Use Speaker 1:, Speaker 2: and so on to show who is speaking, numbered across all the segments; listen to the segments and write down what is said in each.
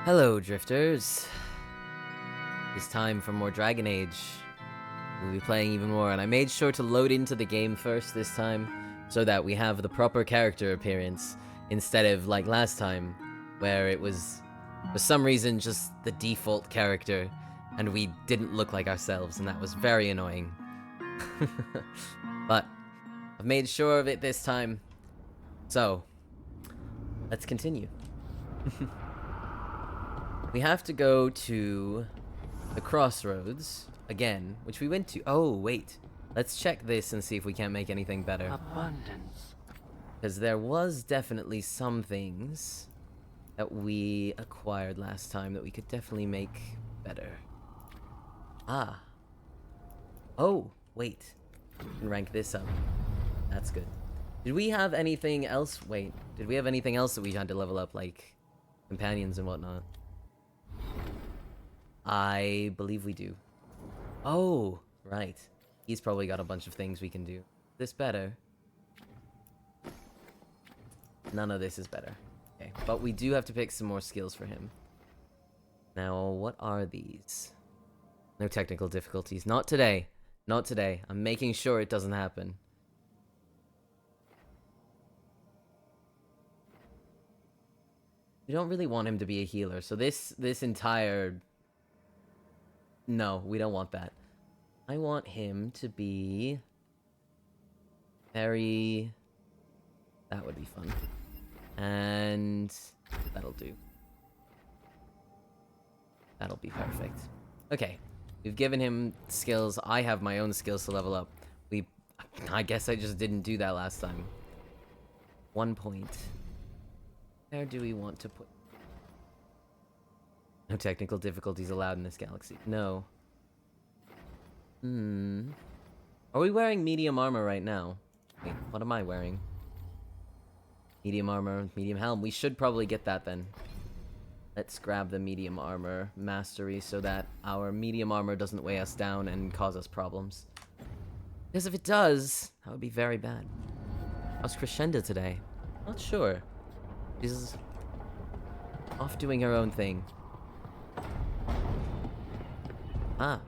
Speaker 1: Hello, drifters. It's time for more Dragon Age. We'll be playing even more, and I made sure to load into the game first this time, so that we have the proper character appearance, instead of like last time, where it was, for some reason, just the default character, and we didn't look like ourselves, and that was very annoying. But I've made sure of it this time, so let's continue. We have to go to the crossroads again, which we went to. Oh, wait. Let's check this and see if we can't make anything better.
Speaker 2: Abundance.
Speaker 1: Because there was definitely some things that we acquired last time that we could definitely make better. Ah. Oh, wait. We can rank this up. That's good. Did we have anything else? Wait. Did we have anything else that we had to level up, like companions and whatnot? I believe we do. Oh, right. He's probably got a bunch of things we can do. This better. None of this is better. Okay, but we do have to pick some more skills for him. Now, what are these? No technical difficulties. Not today. Not today. I'm making sure it doesn't happen. We don't really want him to be a healer, so this entire... No, we don't want that. I want him to be... very... That would be fun. And... that'll do. That'll be perfect. Okay. We've given him skills. I have my own skills to level up. I guess I just didn't do that last time. 1 point. Where do we want to put... No technical difficulties allowed in this galaxy. No. Are we wearing medium armor right now? Wait, what am I wearing? Medium armor, medium helm. We should probably get that then. Let's grab the medium armor mastery so that our medium armor doesn't weigh us down and cause us problems. Because if it does, that would be very bad. How's Crescenda today? Not sure. She's off doing her own thing. Ah.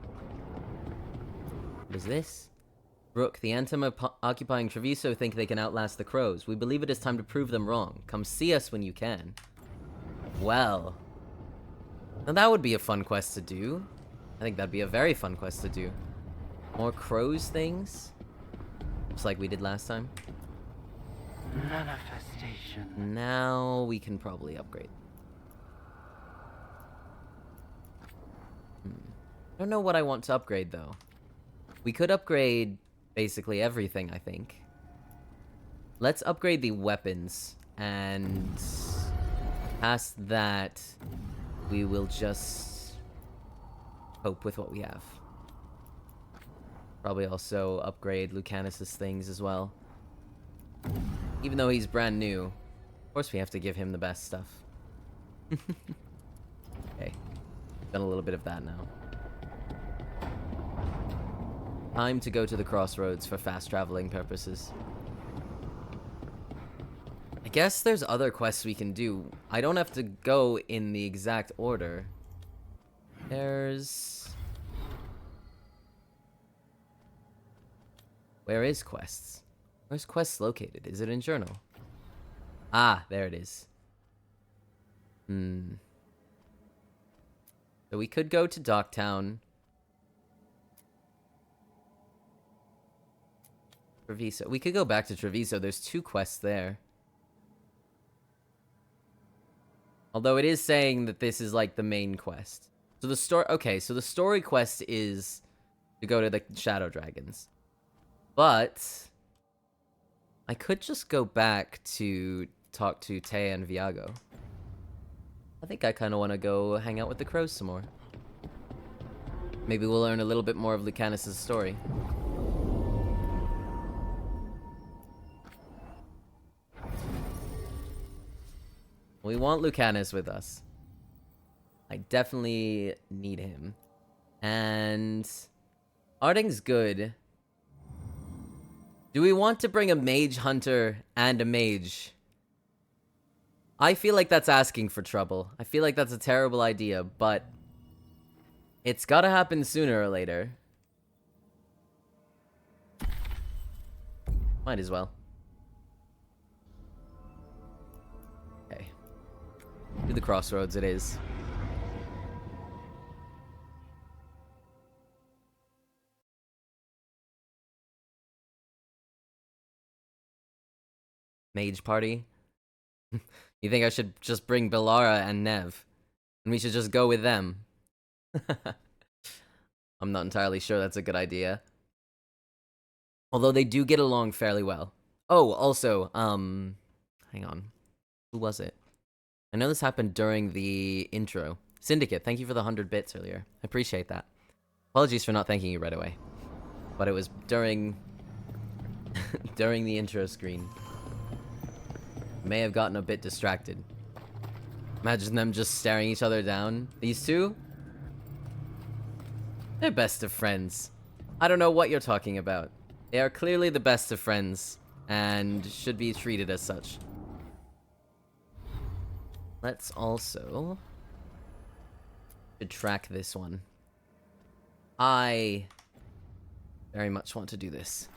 Speaker 1: What is this? Rook, the Anthem occupying Treviso think they can outlast the Crows. We believe it is time to prove them wrong. Come see us when you can. Well. Now that would be a fun quest to do. I think that'd be a very fun quest to do. More Crows things? Just like we did last time.
Speaker 2: Manifestation.
Speaker 1: Now we can probably upgrade. I don't know what I want to upgrade, though. We could upgrade basically everything, I think. Let's upgrade the weapons, and past that, we will just cope with what we have. Probably also upgrade Lucanus's things as well. Even though he's brand new, of course we have to give him the best stuff. Okay, done a little bit of that now. Time to go to the crossroads for fast traveling purposes. I guess there's other quests we can do. I don't have to go in the exact order. There's... Where is quests? Where's quests located? Is it in journal? Ah, there it is. So we could go to Docktown. Treviso. We could go back to Treviso. There's 2 quests there. Although it is saying that this is like the main quest. So the story... Okay, so the story quest is to go to the Shadow Dragons. But I could just go back to talk to Taya and Viago. I think I kind of want to go hang out with the Crows some more. Maybe we'll learn a little bit more of Lucanus's story. We want Lucanus with us. I definitely need him. And Arding's good. Do we want to bring a mage hunter and a mage? I feel like that's asking for trouble. I feel like that's a terrible idea, but it's gotta happen sooner or later. Might as well. Okay. To the crossroads it is. Mage party? You think I should just bring Belara and Nev? And we should just go with them? I'm not entirely sure that's a good idea. Although they do get along fairly well. Oh, also, hang on. Who was it? I know this happened during the intro. Syndicate, thank you for the 100 bits earlier. I appreciate that. Apologies for not thanking you right away. But it was during... during the intro screen. May have gotten a bit distracted. Imagine them just staring each other down. These two? They're best of friends. I don't know what you're talking about. They are clearly the best of friends, and should be treated as such. Let's also... track this one. I very much want to do this.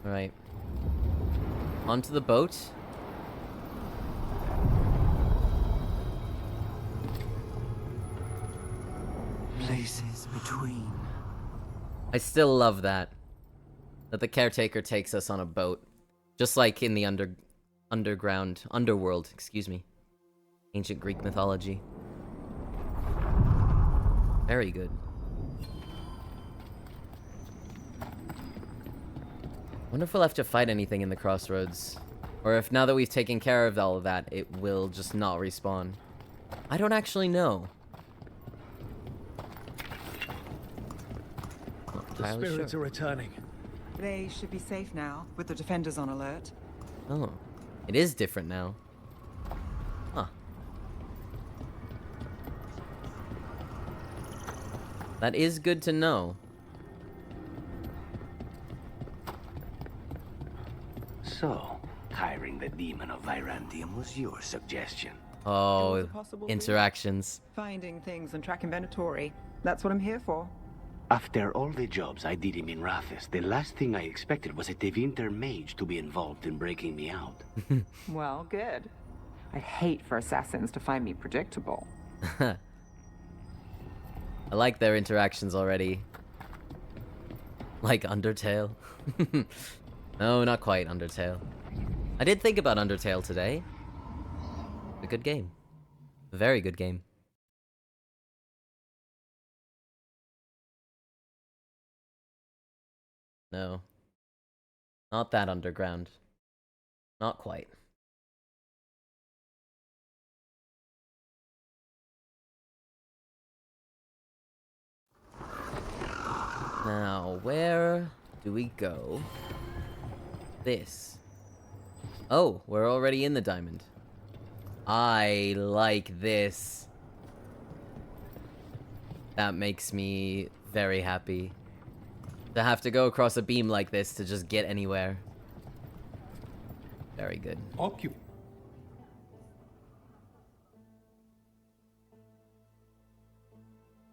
Speaker 1: Alright. Onto the boat.
Speaker 3: Places between.
Speaker 1: I still love that. That the caretaker takes us on a boat. Just like in the underworld, excuse me. Ancient Greek mythology. Very good. Wonder if we'll have to fight anything in the crossroads. Or if now that we've taken care of all of that, it will just not respawn. I don't actually know.
Speaker 4: The spirits are returning.
Speaker 3: They should be safe now, with the defenders on alert.
Speaker 1: Oh. It is different now. Huh. That is good to know.
Speaker 5: So, hiring the demon of Virantium was your suggestion.
Speaker 3: It was
Speaker 1: Oh,
Speaker 3: a possible
Speaker 1: interactions.
Speaker 3: Finding things and tracking Venatori. That's what I'm here for.
Speaker 5: After all the jobs I did him in Rathis, the last thing I expected was a Tevinter mage to be involved in breaking me out.
Speaker 3: Well, good. I'd hate for assassins to find me predictable.
Speaker 1: I like their interactions already. Like Undertale. No, not quite Undertale. I did think about Undertale today. A good game. A very good game. No. Not that underground. Not quite. Now, where do we go? This. Oh, we're already in the diamond. I like this. That makes me very happy. To have to go across a beam like this to just get anywhere. Very good.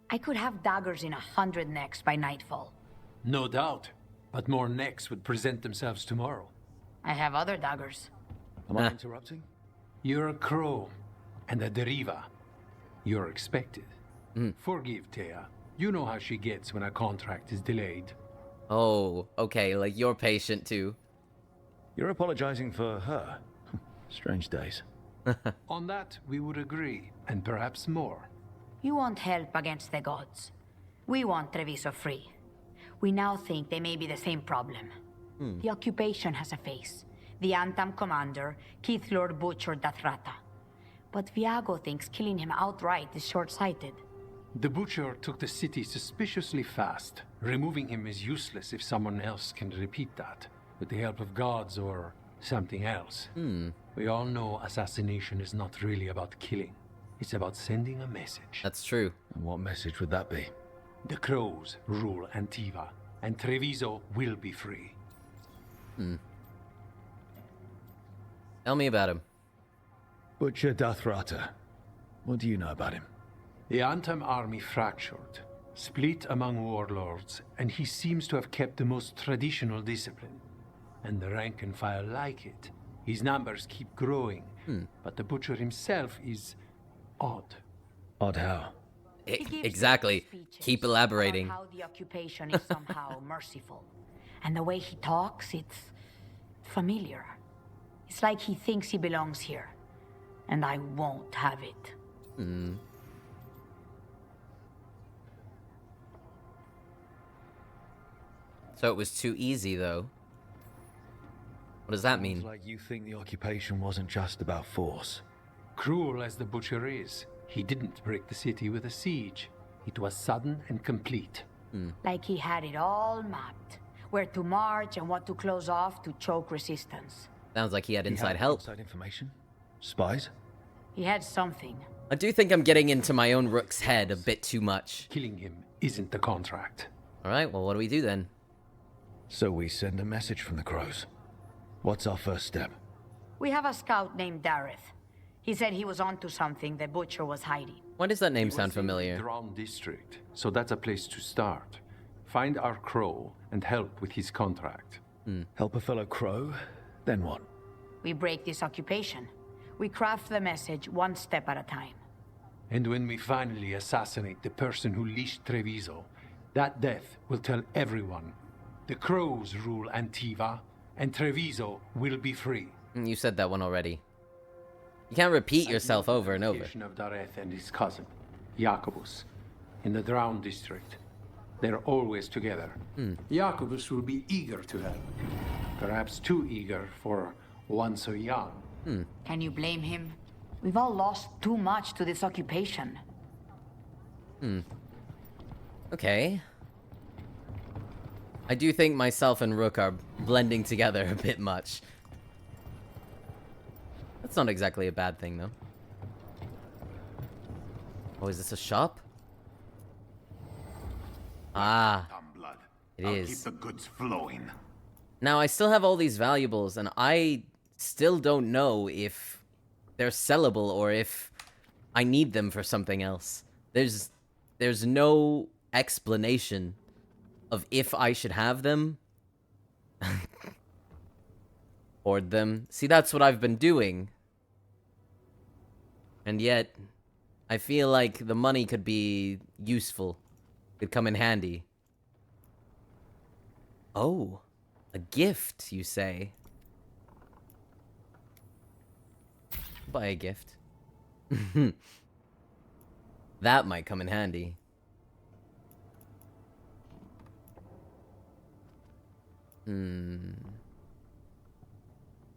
Speaker 6: I could have daggers in 100 necks by nightfall.
Speaker 4: No doubt. But more necks would present themselves tomorrow.
Speaker 6: I have other daggers.
Speaker 4: Am I interrupting? You're a crow. And a deriva. You're expected. Forgive Thea. You know how she gets when a contract is delayed.
Speaker 1: Oh, okay, like you're patient too.
Speaker 7: You're apologizing for her. Strange days.
Speaker 4: On that, we would agree, and perhaps more.
Speaker 6: You want help against the gods. We want Treviso free. We now think they may be the same problem. The occupation has a face. The Antam commander, Keith Lord butchered Dathrata. But Viago thinks killing him outright is short-sighted.
Speaker 4: The Butcher took the city suspiciously fast. Removing him is useless if someone else can repeat that, with the help of gods or something else. We all know assassination is not really about killing. It's about sending a message.
Speaker 1: That's true.
Speaker 7: And what message would that be?
Speaker 4: The crows rule Antiva, and Treviso will be free.
Speaker 1: Tell me about him.
Speaker 7: Butcher Dathrata. What do you know about him?
Speaker 4: The Antam army fractured, split among warlords, and he seems to have kept the most traditional discipline. And the rank and file like it. His numbers keep growing, but the Butcher himself is odd.
Speaker 7: Odd how?
Speaker 6: He gives
Speaker 1: Exactly.
Speaker 6: speeches
Speaker 1: Keep elaborating.
Speaker 6: about how the occupation is somehow merciful. And the way he talks, it's familiar. It's like he thinks he belongs here. And I won't have it.
Speaker 1: So it was too easy, though. What does that mean?
Speaker 7: Sounds like you think the occupation wasn't just about force.
Speaker 4: Cruel as the Butcher is, he didn't break the city with a siege. It was sudden and complete.
Speaker 6: Like he had it all mapped. Where to march and what to close off to choke resistance.
Speaker 1: Sounds like he had
Speaker 7: He
Speaker 1: inside
Speaker 7: had
Speaker 1: help.
Speaker 7: Inside information? Spies?
Speaker 6: He had something.
Speaker 1: I do think I'm getting into my own rook's head a bit too much.
Speaker 4: Killing him isn't the contract.
Speaker 1: Alright, well, what do we do then?
Speaker 7: So we send a message from the Crows. What's our first step?
Speaker 6: We have a scout named Dareth. He said he was onto something the Butcher was hiding.
Speaker 1: Why does that name
Speaker 4: He was
Speaker 1: sound
Speaker 4: in the
Speaker 1: familiar?
Speaker 4: Drown district, so that's a place to start. Find our crow and help with his contract.
Speaker 7: Help a fellow Crow? Then what?
Speaker 6: We break this occupation. We craft the message one step at a time.
Speaker 4: And when we finally assassinate the person who leashed Treviso, that death will tell everyone. The crows rule Antiva, and Treviso will be free.
Speaker 1: You said that one already. You can't repeat yourself over and over.
Speaker 4: Location of Dareth and his cousin, Jacobus, in the Drown district. They're always together. Jacobus will be eager to help. Perhaps too eager for one so young.
Speaker 6: Can you blame him? We've all lost too much to this occupation.
Speaker 1: Okay. I do think myself and Rook are blending together a bit much. That's not exactly a bad thing, though. Oh, is this a shop? Ah,
Speaker 8: Blood.
Speaker 1: it
Speaker 8: I'll
Speaker 1: is.
Speaker 8: keep the goods flowing.
Speaker 1: Now, I still have all these valuables, and I still don't know if they're sellable or if I need them for something else. There's no explanation of if I should have them. Hoard them. See, that's what I've been doing. And yet, I feel like the money could be useful. Could come in handy. Oh, a gift, you say? Buy a gift. That might come in handy.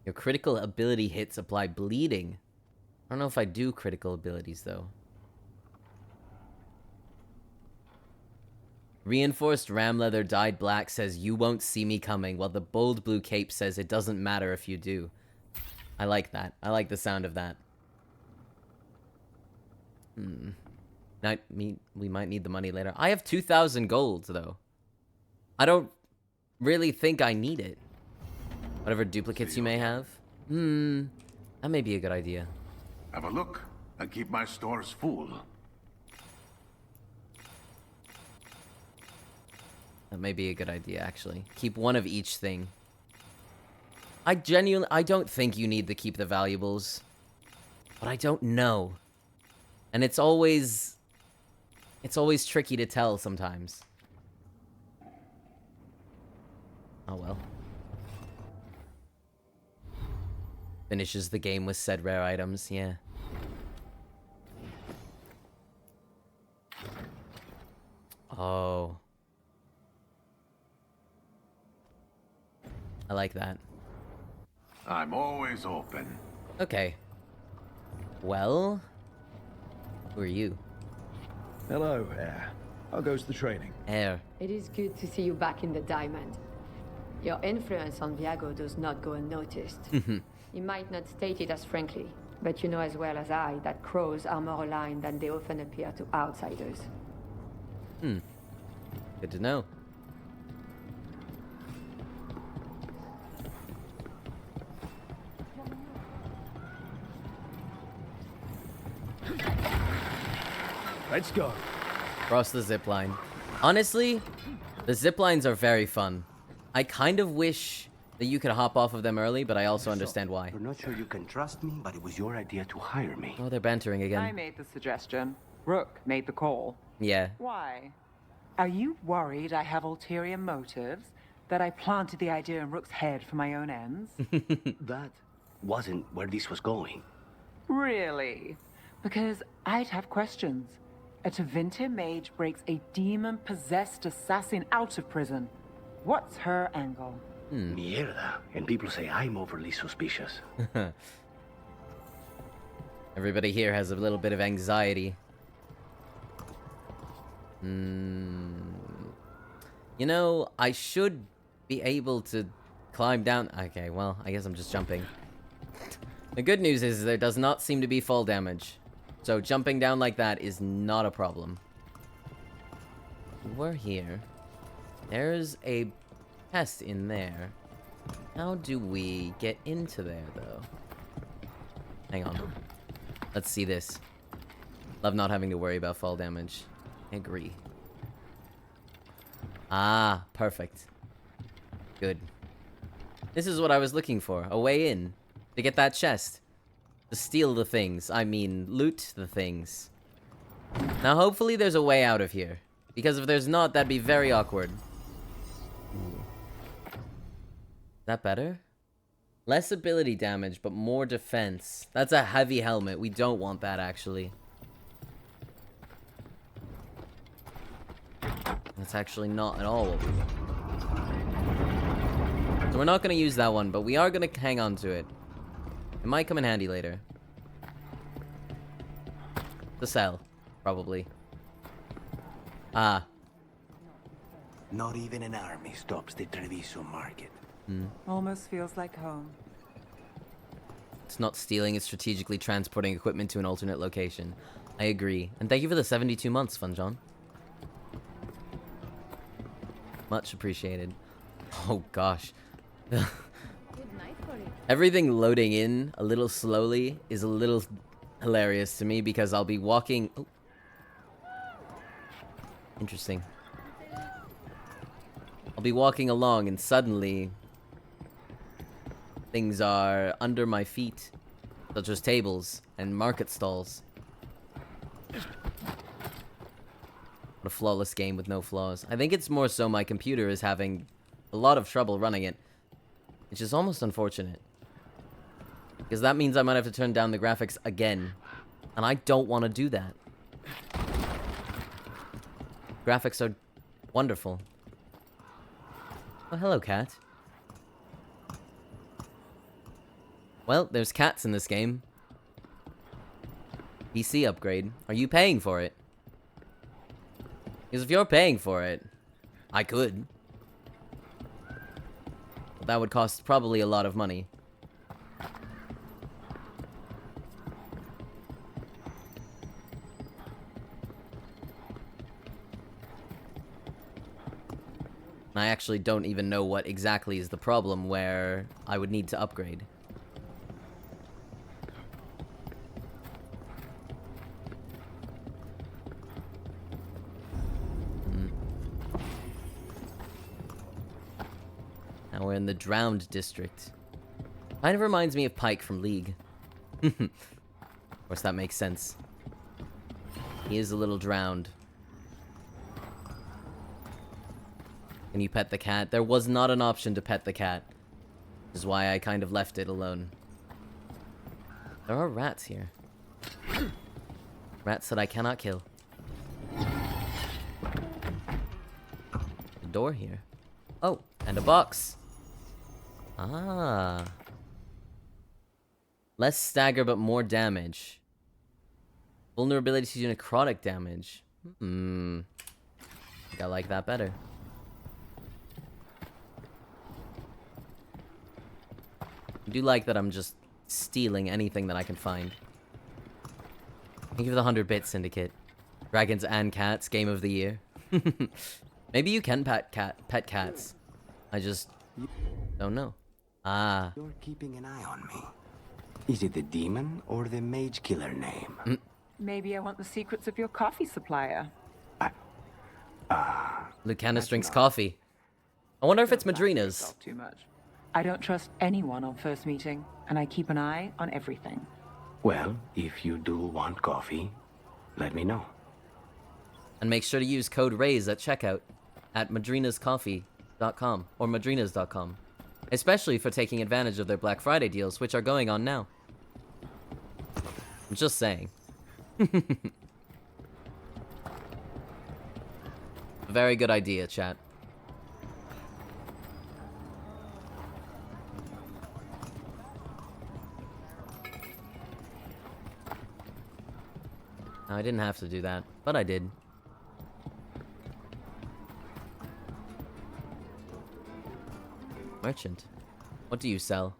Speaker 1: Your critical ability hits apply bleeding. I don't know if I do critical abilities, though. Reinforced ram leather dyed black says you won't see me coming, while the bold blue cape says it doesn't matter if you do. I like that. I like the sound of that. We might need the money later. I have 2,000 gold, though. I don't really think I need it. Whatever duplicates you may have. That may be a good idea.
Speaker 8: Have a look. I keep my stores full.
Speaker 1: That may be a good idea, actually. Keep one of each thing. I don't think you need to keep the valuables. But I don't know. And it's always tricky to tell sometimes. Oh well. Finishes the game with said rare items, yeah. Oh. I like that.
Speaker 8: I'm always open.
Speaker 1: Okay. Well, who are you?
Speaker 7: Hello, Air. How goes the training?
Speaker 1: Air.
Speaker 9: It is good to see you back in the diamond. Your influence on Viago does not go unnoticed. You might not state it as frankly, but you know as well as I that crows are more aligned than they often appear to outsiders.
Speaker 1: Good to know.
Speaker 7: Let's go.
Speaker 1: Cross the zip line. Honestly, the zip lines are very fun. I kind of wish that you could hop off of them early, but I also understand why.
Speaker 5: You're not sure you can trust me, but it was your idea to hire me.
Speaker 1: Oh, they're bantering
Speaker 3: I
Speaker 1: again.
Speaker 3: made the suggestion. Rook made the call.
Speaker 1: Yeah.
Speaker 3: Why? Are you worried I have ulterior motives? That I planted the idea in Rook's head for my own ends?
Speaker 5: That wasn't where this was going.
Speaker 3: Really? Because I'd have questions. A Tevinter mage breaks a demon-possessed assassin out of prison. What's her angle?
Speaker 5: Mierda. And people say I'm overly suspicious.
Speaker 1: Everybody here has a little bit of anxiety. You know, I should be able to climb down. Okay, well, I guess I'm just jumping. The good news is there does not seem to be fall damage. So jumping down like that is not a problem. We're here. There's a chest in there. How do we get into there, though? Hang on. Let's see this. Love not having to worry about fall damage. I agree. Ah, perfect. Good. This is what I was looking for. A way in. To get that chest. To steal the things. I mean, loot the things. Now, hopefully there's a way out of here. Because if there's not, that'd be very awkward. Ooh. Is that better? Less ability damage, but more defense. That's a heavy helmet. We don't want that, actually. That's actually not at all what we want. So we're not going to use that one, but we are going to hang on to it. It might come in handy later. To sell, probably. Ah.
Speaker 5: Not even an army stops the Treviso market.
Speaker 3: Almost feels like home.
Speaker 1: It's not stealing, it's strategically transporting equipment to an alternate location. I agree. And thank you for the 72 months, Fun John. Much appreciated. Oh, gosh. Everything loading in a little slowly is a little hilarious to me because I'll be walking... Oh. Interesting. I'll be walking along and suddenly things are under my feet, such as tables and market stalls. What a flawless game with no flaws. I think it's more so my computer is having a lot of trouble running it, which is almost unfortunate. Because that means I might have to turn down the graphics again, and I don't want to do that. Graphics are wonderful. Oh, hello, cat. Well, there's cats in this game. PC upgrade. Are you paying for it? Because if you're paying for it, I could. But that would cost probably a lot of money. I actually don't even know what exactly is the problem where I would need to upgrade. Now we're in the Drowned District. Kind of reminds me of Pike from League. Of course, that makes sense. He is a little drowned. Can you pet the cat? There was not an option to pet the cat. Which is why I kind of left it alone. There are rats here. Rats that I cannot kill. A door here. Oh, and a box. Ah. Less stagger but more damage. Vulnerability to necrotic damage. I think I like that better. I do like that I'm just stealing anything that I can find. Thank you for the 100 bit Syndicate. Dragons and cats, game of the year. Maybe you can pet cats. I just don't know. Ah.
Speaker 5: You're keeping an eye on me. Is it the demon or the mage killer name?
Speaker 3: Maybe I want the secrets of your coffee supplier.
Speaker 1: Lucanus drinks coffee. I wonder if it's Madrina's.
Speaker 3: Yourself too much. I don't trust anyone on first meeting, and I keep an eye on everything.
Speaker 5: Well, if you do want coffee, let me know.
Speaker 1: And make sure to use code RAISE at checkout at madrinascoffee.com or madrinas.com. Especially for taking advantage of their Black Friday deals, which are going on now. I'm just saying. Very good idea, chat. No, I didn't have to do that, but I did. Merchant. What do you sell?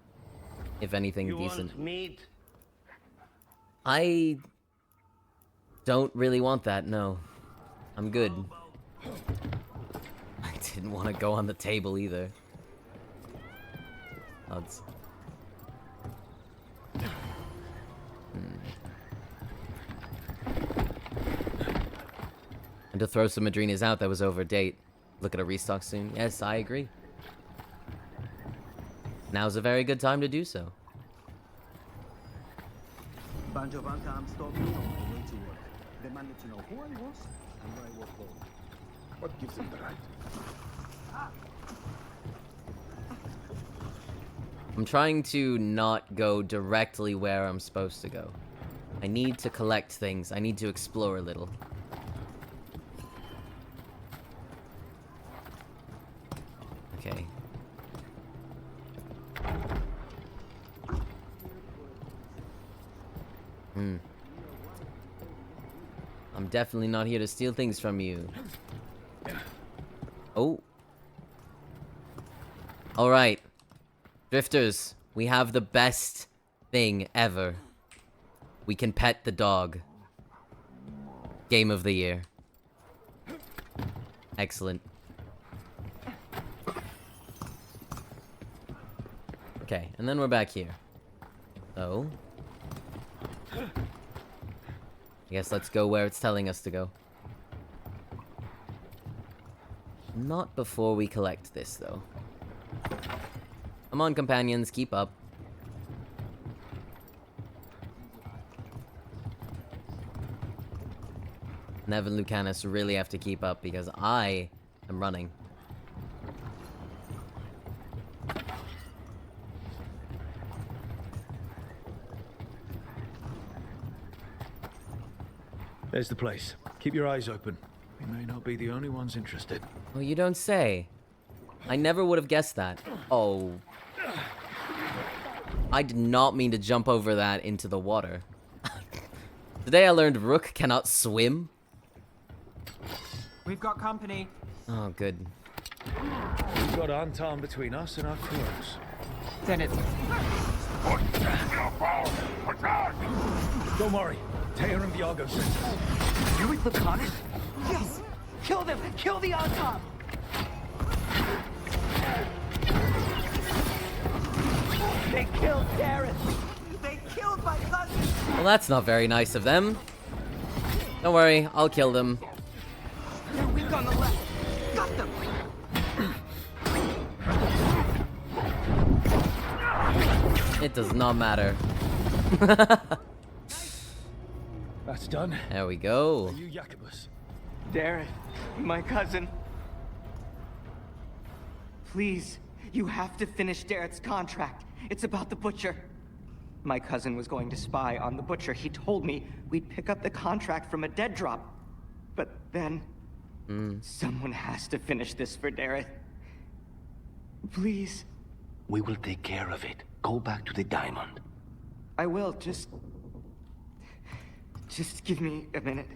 Speaker 1: If anything decent.
Speaker 5: Want meat?
Speaker 1: I don't really want that, no. I'm good. I didn't want to go on the table either. Odds. And to throw some Madrinas out that was over date. Look at a restock soon. Yes, I agree. Now's a very good time to do so.
Speaker 10: I'm stopping on my way to work. The man let you know who I was and where I was going.
Speaker 8: What gives him the right?
Speaker 1: I'm trying to not go directly where I'm supposed to go. I need to collect things. I need to explore a little. Okay. I'm definitely not here to steal things from you. Oh. Alright. Drifters, we have the best thing ever. We can pet the dog. Game of the year. Excellent. Okay, and then we're back here. So... I guess let's go where it's telling us to go. Not before we collect this, though. Come on, companions, keep up. Nev and Lucanus really have to keep up because I am running.
Speaker 7: There's the place. Keep your eyes open. We may not be the only ones interested.
Speaker 1: Oh, you don't say. I never would have guessed that. Oh. I did not mean to jump over that into the water. Today I learned Rook cannot swim.
Speaker 11: We've got company.
Speaker 1: Oh, good.
Speaker 7: We've got Anton between us and our crows.
Speaker 3: Then it's...
Speaker 7: Don't worry. Taya and Viago sent us.
Speaker 11: You with Lucanus? Yes! Kill them! Kill the Anton! They killed Darren! They killed my cousin!
Speaker 1: Well, that's not very nice of them. Don't worry, I'll kill them.
Speaker 11: They're weak on the left. Got them!
Speaker 1: It does not matter.
Speaker 7: That's done.
Speaker 1: There we go.
Speaker 7: Are you Jacobus?
Speaker 11: Darren, my cousin. Please, you have to finish Darrett's contract. It's about the Butcher. My cousin was going to spy on the Butcher. He told me we'd pick up the contract from a dead drop. But then... someone has to finish this for Darrett. Please.
Speaker 5: We will take care of it. Go back to the diamond.
Speaker 11: I will, just give me a minute.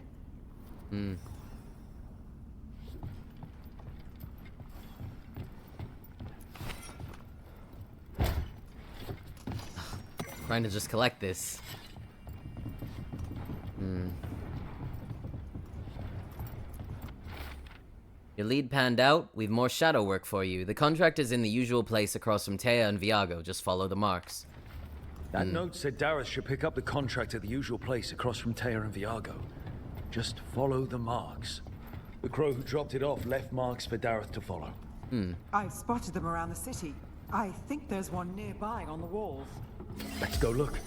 Speaker 1: Trying to just collect this. Your lead panned out. We've more shadow work for you. The contract is in the usual place across from Taya and Viago. Just follow the marks.
Speaker 7: That note said Dareth should pick up the contract at the usual place across from Teir and Viago. Just follow the marks. The crow who dropped it off left marks for Dareth to follow.
Speaker 3: I spotted them around the city. I think there's one nearby on the walls.
Speaker 7: Let's go look.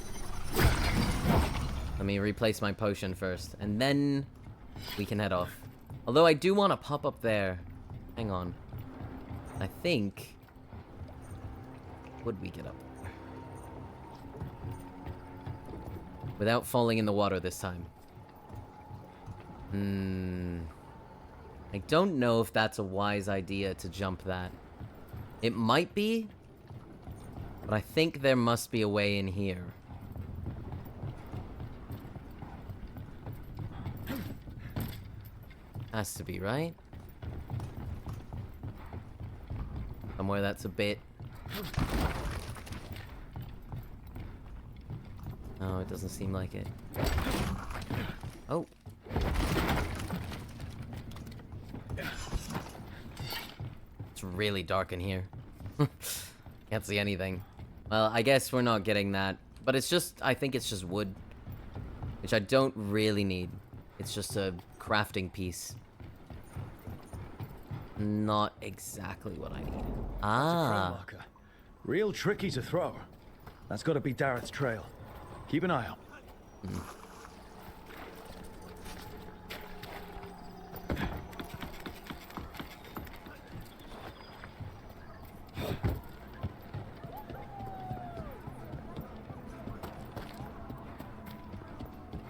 Speaker 1: Let me replace my potion first, and then we can head off. Although I do want to pop up there. Hang on. I think... Would we get up there? Without falling in the water this time. I don't know if that's a wise idea to jump that. It might be, but I think there must be a way in here. Has to be, right? Somewhere that's a bit... No, it doesn't seem like it. Oh. It's really dark in here. Can't see anything. Well, I guess we're not getting that. But it's just, I think it's just wood. Which I don't really need. It's just a crafting piece. Not exactly what I need. Ah.
Speaker 7: Marker. Real tricky to throw. That's got to be Dareth's trail. Keep an eye out.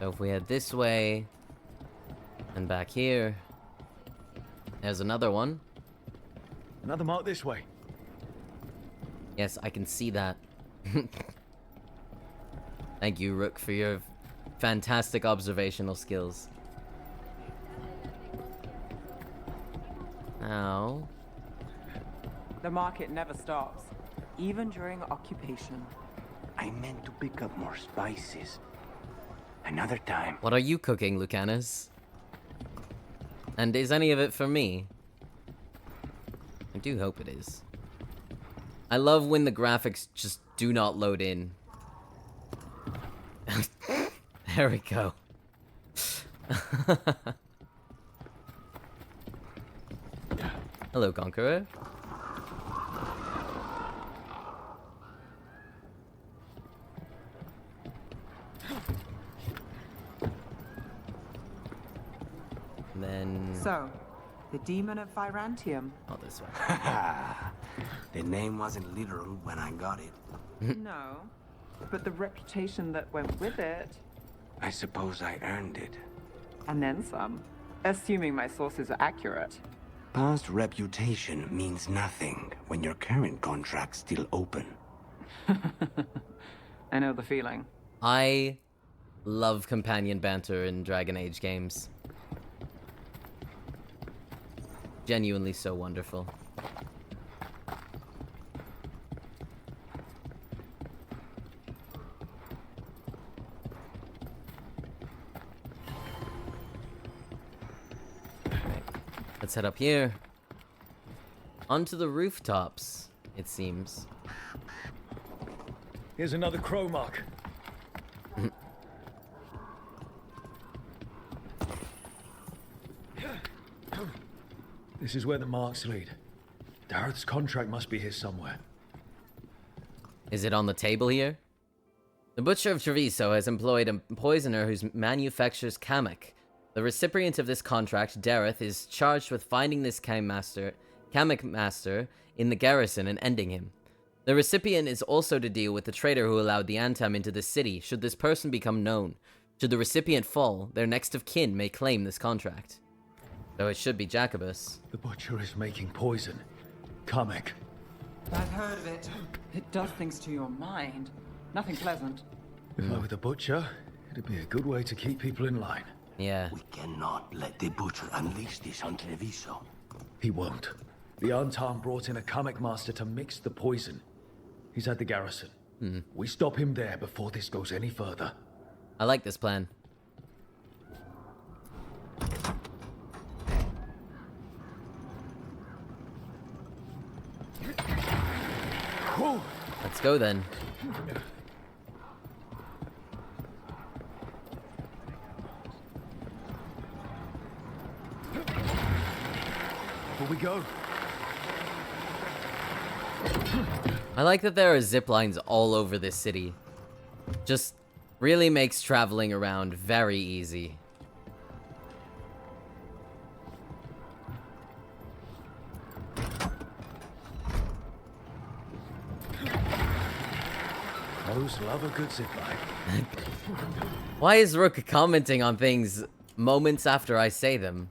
Speaker 1: So if we head this way, and back here, there's another one.
Speaker 7: Another mark this way.
Speaker 1: Yes, I can see that. Thank you, Rook, for your fantastic observational skills. Ow.
Speaker 3: The market never stops, even during occupation.
Speaker 5: I meant to pick up more spices. Another time.
Speaker 1: What are you cooking, Lucanus? And is any of it for me? I do hope it is. I love when the graphics just do not load in. There we go. Hello, Conqueror. And then...
Speaker 3: So, the demon of Virantium.
Speaker 1: Oh, this way.
Speaker 5: The name wasn't literal when I got it.
Speaker 3: No, but the reputation that went with it.
Speaker 5: I suppose I earned it.
Speaker 3: And then some. Assuming my sources are accurate.
Speaker 5: Past reputation means nothing when your current contract's still open.
Speaker 3: I know the feeling.
Speaker 1: I love companion banter in Dragon Age games. Genuinely so wonderful. Let's head up here. Onto the rooftops, it seems.
Speaker 7: Here's another crow mark. This is where the marks lead. Dareth's contract must be here somewhere.
Speaker 1: Is it on the table here? The Butcher of Treviso has employed a poisoner who manufactures Kamek. The recipient of this contract, Dareth, is charged with finding this Kamek master in the garrison and ending him. The recipient is also to deal with the traitor who allowed the Antam into the city, should this person become known. Should the recipient fall, their next of kin may claim this contract. So it should be Jacobus.
Speaker 7: The Butcher is making poison. Kamek.
Speaker 3: I've heard of it. It does things to your mind. Nothing pleasant.
Speaker 7: If I were the Butcher, it'd be a good way to keep people in line.
Speaker 1: Yeah.
Speaker 5: We cannot let the Butcher unleash this on Treviso.
Speaker 7: He won't. The Antam brought in a Kamek master to mix the poison. He's at the garrison. We stop him there before this goes any further.
Speaker 1: I like this plan. Let's go then.
Speaker 7: before we go.
Speaker 1: I like that there are zip lines all over this city. Just really makes traveling around very easy.
Speaker 7: Those love a good zipline.
Speaker 1: Why is Rook commenting on things moments after I say them?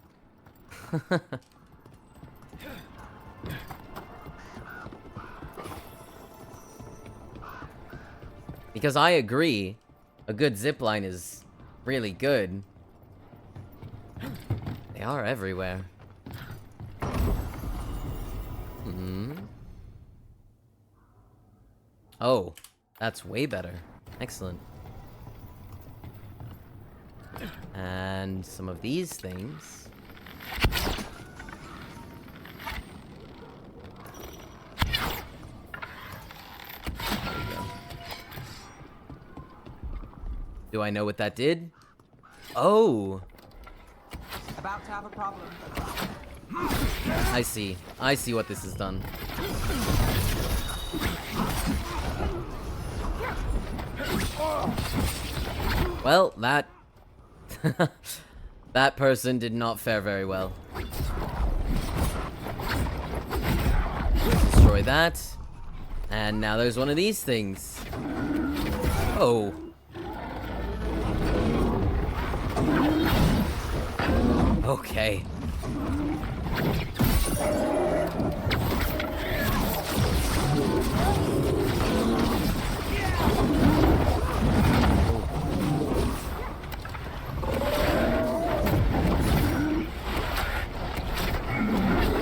Speaker 1: Because I agree, a good zipline is really good. They are everywhere. Oh, that's way better. Excellent. And some of these things. There we go. Do I know what that did? Oh!
Speaker 3: About to have a problem.
Speaker 1: I see. I see what this has done. Well, that... that person did not fare very well. Destroy that. And now there's one of these things. Oh. Okay.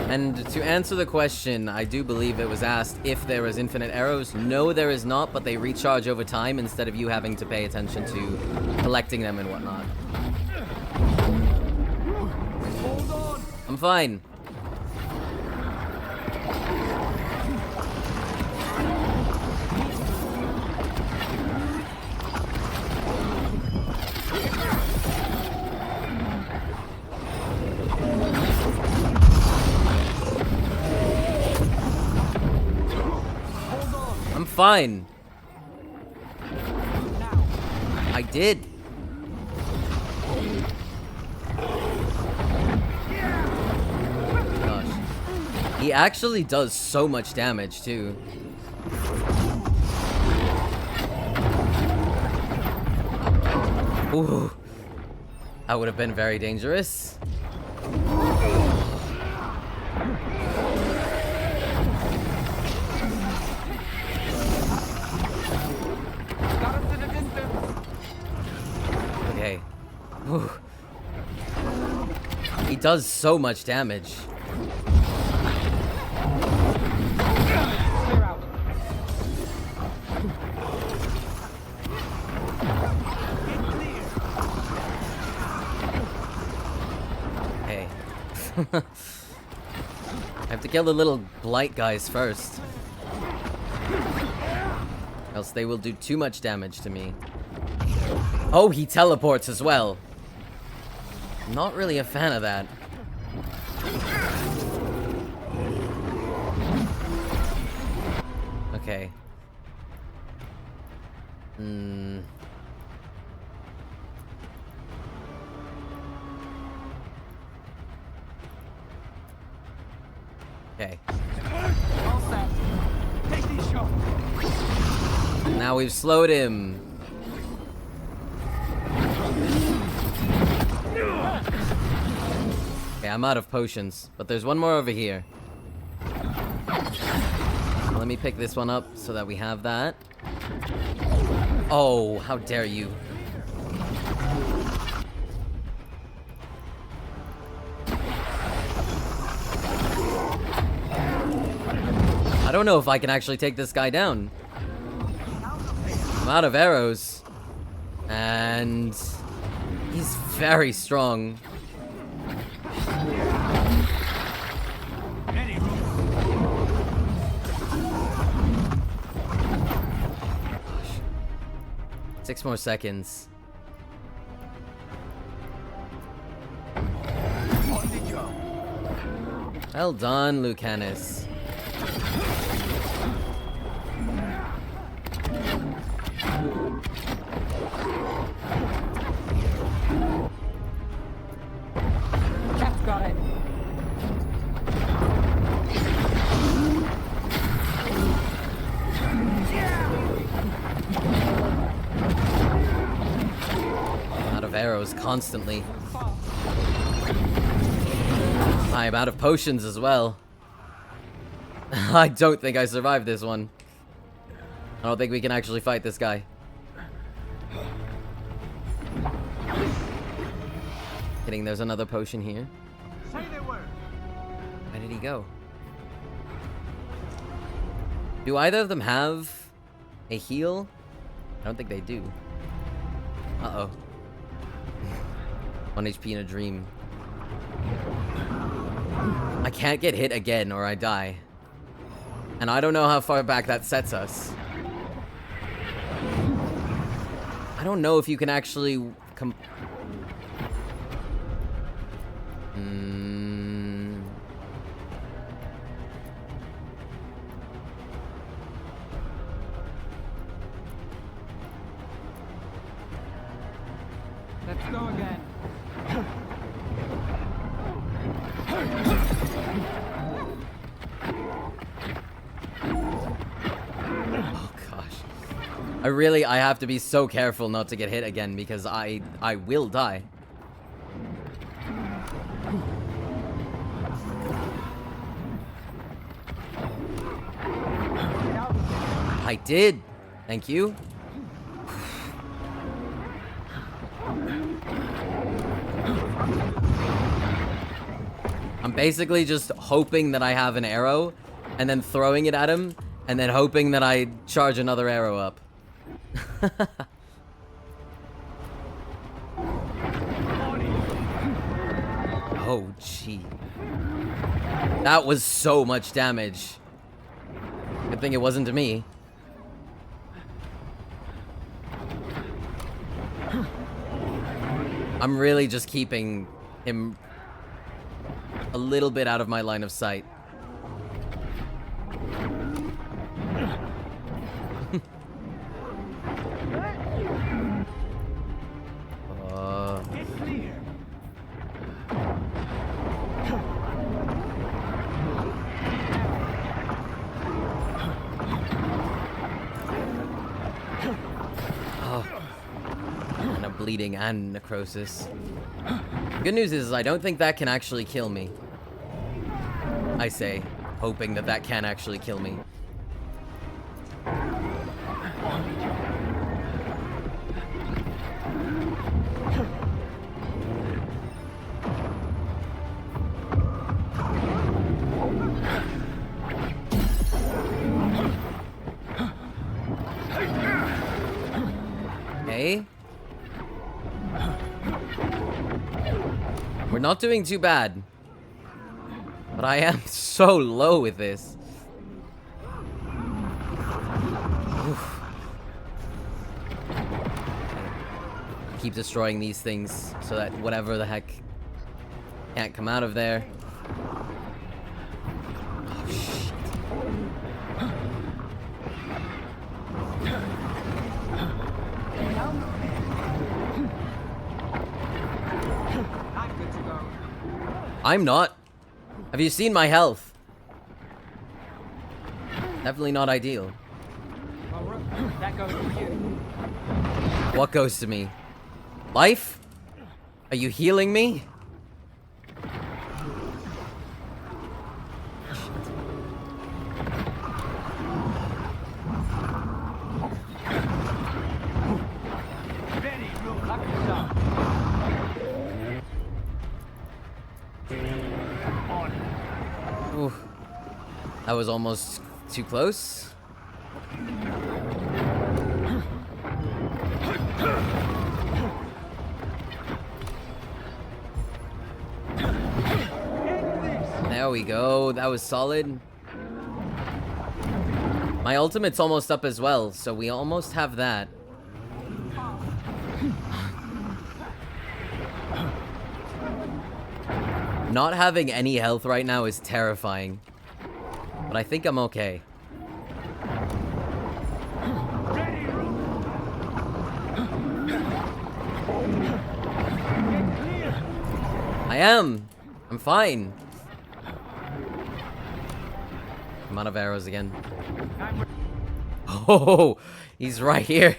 Speaker 1: And to answer the question, I do believe it was asked if there was infinite arrows. No, there is not, but they recharge over time instead of you having to pay attention to collecting them and whatnot. I'm fine. I'm fine. I did. Gosh. He actually does so much damage, too. Ooh. That would have been very dangerous. Okay. Whew. He does so much damage. Okay. I have to kill the little blight guys first. Else they will do too much damage to me. Oh, he teleports as well. Not really a fan of that. Okay. Okay. Now we've slowed him. Okay, I'm out of potions, but there's one more over here. Let me pick this one up so that we have that. Oh, how dare you. I don't know if I can actually take this guy down. I'm out of arrows. And he's very strong. Gosh. 6 more seconds. Well done, Lucanus.
Speaker 3: Cat's got it.
Speaker 1: Out of arrows constantly. I am out of potions as well. I don't think I survived this one. I don't think we can actually fight this guy. Kidding, there's another potion here. Where did he go? Do either of them have a heal? I don't think they do. Uh-oh. 1 HP in a dream. I can't get hit again or I die. And I don't know how far back that sets us. I don't know if you can actually
Speaker 3: Let's go again.
Speaker 1: Oh gosh. I have to be so careful not to get hit again because I will die. I did. Thank you. I'm basically just hoping that I have an arrow and then throwing it at him and then hoping that I charge another arrow up. Oh, gee. That was so much damage. Good thing it wasn't to me. I'm really just keeping him a little bit out of my line of sight. And I'm bleeding and necrosis. Good news is I don't think that can actually kill me. I say, hoping that that can actually kill me. Okay. We're not doing too bad. But I am so low with this. Oof. Keep destroying these things so that whatever the heck can't come out of there. Oh, shit. I'm not. Have you seen my health? Definitely not ideal.
Speaker 3: That goes to you.
Speaker 1: What goes to me? Life? Are you healing me? Ooh, that was almost too close. There we go. That was solid. My ultimate's almost up as well, so we almost have that. Not having any health right now is terrifying. But I think I'm okay. I am. I'm fine. I'm out of arrows again. Oh, he's right here.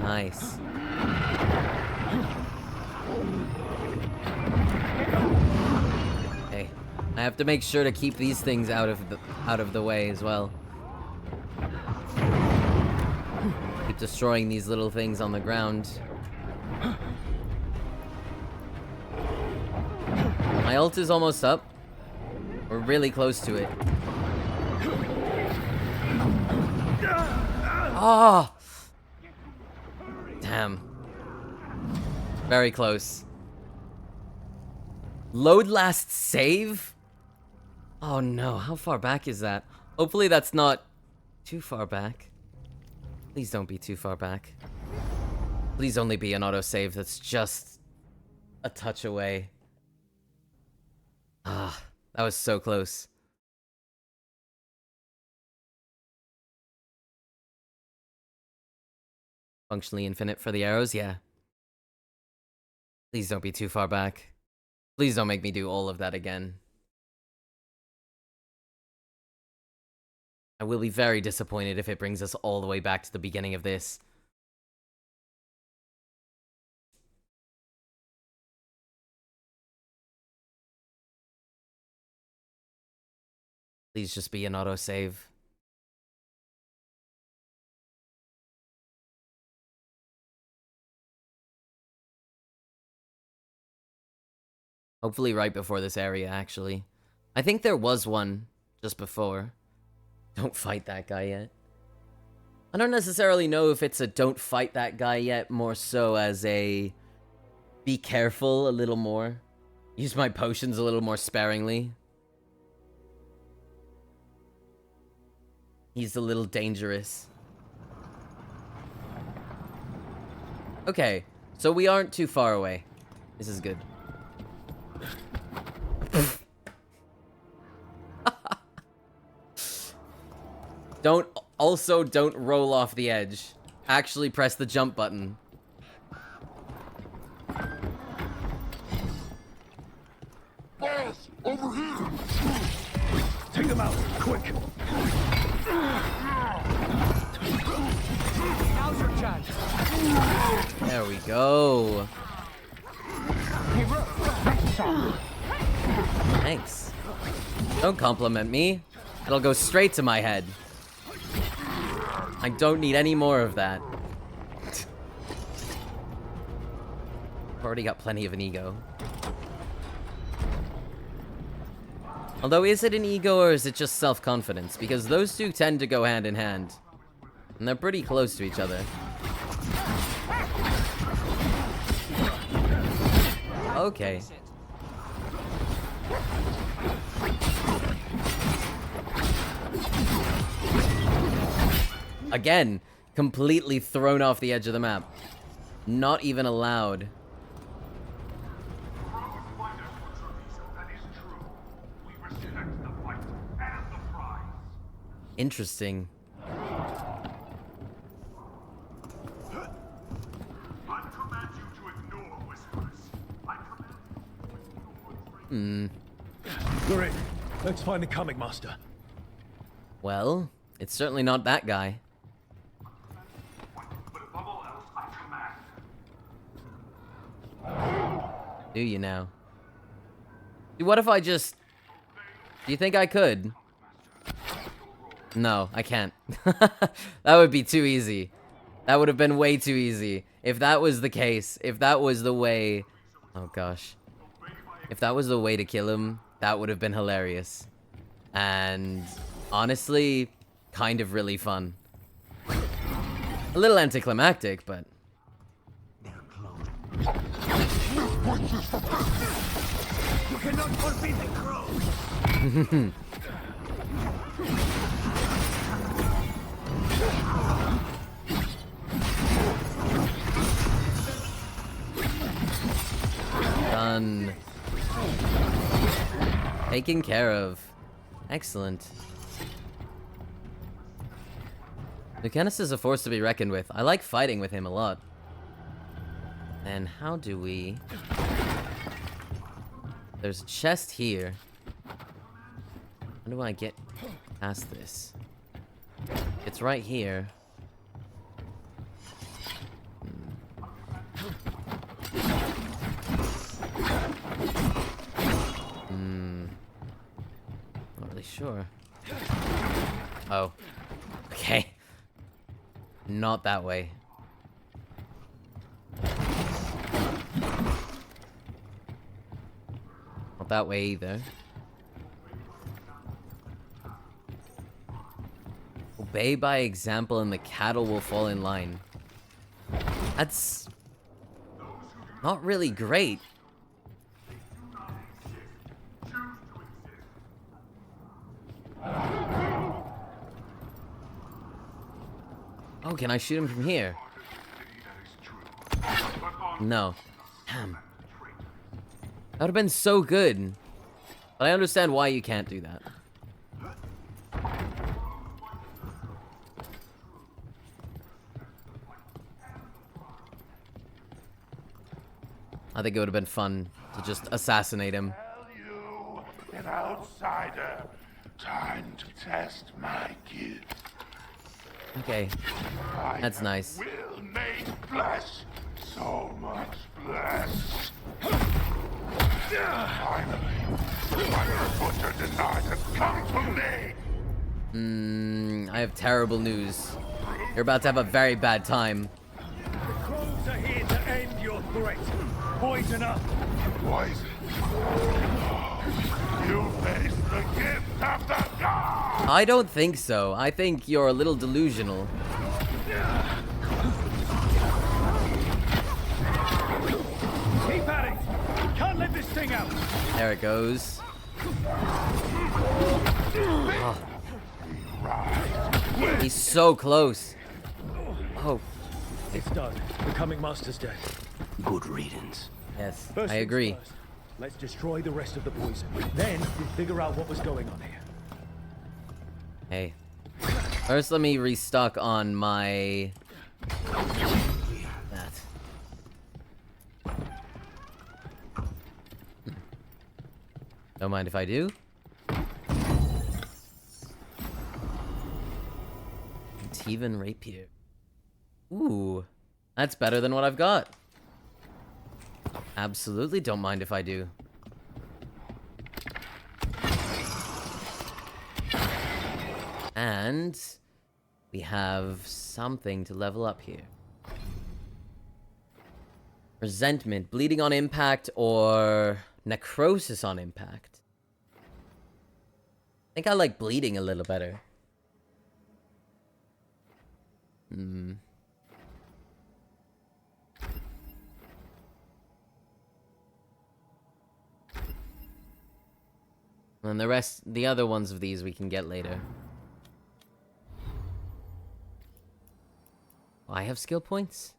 Speaker 1: Nice. Okay, I have to make sure to keep these things out of the way as well. Keep destroying these little things on the ground. My ult is almost up. We're really close to it. Ah! Damn. Very close. Load last save? Oh no, how far back is that? Hopefully that's not too far back. Please don't be too far back. Please only be an autosave that's just a touch away. Ah, that was so close. Functionally infinite for the arrows, yeah. Please don't be too far back. Please don't make me do all of that again. I will be very disappointed if it brings us all the way back to the beginning of this. Please just be an autosave. Hopefully right before this area, actually. I think there was one just before. Don't fight that guy yet. I don't necessarily know if it's a don't fight that guy yet, more so as a be careful a little more. Use my potions a little more sparingly. He's a little dangerous. Okay, so we aren't too far away. This is good. Don't roll off the edge. Actually press the jump button.
Speaker 8: Boss, over here!
Speaker 7: Take them out, quick!
Speaker 11: Now's your chance.
Speaker 1: There we go. Thanks. Don't compliment me. It'll go straight to my head. I don't need any more of that. I've already got plenty of an ego. Although, is it an ego or is it just self-confidence? Because those two tend to go hand in hand. And they're pretty close to each other. Okay. Again, completely thrown off the edge of the map. Not even allowed. Interesting.
Speaker 7: You're in. Let's find the comic master.
Speaker 1: Well, it's certainly not that guy. Do you now? Dude, what if I just... Do you think I could? No, I can't. That would be too easy. That would have been way too easy. If that was the case, if that was the way... Oh gosh. If that was the way to kill him, that would have been hilarious. And honestly, kind of really fun. A little anticlimactic, but...
Speaker 8: You cannot forbid the crow!
Speaker 1: done. Taken care of. Excellent. Lucanus is a force to be reckoned with. I like fighting with him a lot. And how do we... There's a chest here. How do I get past this? It's right here. Not really sure. Oh. Okay. Not that way. Not that way either. Obey by example and the cattle will fall in line. That's not really great. Oh, can I shoot him from here? No. Damn. That would have been so good. But I understand why you can't do that. I think it would have been fun to just assassinate him.
Speaker 8: You, an outsider, time to test my gift.
Speaker 1: Okay, that's nice.
Speaker 8: Will made flesh, so much flesh. Finally, my butcher denied has come to me.
Speaker 1: I have terrible news. You're about to have a very bad time.
Speaker 7: The crows are here to end your threat. Poison up.
Speaker 8: Poison. You face the gift of the god.
Speaker 1: I don't think so. I think you're a little delusional.
Speaker 7: Keep at it. Can't let this thing out.
Speaker 1: There it goes. Oh. He's so close. Oh.
Speaker 7: It's done. The coming master's dead.
Speaker 5: Good riddance.
Speaker 1: Yes,
Speaker 7: First
Speaker 1: I
Speaker 7: things
Speaker 1: agree.
Speaker 7: first. Let's destroy the rest of the poison. Then we'll figure out what was going on here.
Speaker 1: Hey. First, let me restock on my... that. Don't mind if I do. Tevan Rapier. Ooh. That's better than what I've got. Absolutely don't mind if I do. And we have something to level up here. Resentment, bleeding on impact, or necrosis on impact. I think I like bleeding a little better. And the rest, the other ones of these we can get later. I have skill points?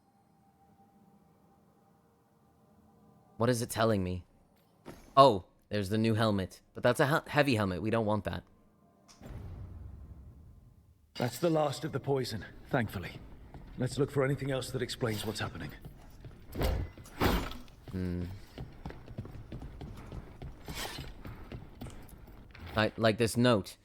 Speaker 1: What is it telling me? Oh, there's the new helmet. But that's a heavy helmet. We don't want that.
Speaker 7: That's the last of the poison, thankfully. Let's look for anything else that explains what's happening.
Speaker 1: Like this note.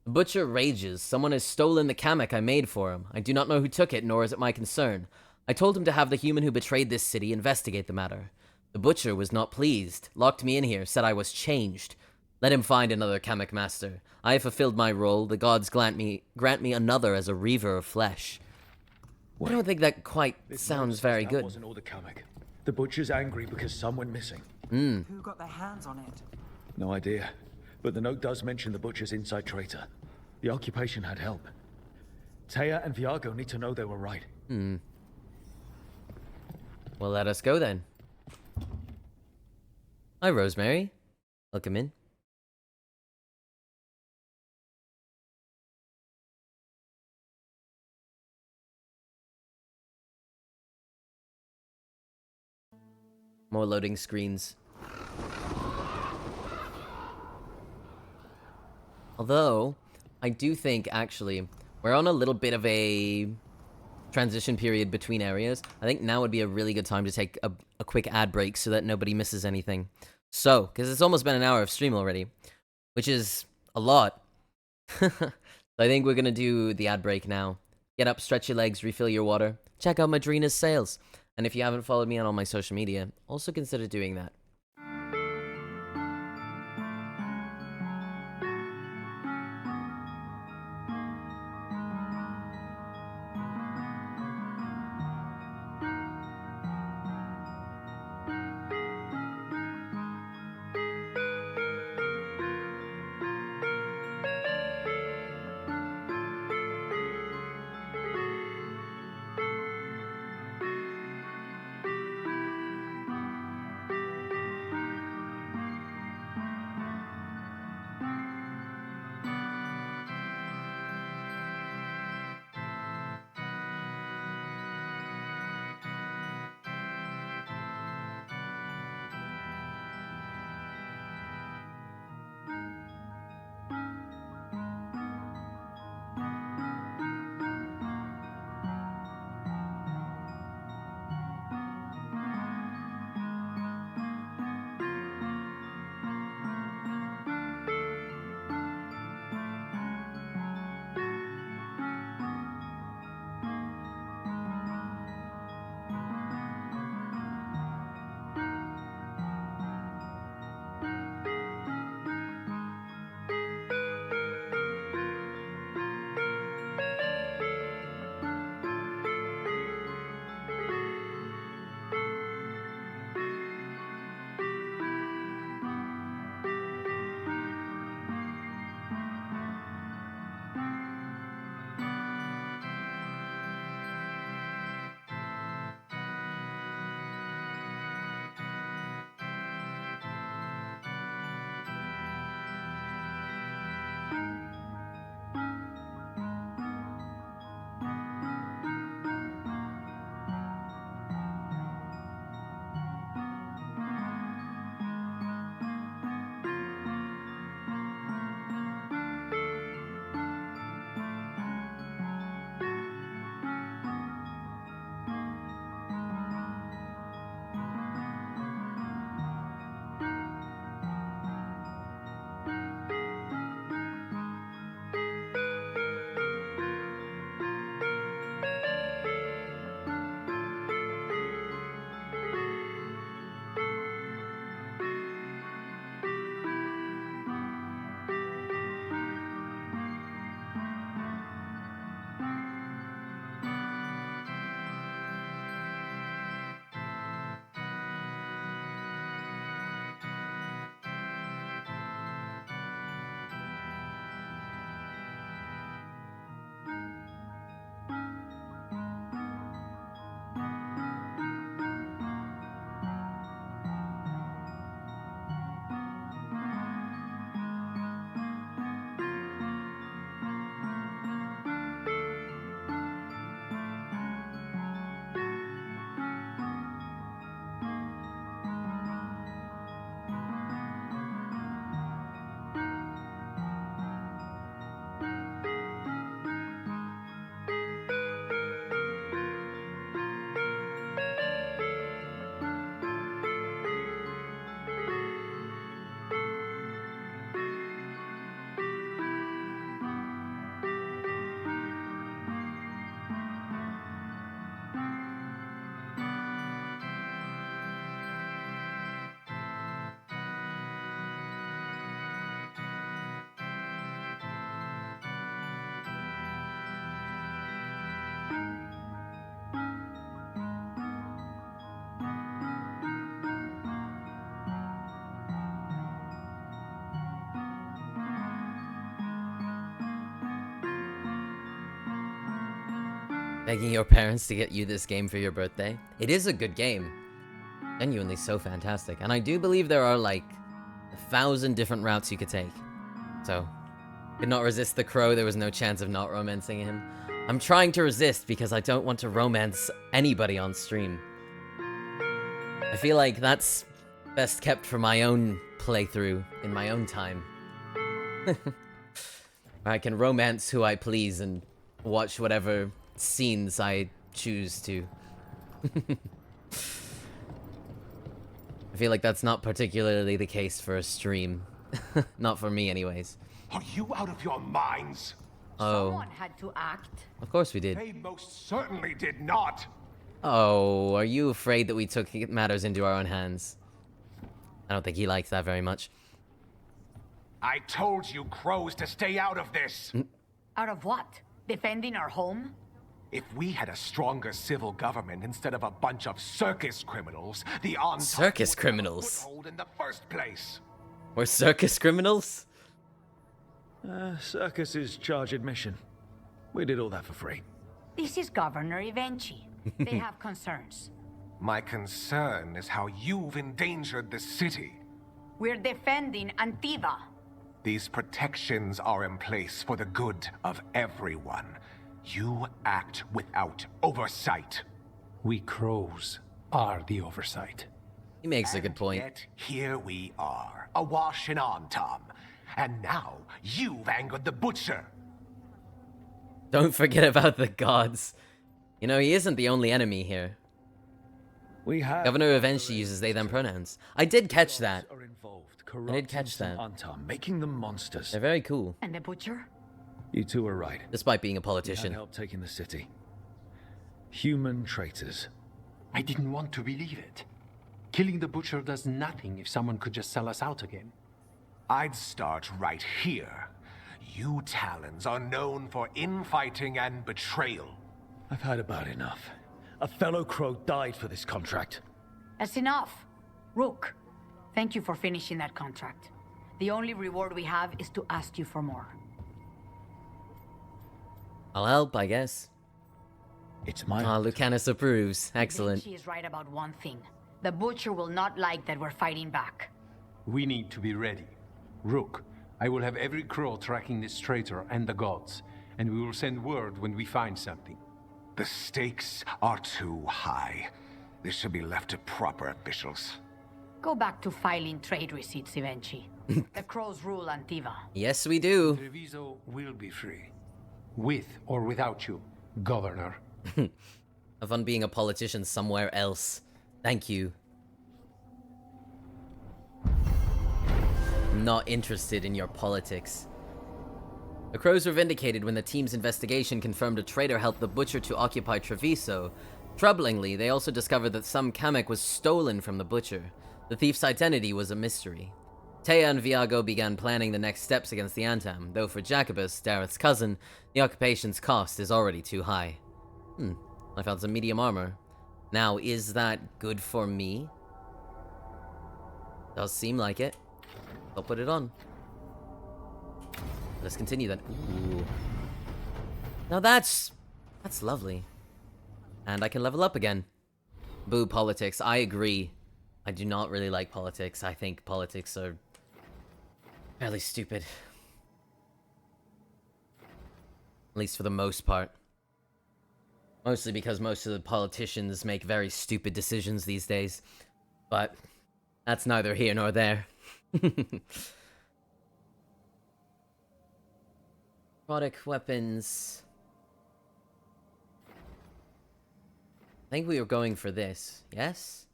Speaker 1: The butcher rages. Someone has stolen the kamek I made for him. I do not know who took it, nor is it my concern. I told him to have the human who betrayed this city investigate the matter. The butcher was not pleased, locked me in here, said I was changed. Let him find another kamek master. I have fulfilled my role. The gods grant me another as a reaver of flesh. I don't think that quite sounds very good.
Speaker 7: That wasn't all the kamek. The butcher's angry because some went missing.
Speaker 3: Who got their hands on it?
Speaker 7: No idea. But the note does mention the butcher's inside traitor. The occupation had help. Taya and Viago need to know they were right.
Speaker 1: Well, let us go then. Hi, Rosemary. Welcome in. More loading screens. Although, I do think, actually, we're on a little bit of a transition period between areas. I think now would be a really good time to take a quick ad break so that nobody misses anything. So, because it's almost been an hour of stream already, which is a lot. So I think we're going to do the ad break now. Get up, stretch your legs, refill your water. Check out Madrina's sales. And if you haven't followed me on all my social media, also consider doing that. Begging your parents to get you this game for your birthday. It is a good game. Genuinely so fantastic. And I do believe there are like 1,000 different routes you could take. So, could not resist the crow. There was no chance of not romancing him. I'm trying to resist because I don't want to romance anybody on stream. I feel like that's best kept for my own playthrough in my own time. I can romance who I please and watch whatever scenes I choose to. I feel like that's not particularly the case for a stream. Not for me, anyways.
Speaker 8: Are you out of your minds?
Speaker 1: Oh.
Speaker 6: Someone had to act.
Speaker 1: Of course we did.
Speaker 8: They most certainly did not.
Speaker 1: Oh, are you afraid that we took matters into our own hands? I don't think he likes that very much.
Speaker 8: I told you crows to stay out of this.
Speaker 6: Out of what? Defending our home?
Speaker 8: If we had a stronger civil government instead of a bunch of circus criminals, the on
Speaker 1: Circus criminals?
Speaker 8: foothold in the first place.
Speaker 1: We're circus criminals?
Speaker 7: Circus is charge admission. We did all that for free.
Speaker 6: This is Governor Evenchi. They have concerns.
Speaker 8: My concern is how you've endangered the city.
Speaker 6: We're defending Antiva.
Speaker 8: These protections are in place for the good of everyone. You act without oversight.
Speaker 4: We crows are the oversight.
Speaker 1: He makes a good point.
Speaker 8: Yet here we are, awash in Antam. And now you've angered the butcher.
Speaker 1: Don't forget about the gods. You know, he isn't the only enemy here.
Speaker 7: We have
Speaker 1: Governor eventually uses they-them pronouns. I did catch that.
Speaker 7: Are involved,
Speaker 1: I did catch that.
Speaker 7: Antam, making them monsters.
Speaker 1: They're very cool,
Speaker 6: And the butcher?
Speaker 7: You two are right.
Speaker 1: despite being a
Speaker 7: He had
Speaker 1: politician.
Speaker 7: help taking the city. Human traitors.
Speaker 4: I didn't want to believe it. Killing the butcher does nothing if someone could just sell us out again.
Speaker 8: I'd start right here. You Talons are known for infighting and betrayal.
Speaker 7: I've had about enough. A fellow crow died for this contract.
Speaker 6: That's enough. Rook, thank you for finishing that contract. The only reward we have is to ask you for more.
Speaker 1: I'll help, I guess.
Speaker 7: It's my
Speaker 1: Ah, Lucanus approves. Excellent.
Speaker 6: She is right about one thing. The butcher will not like that we're fighting back.
Speaker 4: We need to be ready. Rook, I will have every crow tracking this traitor and the gods, and we will send word when we find something.
Speaker 8: The stakes are too high. This should be left to proper officials.
Speaker 6: Go back to filing trade receipts, Evenchi. The crows rule Antiva.
Speaker 1: Yes, we do.
Speaker 4: Treviso will be free. With or without you, Governor.
Speaker 1: Have fun being a politician somewhere else. Thank you. I'm not interested in your politics. The crows were vindicated when the team's investigation confirmed a traitor helped the butcher to occupy Treviso. Troublingly, they also discovered that some Kamek was stolen from the butcher. The thief's identity was a mystery. Taya and Viago began planning the next steps against the Antam, though for Jacobus, Dareth's cousin, the occupation's cost is already too high. I found some medium armor. Now, is that good for me? Does seem like it. I'll put it on. Let's continue then. Ooh. Now that's lovely. And I can level up again. Boo politics. I agree. I do not really like politics. I think politics are fairly stupid. At least for the most part. Mostly because most of the politicians make very stupid decisions these days. But that's neither here nor there. Product weapons. I think we were going for this, yes?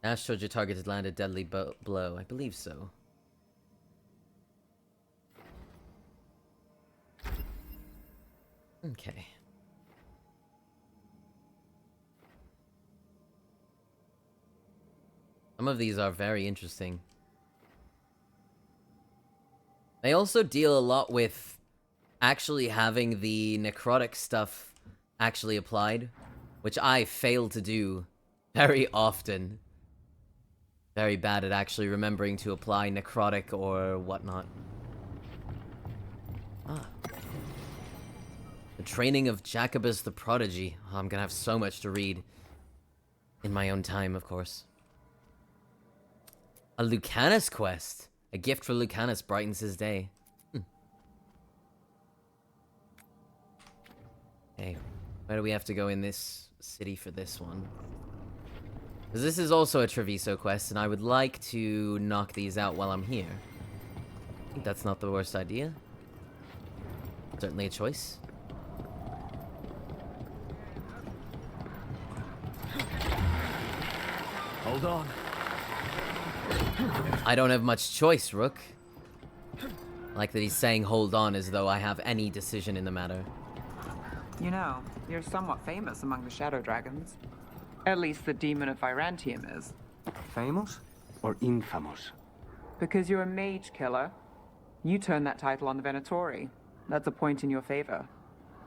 Speaker 1: Dash towards your target to land a deadly blow. I believe so. Okay. Some of these are very interesting. They also deal a lot with actually having the necrotic stuff actually applied, which I fail to do very often. Very bad at actually remembering to apply necrotic or whatnot. The training of Jacobus the Prodigy. Oh, I'm gonna have so much to read. In my own time, of course. A Lucanus quest. A gift for Lucanus brightens his day. Okay, where do we have to go in this city for this one? Because this is also a Treviso quest, and I would like to knock these out while I'm here. I think that's not the worst idea. Certainly a choice.
Speaker 7: Hold on.
Speaker 1: I don't have much choice, Rook. I like that he's saying hold on as though I have any decision in the matter.
Speaker 3: You know, you're somewhat famous among the Shadow Dragons. At least the Demon of Virantium is.
Speaker 5: Famous or infamous?
Speaker 3: Because you're a mage killer. You turned that title on the Venatori. That's a point in your favor.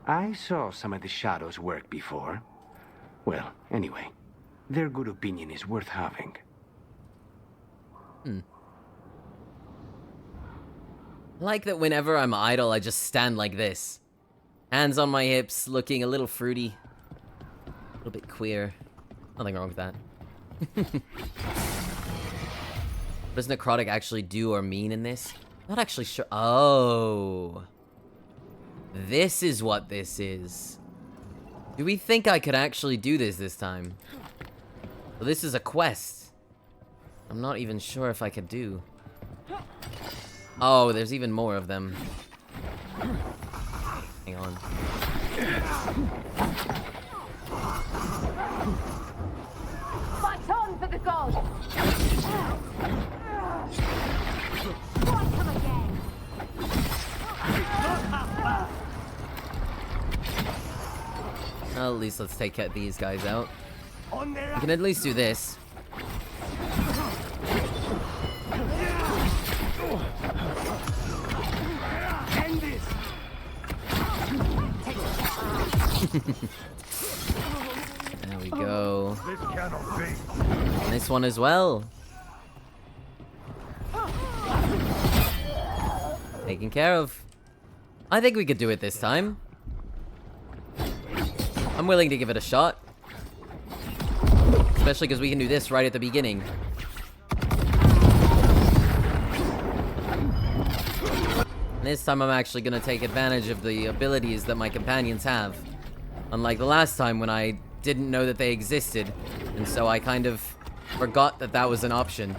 Speaker 5: I saw some of the Shadows work before. Well, anyway, their good opinion is worth having.
Speaker 1: I like that whenever I'm idle, I just stand like this. Hands on my hips, looking a little fruity. A little bit queer. Nothing wrong with that. What does necrotic actually do or mean in this? Not actually sure. Oh. This is what this is. Do we think I could actually do this time? Well, this is a quest. I'm not even sure if I could do. Oh, there's even more of them. Hang on.
Speaker 12: Fight on for the gods! Come again!
Speaker 1: Well, at least let's take these guys out. We can at least do this. There we go. This one as well. Taken care of. I think we could do it this time. I'm willing to give it a shot. Especially because we can do this right at the beginning. And this time I'm actually going to take advantage of the abilities that my companions have. Unlike the last time when I didn't know that they existed. And so I kind of forgot that that was an option.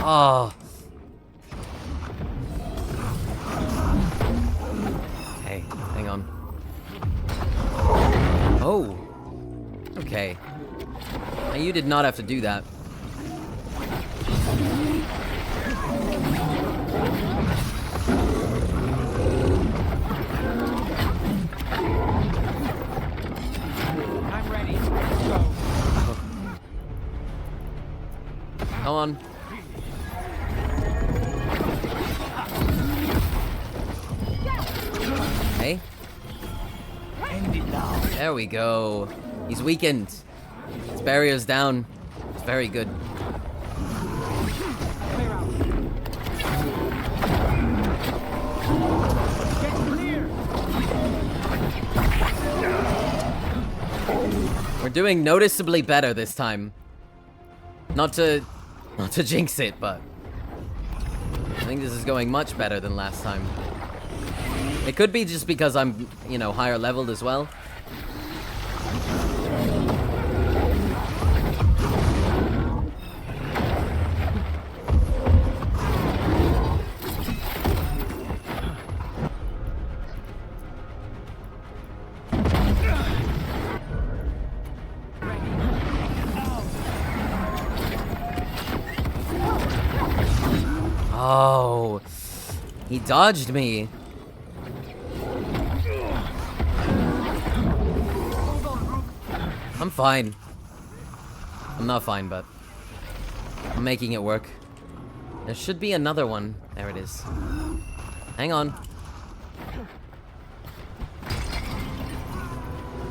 Speaker 1: Oh. Hey, hang on. Oh. Okay. Now you did not have to do that.
Speaker 3: I'm ready. Let's go.
Speaker 1: Come on. Okay. There we go. He's weakened. His barrier's down. It's very good. We're doing noticeably better this time. Not to jinx it, but I think this is going much better than last time. It could be just because I'm, you know, higher leveled as well. Oh, he dodged me. I'm fine. I'm not fine, but I'm making it work. There should be another one. There it is. Hang on.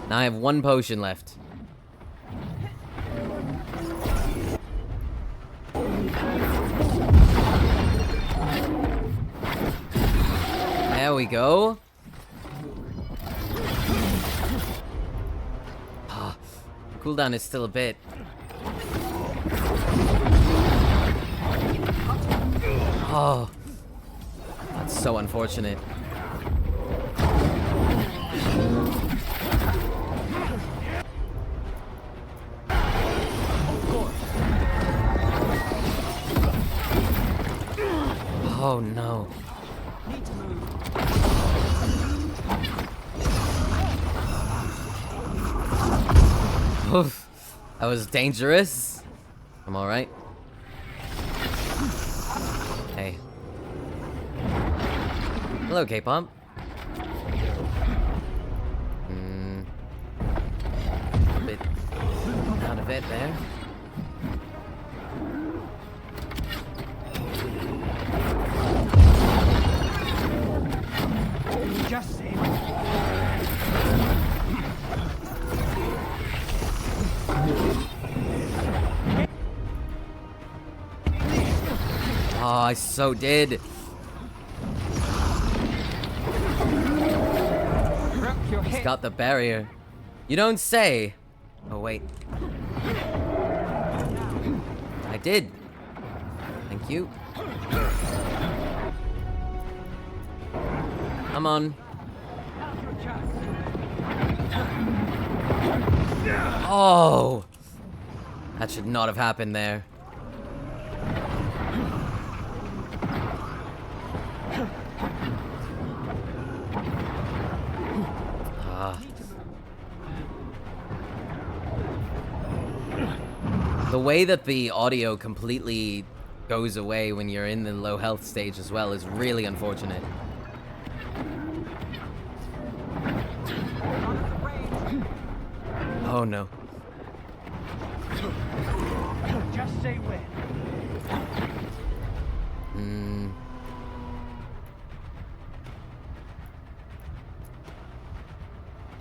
Speaker 1: Now I have one potion left. There we go. Cooldown is still a bit. Oh, that's so unfortunate. Oh no. Oof. That was dangerous. I'm alright. Hey. Hello, K-Pop. A bit out of it there.
Speaker 10: Just say
Speaker 1: Oh, I so did. He's got the barrier. You don't say. Oh, wait. I did. Thank you. Come on. Oh! That should not have happened there. The way that the audio completely goes away when you're in the low health stage as well is really unfortunate. Oh no.
Speaker 10: Just say when.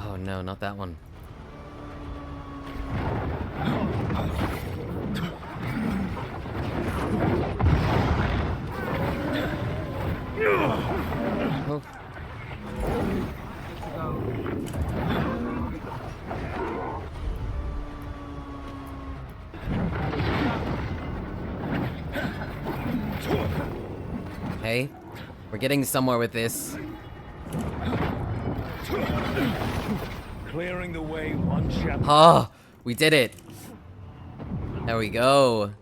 Speaker 1: Oh no, not that one. Oh. Hey, we're getting somewhere with this.
Speaker 7: Clearing the way one chapter.
Speaker 1: Oh, we did it. There we go.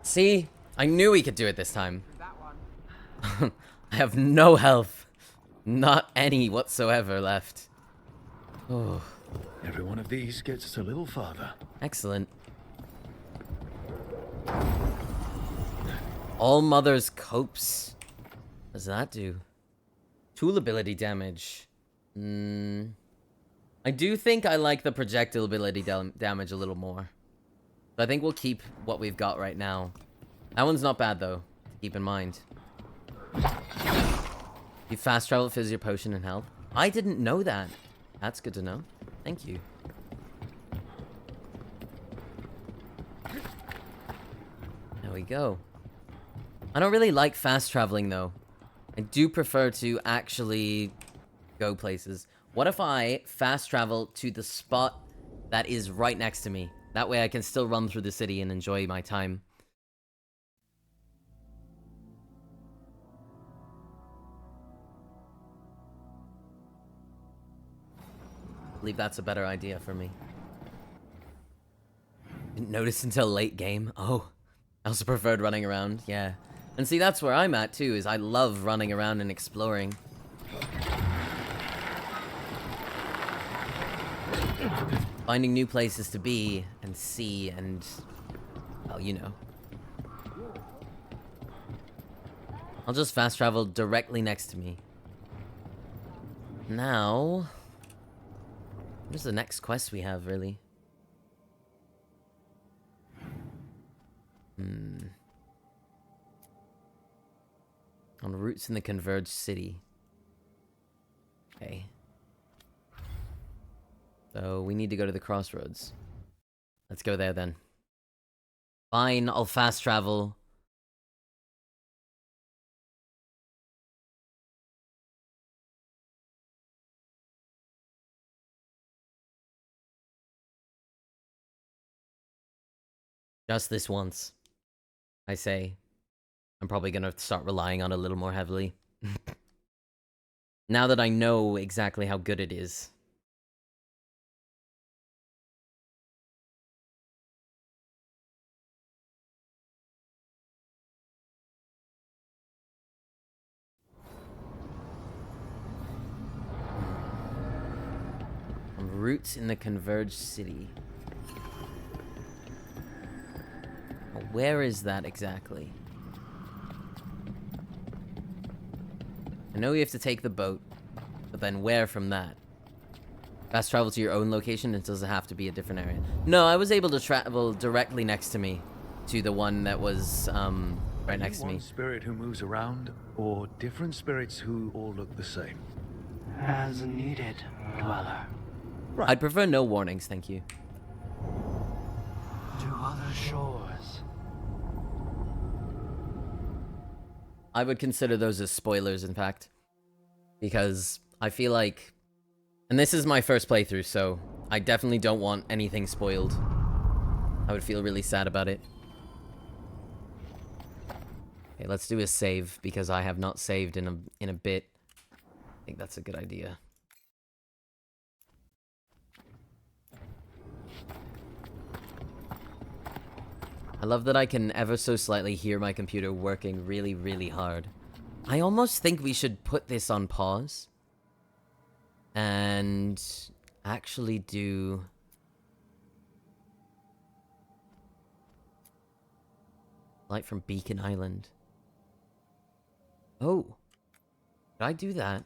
Speaker 1: See, I knew we could do it this time. I have no health. Not any whatsoever left. Oh.
Speaker 7: Every one of these gets us a little farther.
Speaker 1: Excellent. All Mother's Copes. What does that do? Tool ability damage. I do think I like the projectile ability damage a little more. So I think we'll keep what we've got right now. That one's not bad, though. Keep in mind. You fast travel fills your potion and health. I didn't know that. That's good to know. Thank you. There we go. I don't really like fast traveling, though. I do prefer to actually go places. What if I fast travel to the spot that is right next to me? That way I can still run through the city and enjoy my time. I believe that's a better idea for me. Didn't notice until late game. Oh, I also preferred running around, yeah. And see, that's where I'm at too, is I love running around and exploring. Finding new places to be and see and, well, you know. I'll just fast travel directly next to me. Now, where's the next quest we have, really? On routes in the Converged City. Okay. So, we need to go to the crossroads. Let's go there, then. Fine, I'll fast travel. Just this once, I say. I'm probably gonna start relying on a little more heavily. Now that I know exactly how good it is. Roots in the Converged City. Where is that exactly? I know you have to take the boat, but then where from that? Fast travel to your own location, it doesn't have to be a different area. No, I was able to travel directly next to me to the one that was right next to me.
Speaker 7: One spirit who moves around, or different spirits who all look the same?
Speaker 2: As needed, Dweller.
Speaker 7: Right.
Speaker 1: I'd prefer no warnings, thank you.
Speaker 2: To other shores.
Speaker 1: I would consider those as spoilers, in fact. Because I feel like... And this is my first playthrough, so I definitely don't want anything spoiled. I would feel really sad about it. Okay, let's do a save, because I have not saved in a bit. I think that's a good idea. I love that I can ever so slightly hear my computer working really, really hard. I almost think we should put this on pause. And actually do... Light from Beacon Island. Oh. Did I do that?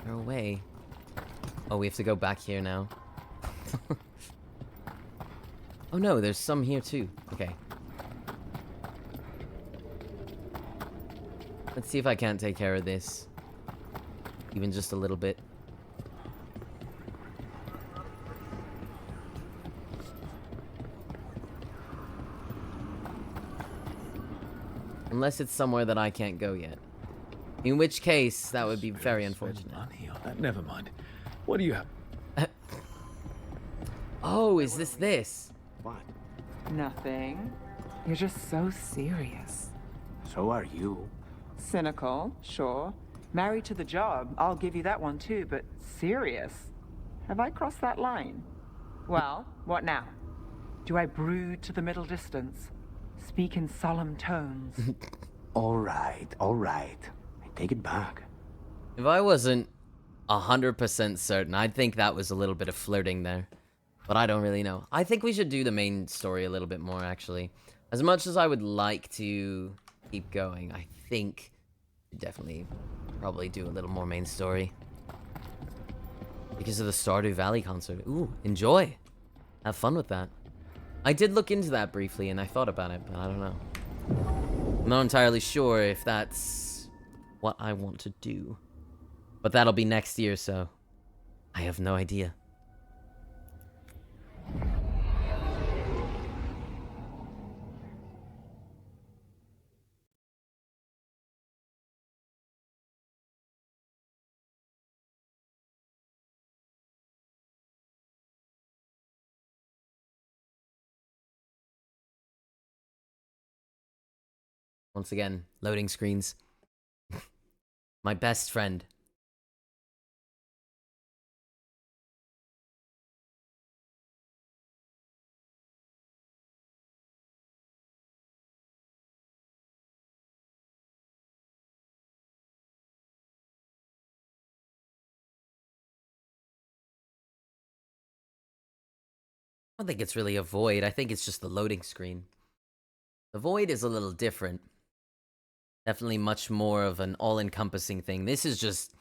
Speaker 1: No way. Oh, we have to go back here now. Oh no, there's some here too. Okay. Let's see if I can't take care of this. Even just a little bit. Unless it's somewhere that I can't go yet. In which case, that would be very unfortunate.
Speaker 7: Money on that. Never mind. What do you have?
Speaker 1: Oh, is this?
Speaker 5: What?
Speaker 3: Nothing. You're just so serious.
Speaker 5: So are you.
Speaker 3: Cynical, sure. Married to the job, I'll give you that one too, but serious? Have I crossed that line? Well, what now? Do I brood to the middle distance? Speak in solemn tones?
Speaker 5: All right. I take it back.
Speaker 1: If I wasn't 100% certain, I'd think that was a little bit of flirting there. But I don't really know. I think we should do the main story a little bit more, actually. As much as I would like to keep going, I think we definitely probably do a little more main story. Because of the Stardew Valley concert. Ooh, enjoy. Have fun with that. I did look into that briefly, and I thought about it, but I don't know. I'm not entirely sure if that's what I want to do. But that'll be next year, so I have no idea. Once again, loading screens. My best friend. I don't think it's really a void. I think it's just the loading screen. The void is a little different. Definitely much more of an all-encompassing thing. This is just...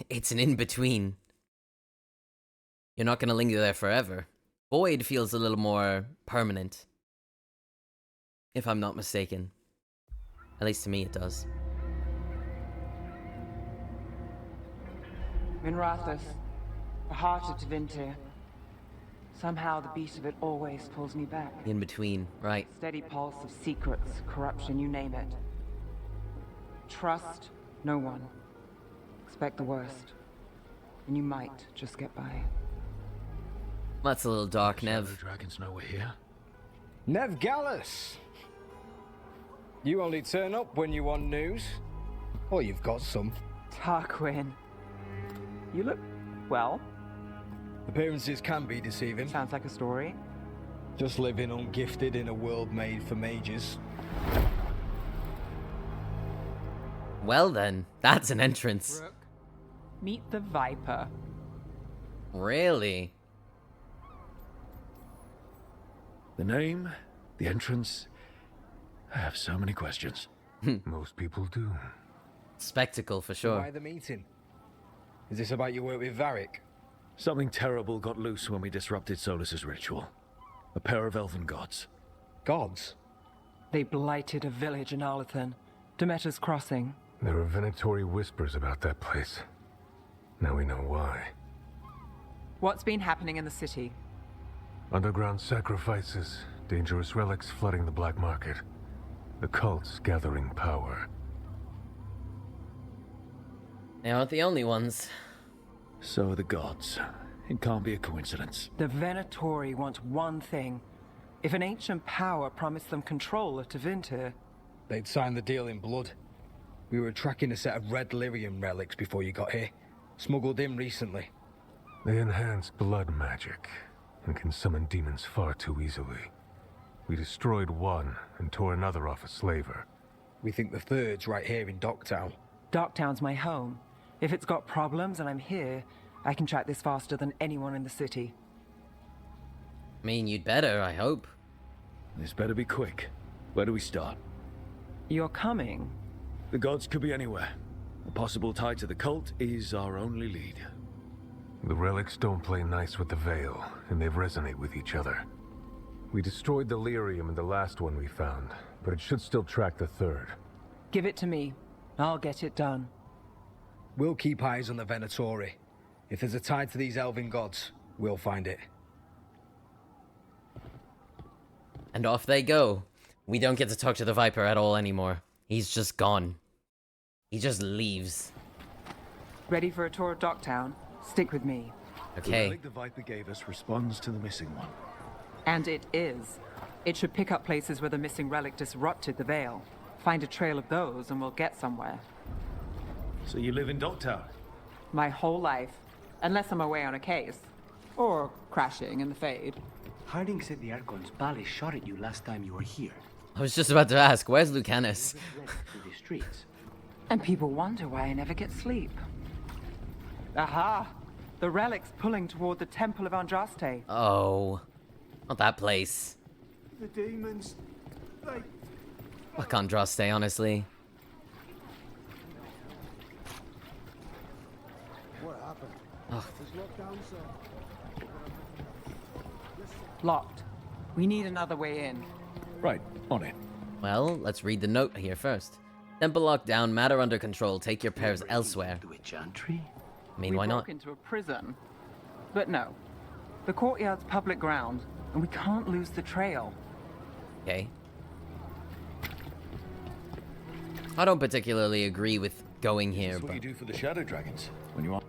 Speaker 1: It's an in-between. You're not gonna linger there forever. Void feels a little more permanent. If I'm not mistaken. At least to me it does.
Speaker 3: Minrathous, the heart of Tevinter. Somehow the beat of it always pulls me back.
Speaker 1: In between, right.
Speaker 3: Steady pulse of secrets, corruption, you name it. Trust no one. Expect the worst. And you might just get by.
Speaker 1: That's a little dark,
Speaker 7: Shadow
Speaker 1: Nev.
Speaker 7: dragons know we're here.
Speaker 13: Nev Gallus! You only turn up when you want news. Or you've got some.
Speaker 3: Tarquin. You look, well,
Speaker 13: Appearances can be deceiving.
Speaker 3: sounds like a story.
Speaker 13: Just living ungifted in a world made for mages.
Speaker 1: Well then, that's an entrance.
Speaker 3: Rook, meet the Viper.
Speaker 1: Really?
Speaker 7: The name, the entrance. I have so many questions.
Speaker 8: Most people do.
Speaker 1: Spectacle for
Speaker 13: Why
Speaker 1: sure.
Speaker 13: the meeting? Is this about your work with Varric?
Speaker 7: Something terrible got loose when we disrupted Solus's ritual. A pair of elven gods.
Speaker 13: Gods?
Speaker 3: They blighted a village in Arlathan, Demeter's Crossing.
Speaker 8: There are Venatori whispers about that place. Now we know why.
Speaker 3: What's been happening in the city?
Speaker 8: Underground sacrifices, dangerous relics flooding the black market. The cults gathering power.
Speaker 1: They aren't the only ones.
Speaker 7: So are the gods. It can't be a coincidence.
Speaker 3: The Venatori want one thing. If an ancient power promised them control of Tevinter,
Speaker 13: They'd signed the deal in blood. We were tracking a set of red lyrium relics before you got here. Smuggled in recently.
Speaker 8: They enhance blood magic and can summon demons far too easily. We destroyed one and tore another off a slaver.
Speaker 13: We think the third's right here in Docktown.
Speaker 3: Docktown's my home. If it's got problems and I'm here, I can track this faster than anyone in the city.
Speaker 1: I mean, you'd better, I hope.
Speaker 7: This better be quick. Where do we start?
Speaker 3: You're coming.
Speaker 7: The gods could be anywhere. A possible tie to the cult is our only lead.
Speaker 8: The relics don't play nice with the Veil, and they resonate with each other. We destroyed the lyrium in the last one we found, but it should still track the third.
Speaker 3: Give it to me. I'll get it done.
Speaker 13: We'll keep eyes on the Venatori. If there's a tie to these elven gods, we'll find it.
Speaker 1: And off they go. We don't get to talk to the Viper at all anymore. He's just gone. He just leaves.
Speaker 3: Ready for a tour of Docktown? Stick with me.
Speaker 7: The
Speaker 1: Okay.
Speaker 7: relic the Viper gave us responds to the missing one.
Speaker 3: And it is. It should pick up places where the missing relic disrupted the Veil. Find a trail of those and we'll get somewhere.
Speaker 7: So you live in Docktown?
Speaker 3: My whole life. Unless I'm away on a case. Or crashing in the Fade.
Speaker 5: Harding said the Archon's Ballet shot at you last time you were here.
Speaker 1: I was just about to ask, where's Lucanus?
Speaker 5: Through the streets.
Speaker 3: And people wonder why I never get sleep. Aha! The relic's pulling toward the Temple of Andraste.
Speaker 1: Oh. Not that place.
Speaker 10: The demons, they...
Speaker 1: Fuck Andraste, honestly.
Speaker 10: What happened?
Speaker 1: Oh.
Speaker 10: Is lockdown, sir?
Speaker 3: Locked. We need another way in.
Speaker 7: Right, on it.
Speaker 1: Well, let's read the note here first. Temple locked down, matter under control, take your pairs elsewhere.
Speaker 5: To a chantry?
Speaker 1: I mean,
Speaker 3: We
Speaker 1: why not?
Speaker 3: broke into a prison. But no. The courtyard's public ground, and we can't lose the trail.
Speaker 1: Okay. I don't particularly agree with going here,
Speaker 7: That's what
Speaker 1: but
Speaker 7: you do for the Shadow Dragons when you want.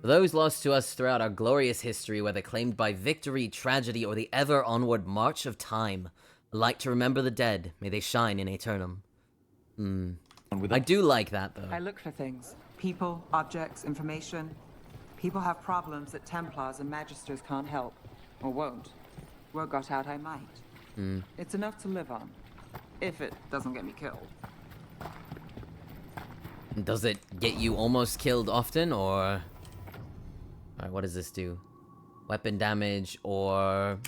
Speaker 1: for those lost to us throughout our glorious history, whether claimed by victory, tragedy, or the ever onward march of time, a light to remember the dead, may they shine in Aeternum. I do like that, though.
Speaker 3: I look for things. People, objects, information. People have problems that Templars and Magisters can't help. Or won't. Word got out I might. It's enough to live on. If it doesn't get me killed.
Speaker 1: Does it get you almost killed often, or... Alright, what does this do? Weapon damage, or...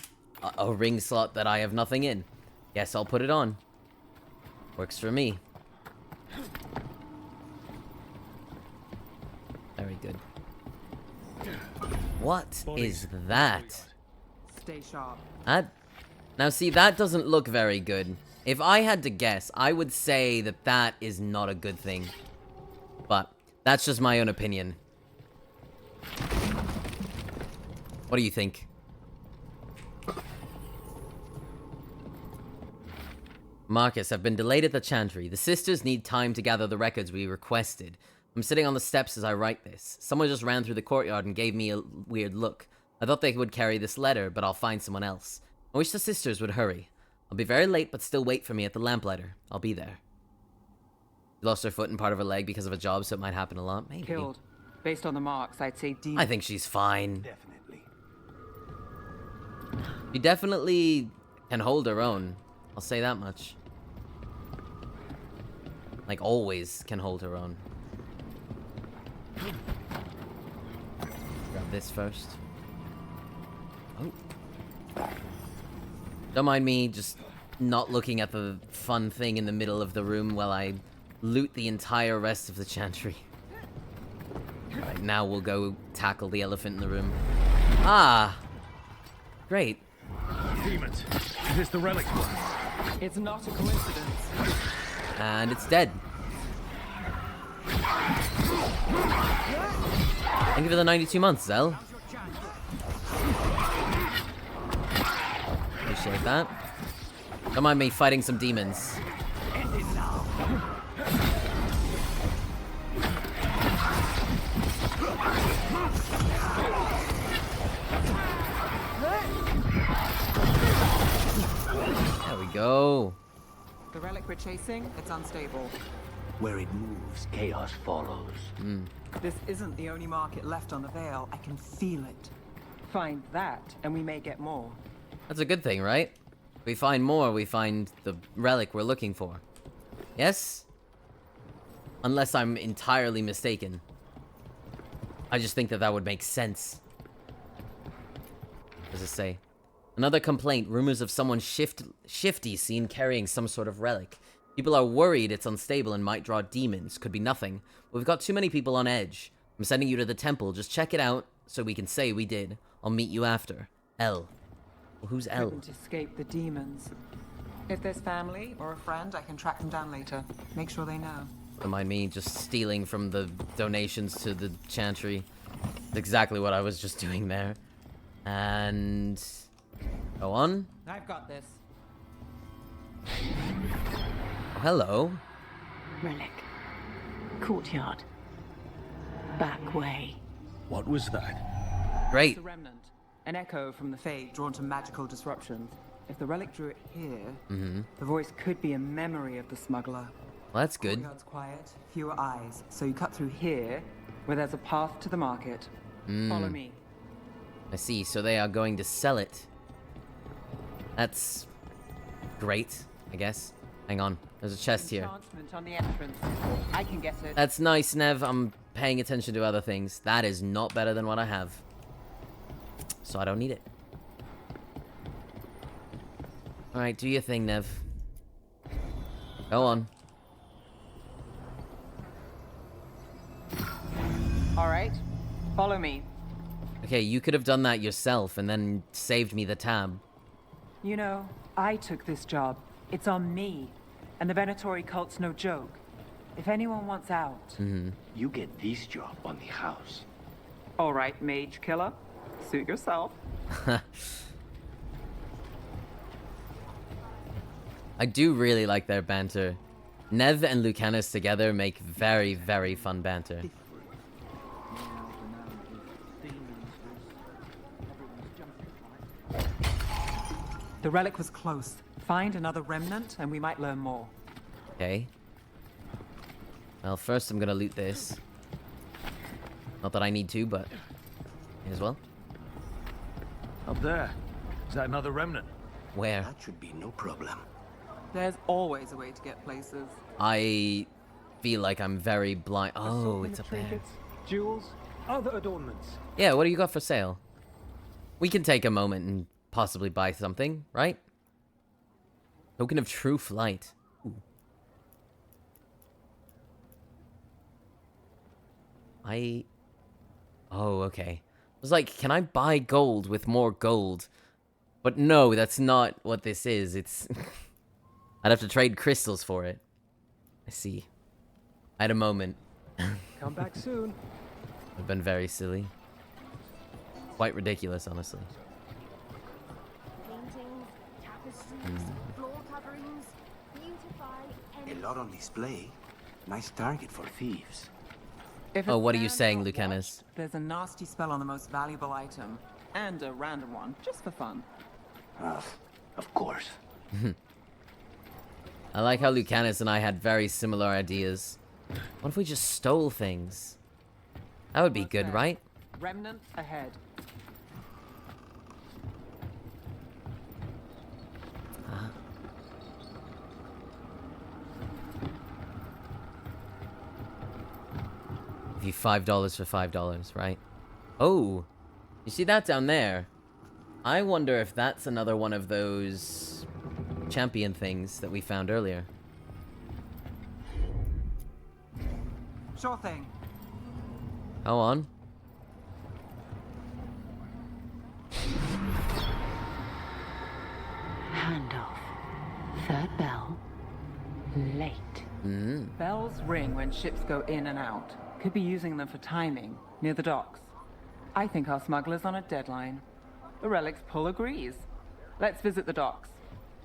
Speaker 1: a ring slot that I have nothing in. Yes, I'll put it on. Works for me. Very good. What is that?
Speaker 3: Stay sharp.
Speaker 1: Now see, that doesn't look very good. If I had to guess, I would say that that is not a good thing. But that's just my own opinion. What do you think? Marcus, I've been delayed at the Chantry. The sisters need time to gather the records we requested. I'm sitting on the steps as I write this. Someone just ran through the courtyard and gave me a weird look. I thought they would carry this letter, but I'll find someone else. I wish the sisters would hurry. I'll be very late, but still wait for me at the lamplighter. I'll be there. She lost her foot and part of her leg because of a job, so it might happen a lot. Maybe.
Speaker 3: Killed. Based on the marks, I'd say D.
Speaker 1: I think she's fine.
Speaker 5: Definitely.
Speaker 1: She definitely can hold her own. I'll say that much. Like, always can hold her own. Grab this first. Oh. Don't mind me just not looking at the fun thing in the middle of the room while I loot the entire rest of the chantry. Alright, now we'll go tackle the elephant in the room. Ah! Great.
Speaker 7: Demons. Is this the relic?
Speaker 3: It's not a coincidence.
Speaker 1: And it's dead. Thank you for the 92 months, Zell. Appreciate that. Don't mind me fighting some demons. There we go.
Speaker 3: The relic we're chasing, it's unstable.
Speaker 5: Where it moves, chaos follows.
Speaker 3: This isn't the only market left on the Veil. I can feel it. Find that, and we may get more.
Speaker 1: That's a good thing, right? We find more, we find the relic we're looking for. Yes? Unless I'm entirely mistaken. I just think that that would make sense. What does it say? Another complaint. Rumors of someone shifty seen carrying some sort of relic. People are worried it's unstable and might draw demons. Could be nothing. But we've got too many people on edge. I'm sending you to the temple. Just check it out so we can say we did. I'll meet you after. L. Well, who's L?
Speaker 3: Couldn't escape the demons. If there's family or a friend, I can track them down later. Make sure they know.
Speaker 1: Don't mind me just stealing from the donations to the chantry. That's exactly what I was just doing there. And... go on.
Speaker 3: I've got this.
Speaker 1: Oh, hello.
Speaker 14: Relic. Courtyard. Back way.
Speaker 7: What was that?
Speaker 1: Great.
Speaker 3: It's a remnant. An echo from the Fade drawn to magical disruptions. If the relic drew it here, the voice could be a memory of the smuggler.
Speaker 1: Well, that's good.
Speaker 3: Courtyard's quiet, fewer eyes. So you cut through here, where there's a path to the market. Follow me.
Speaker 1: I see. So they are going to sell it. That's great, I guess. Hang on. There's a chest here.
Speaker 3: Enchantment on the entrance. I can get it.
Speaker 1: That's nice, Nev. I'm paying attention to other things. That is not better than what I have. So I don't need it. Alright, do your thing, Nev. Go on.
Speaker 3: Alright, follow me.
Speaker 1: Okay, you could have done that yourself and then saved me the tab.
Speaker 3: You know, I took this job. It's on me. And the Venatori cult's no joke. If anyone wants out...
Speaker 5: You get this job on the house.
Speaker 3: Alright, mage killer. Suit yourself.
Speaker 1: I do really like their banter. Nev and Lucanus together make very, very fun banter.
Speaker 3: The relic was close. Find another remnant and we might learn more.
Speaker 1: Okay. Well, first I'm gonna loot this. Not that I need to, but may as well.
Speaker 7: Up there. Is that another remnant?
Speaker 1: Where?
Speaker 5: That should be no problem.
Speaker 3: There's always a way to get places.
Speaker 1: I feel like I'm very blind. Oh, it's up there.
Speaker 13: Trinkets, jewels, other adornments.
Speaker 1: Yeah, what do you got for sale? We can take a moment and possibly buy something, right? Token of true flight. Ooh. Oh, okay. I was like, can I buy gold with more gold? But no, that's not what this is. It's... I'd have to trade crystals for it. I see. I had a moment.
Speaker 13: Come back soon.
Speaker 1: I've been very silly. Quite ridiculous, honestly.
Speaker 12: Paintings, tapestries, floor coverings, beautify
Speaker 5: A lot on display. Nice target for thieves.
Speaker 3: If
Speaker 1: Oh,
Speaker 3: it's
Speaker 1: what are you
Speaker 3: banned
Speaker 1: saying,
Speaker 3: or
Speaker 1: Lucanus?
Speaker 3: watched, there's a nasty spell on the most valuable item. And a random one, just for fun.
Speaker 5: Of course.
Speaker 1: I like how Lucanus and I had very similar ideas. What if we just stole things? That would be good, right?
Speaker 3: Remnant ahead.
Speaker 1: Give you $5 for $5, right? Oh, you see that down there? I wonder if that's another one of those champion things that we found earlier.
Speaker 3: Sure thing.
Speaker 1: Go on.
Speaker 14: Handoff. Third bell. Late.
Speaker 3: Bells ring when ships go in and out. Could be using them for timing, near the docks. I think our smuggler's on a deadline. The Relic's pull agrees. Let's visit the docks.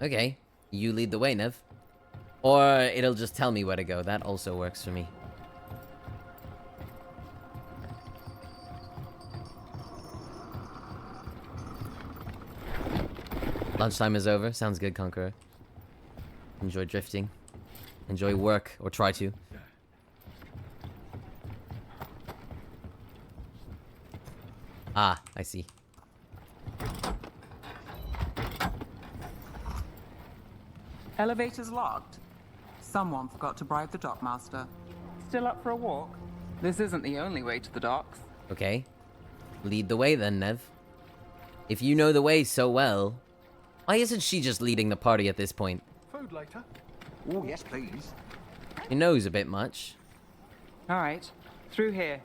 Speaker 1: Okay, you lead the way, Nev. Or it'll just tell me where to go. That also works for me. Lunchtime is over. Sounds good, Conqueror. Enjoy drifting. Enjoy work, or try to. Ah, I see.
Speaker 3: Elevator's locked. Someone forgot to bribe the dockmaster. Still up for a walk? This isn't the only way to the docks.
Speaker 1: Okay. Lead the way then, Nev. If you know the way so well, why isn't she just leading the party at this point?
Speaker 10: Food later. Oh, yes, please.
Speaker 1: She knows a bit much.
Speaker 3: All right, through here.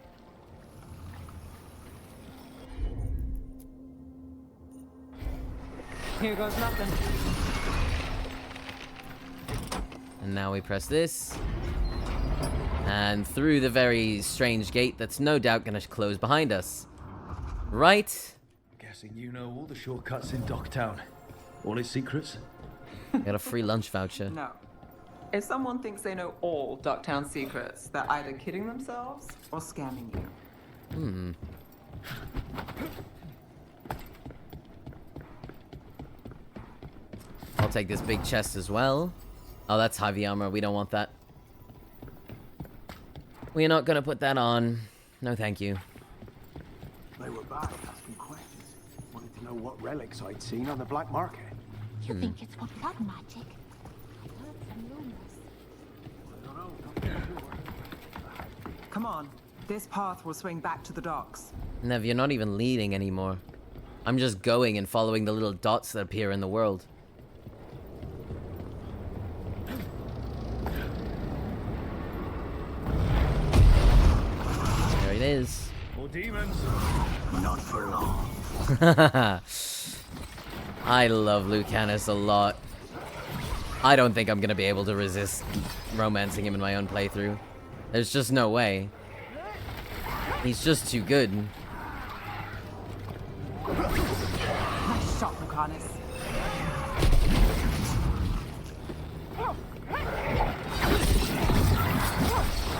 Speaker 3: Here goes nothing.
Speaker 1: And now we press this. And through the very strange gate that's no doubt gonna close behind us. Right?
Speaker 7: Guessing you know all the shortcuts in Docktown. All its secrets?
Speaker 1: Got a free lunch voucher.
Speaker 3: No. If someone thinks they know all Docktown secrets, they're either kidding themselves or scamming you.
Speaker 1: I'll take this big chest as well. Oh, that's heavy armor. We don't want that. We're not gonna put that on. No, thank you.
Speaker 10: They were back asking questions. Wanted to know what relics I'd seen on the black market.
Speaker 12: You think it's for blood magic? I heard some rumors.
Speaker 10: I don't know, not sure.
Speaker 3: Come on. This path will swing back to the docks.
Speaker 1: Nev, you're not even leading anymore. I'm just going and following the little dots that appear in the world. There it is.
Speaker 7: More demons.
Speaker 10: Not for long.
Speaker 1: I love Lucanus a lot. I don't think I'm gonna be able to resist romancing him in my own playthrough. There's just no way. He's just too good.
Speaker 3: Nice shot, Lucanus.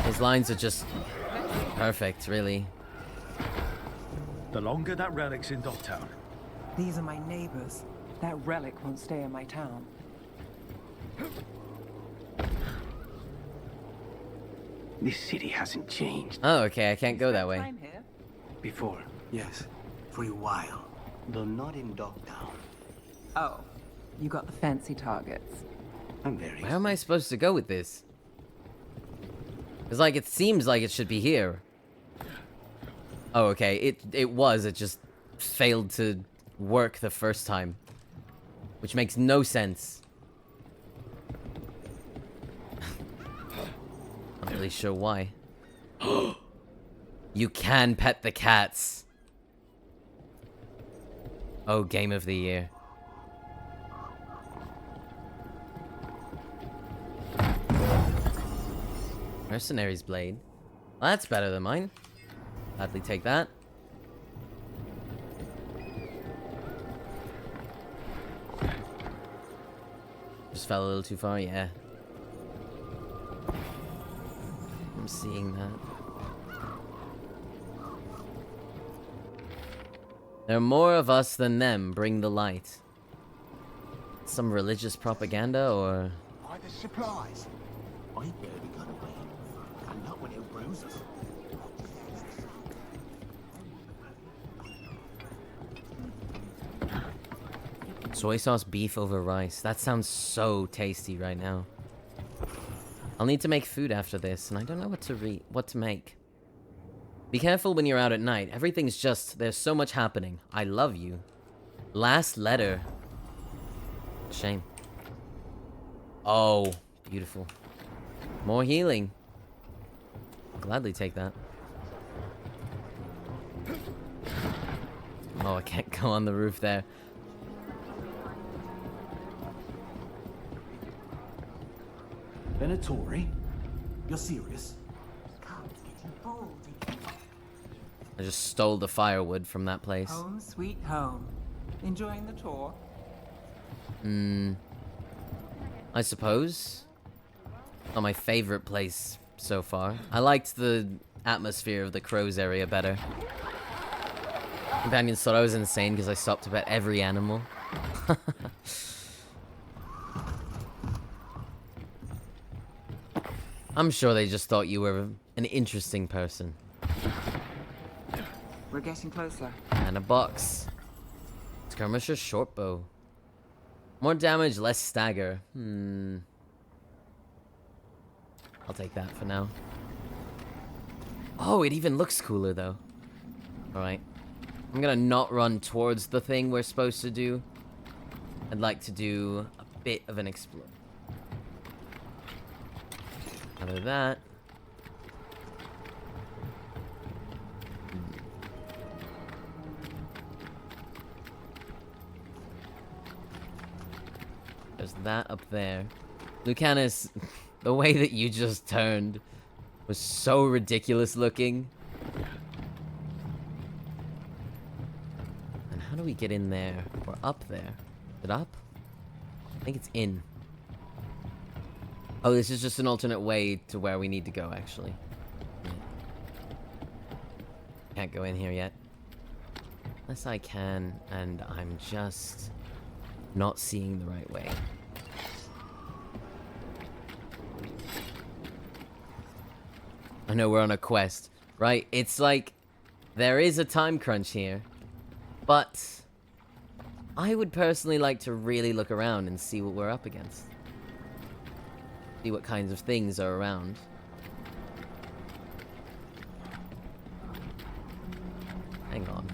Speaker 1: His lines are just perfect, really.
Speaker 7: The longer that relic's in Docktown.
Speaker 3: These are my neighbors. That relic won't stay in my town.
Speaker 5: This city hasn't changed.
Speaker 1: Oh, okay, I can't go that way.
Speaker 3: Time here?
Speaker 5: Before.
Speaker 10: Yes, for a while.
Speaker 5: Though not in Docktown.
Speaker 3: Oh, you got the fancy targets.
Speaker 5: I'm very...
Speaker 1: Where am I supposed to go with this? Because, like, it seems like it should be here. Oh, okay, it was. It just failed to work the first time. Which makes no sense. Not really sure why. You can pet the cats. Oh, game of the year. Mercenary's blade. Well, that's better than mine. Gladly take that. Just fell a little too far, yeah. I'm seeing that. There are more of us than them. Bring the light. Some religious propaganda, or...
Speaker 10: Buy the supplies. I barely got away. And not without bruises.
Speaker 1: Soy sauce beef over rice. That sounds so tasty right now. I'll need to make food after this, and I don't know what to make. Be careful when you're out at night. Everything's just... There's so much happening. I love you. Last letter. Shame. Oh, beautiful. More healing. I'll gladly take that. Oh, I can't go on the roof there.
Speaker 10: Venatori? You're serious? Can't get involved.
Speaker 1: I just stole the firewood from that place.
Speaker 3: Home sweet home. Enjoying the tour?
Speaker 1: I suppose. Not my favorite place so far. I liked the atmosphere of the crows area better. Companions thought I was insane because I stopped to pet every animal. I'm sure they just thought you were an interesting person.
Speaker 3: We're getting closer.
Speaker 1: And a box. Skirmisher shortbow. More damage, less stagger. I'll take that for now. Oh, it even looks cooler though. Alright. I'm gonna not run towards the thing we're supposed to do. I'd like to do a bit of an explore. Other than that. There's that up there. Lucanus, the way that you just turned was so ridiculous looking. And how do we get in there? Or up there? Is it up? I think it's in. Oh, this is just an alternate way to where we need to go, actually. Can't go in here yet. Unless I can, and I'm just not seeing the right way. I know we're on a quest, right? It's like, there is a time crunch here, but I would personally like to really look around and see what we're up against. See what kinds of things are around. Hang on.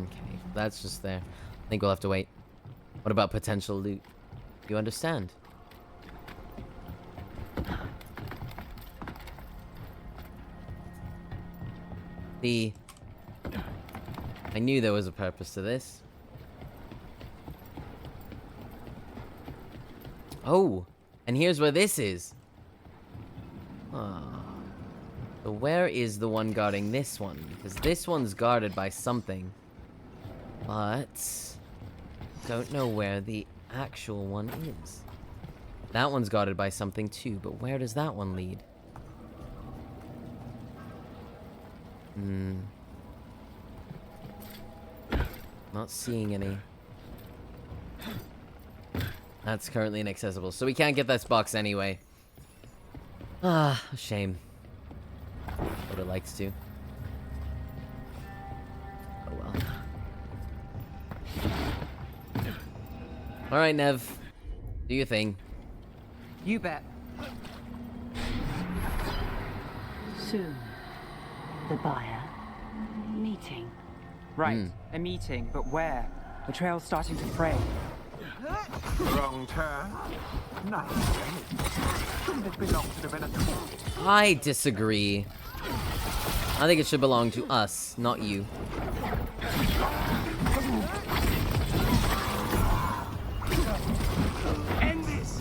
Speaker 1: Okay, that's just there. I think we'll have to wait. What about potential loot? You understand? I knew there was a purpose to this. Oh, and here's where this is. So where is the one guarding this one? Because this one's guarded by something. But don't know where the actual one is. That one's guarded by something too, but where does that one lead? Not seeing any. That's currently inaccessible, so we can't get this box anyway. Ah, a shame. Would have liked to. Oh well. Alright, Nev. Do your thing.
Speaker 3: You bet.
Speaker 14: Soon, the buyer meeting.
Speaker 3: Right, a meeting, but where? The trail's starting to fray.
Speaker 10: Wrong turn. Nice. Shouldn't it belong to the Venatori?
Speaker 1: I disagree. I think it should belong to us, not you.
Speaker 10: End this.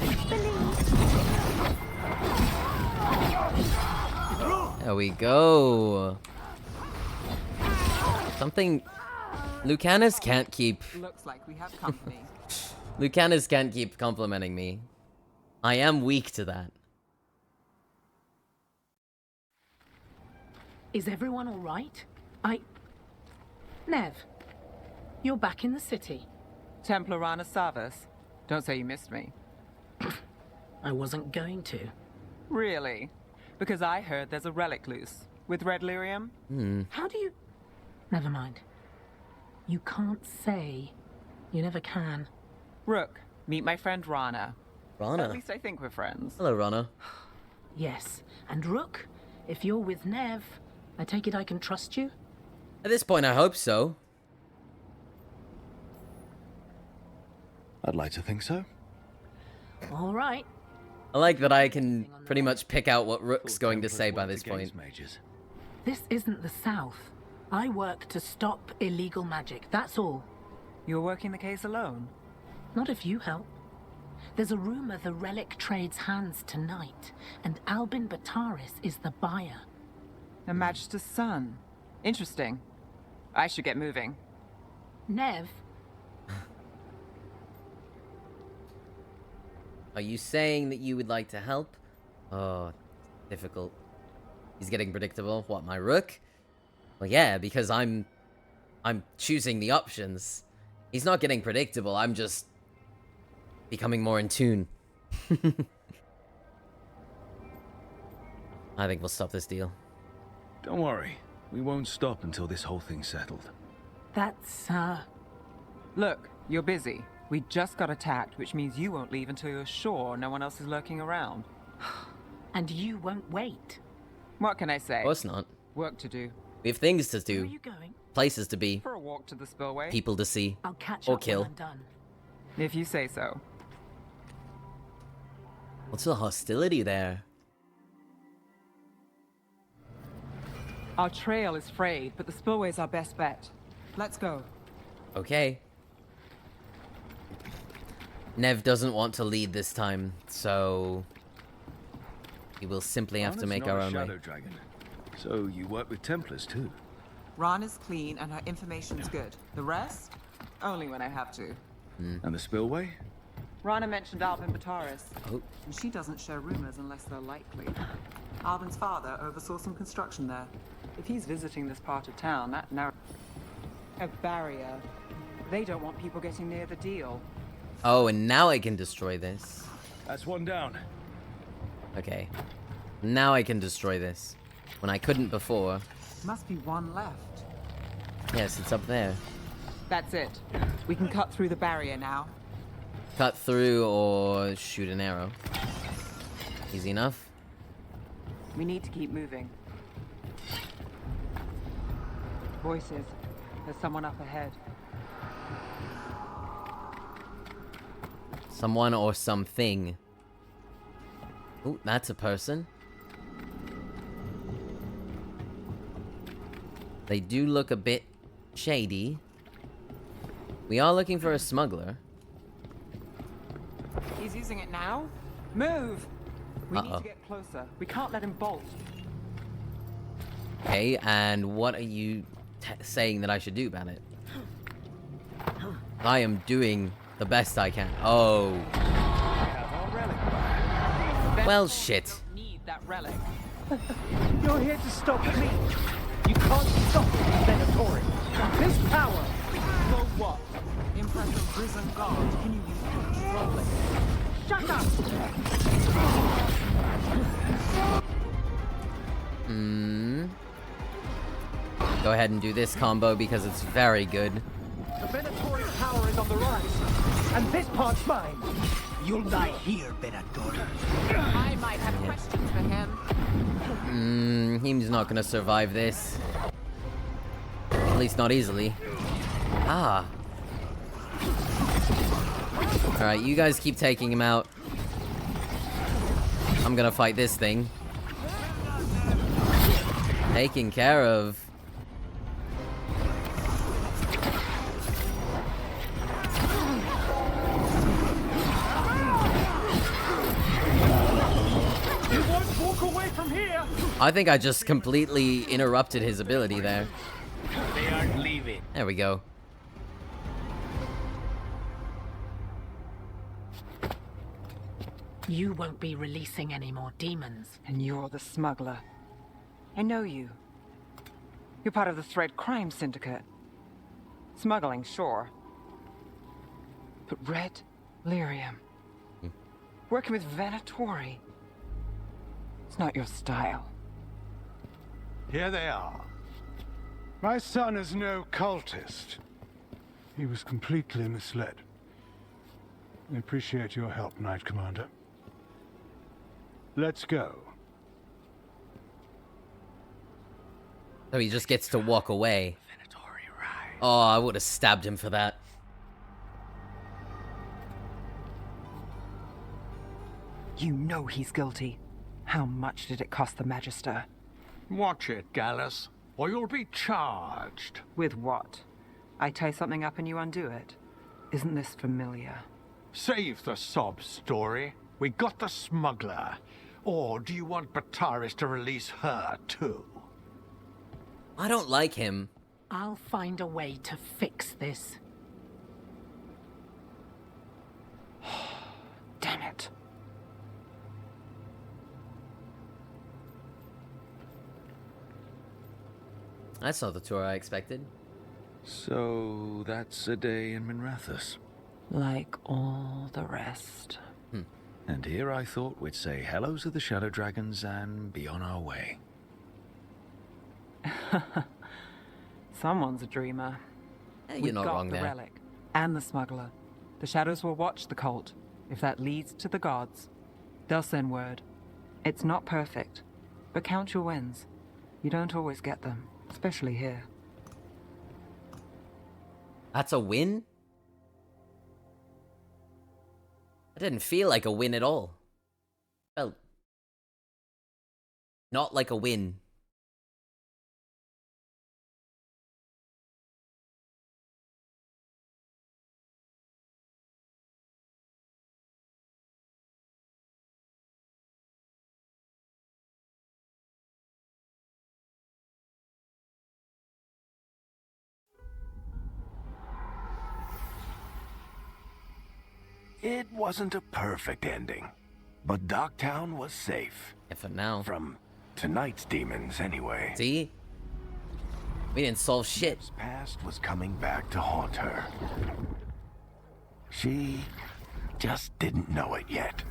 Speaker 1: There we go. Something... Lucanus can't keep...
Speaker 3: Looks like we have company.
Speaker 1: Lucanus can't keep complimenting me. I am weak to that.
Speaker 15: Is everyone all right? Nev, you're back in the city.
Speaker 3: Templar Rana Savas. Don't say you missed me.
Speaker 15: I wasn't going to.
Speaker 3: Really? Because I heard there's a relic loose. With red lyrium?
Speaker 15: How do you... Never mind. You can't say. You never can.
Speaker 3: Rook, meet my friend Rana.
Speaker 1: Rana?
Speaker 3: At least I think we're friends.
Speaker 1: Hello, Rana.
Speaker 15: Yes. And Rook, if you're with Nev, I take it I can trust you?
Speaker 1: At this point, I hope so.
Speaker 7: I'd like to think so.
Speaker 15: All right.
Speaker 1: I like that I can pretty much pick out what Rook's going to say by this point.
Speaker 15: This isn't the South. I work to stop illegal magic, that's all.
Speaker 3: You're working the case alone?
Speaker 15: Not if you help. There's a rumor the relic trades hands tonight, and Albin Bataris is the buyer.
Speaker 3: A Magister's son. Interesting. I should get moving.
Speaker 15: Nev?
Speaker 1: Are you saying that you would like to help? Oh, difficult. He's getting predictable. What, my Rook? Well, yeah, because I'm choosing the options. He's not getting predictable, I'm just becoming more in tune. I think we'll stop this deal.
Speaker 7: Don't worry. We won't stop until this whole thing's settled.
Speaker 15: That's,
Speaker 3: Look, you're busy. We just got attacked, which means you won't leave until you're sure no one else is lurking around.
Speaker 15: And you won't wait.
Speaker 3: What can I say?
Speaker 1: Of course not.
Speaker 3: Work to do.
Speaker 1: We have things to do.
Speaker 15: Where are you going?
Speaker 1: Places to be.
Speaker 3: For a walk to the spillway.
Speaker 1: People to see.
Speaker 15: I'll catch
Speaker 1: or
Speaker 15: up
Speaker 1: kill.
Speaker 15: when I'm done.
Speaker 3: If you say so.
Speaker 1: What's the hostility there?
Speaker 3: Our trail is frayed, but the spillway's our best bet. Let's go.
Speaker 1: Okay. Nev doesn't want to lead this time, so we will simply have to make our own way.
Speaker 7: Dragon. So you work with Templars too?
Speaker 3: Rana's clean and her information's good. The rest? Only when I have to.
Speaker 7: And the spillway?
Speaker 3: Rana mentioned Albin Bataris.
Speaker 1: Oh.
Speaker 3: And she doesn't share rumors unless they're likely. Albin's father oversaw some construction there. If he's visiting this part of town, that a barrier. They don't want people getting near the deal.
Speaker 1: Oh, and now I can destroy this.
Speaker 7: That's one down.
Speaker 1: Okay. Now I can destroy this. When I couldn't before.
Speaker 3: Must be one left.
Speaker 1: Yes, it's up there.
Speaker 3: That's it. We can cut through the barrier now.
Speaker 1: Cut through or shoot an arrow. Easy enough.
Speaker 3: We need to keep moving. Voices. There's someone up ahead.
Speaker 1: Someone or something. Ooh, that's a person. They do look a bit shady. We are looking for a smuggler.
Speaker 3: He's using it now? Move! We need
Speaker 1: Uh-oh.
Speaker 3: to get closer. We can't let him bolt.
Speaker 1: Okay, and what are you saying that I should do about it? I am doing the best I can. Oh. Well, shit.
Speaker 3: Don't need that relic.
Speaker 13: You're here to stop me. You can't stop me, Venatori. This power.
Speaker 3: So what? Impressive risen god. Can you control it? Shut up!
Speaker 1: Go ahead and do this combo because it's very good.
Speaker 13: The Venatori's power is on the rise, and this part's mine. You'll die here, Venatori.
Speaker 3: I might have questions for him.
Speaker 1: He's not gonna survive this. At least not easily. Ah. Alright, you guys keep taking him out. I'm gonna fight this thing. Taken care of.
Speaker 13: You won't walk away from here.
Speaker 1: I think I just completely interrupted his ability there.
Speaker 13: They aren't leaving.
Speaker 1: There we go.
Speaker 15: You won't be releasing any more demons.
Speaker 3: And you're the smuggler. I know you. You're part of the Thread crime syndicate. Smuggling, sure. But red lyrium. Working with Venatori. It's not your style.
Speaker 16: Here they are. My son is no cultist. He was completely misled. I appreciate your help, Knight Commander. Let's go.
Speaker 1: So he just gets to walk away. Oh, I would have stabbed him for that.
Speaker 3: You know he's guilty. How much did it cost the Magister?
Speaker 4: Watch it, Gallus, or you'll be charged.
Speaker 3: With what? I tie something up and you undo it. Isn't this familiar?
Speaker 4: Save the sob story. We got the smuggler. Or do you want Bataris to release her, too?
Speaker 1: I don't like him.
Speaker 15: I'll find a way to fix this.
Speaker 3: Damn it.
Speaker 1: That's not the tour I expected.
Speaker 7: So that's a day in Minrathous.
Speaker 3: Like all the rest.
Speaker 7: And here I thought we'd say hello to the Shadow Dragons and be on our way.
Speaker 3: Someone's a dreamer.
Speaker 1: You're not wrong
Speaker 3: the
Speaker 1: there.
Speaker 3: relic and the smuggler. The shadows will watch the cult. If that leads to the gods, they'll send word. It's not perfect, but count your wins. You don't always get them, especially here.
Speaker 1: That's a win? That didn't feel like a win at all. Felt not like a win.
Speaker 5: It wasn't a perfect ending, but Docktown was safe.
Speaker 1: Yeah, for now.
Speaker 5: From tonight's demons, anyway.
Speaker 1: See? We didn't solve shit.
Speaker 5: His past was coming back to haunt her. She just didn't know it yet.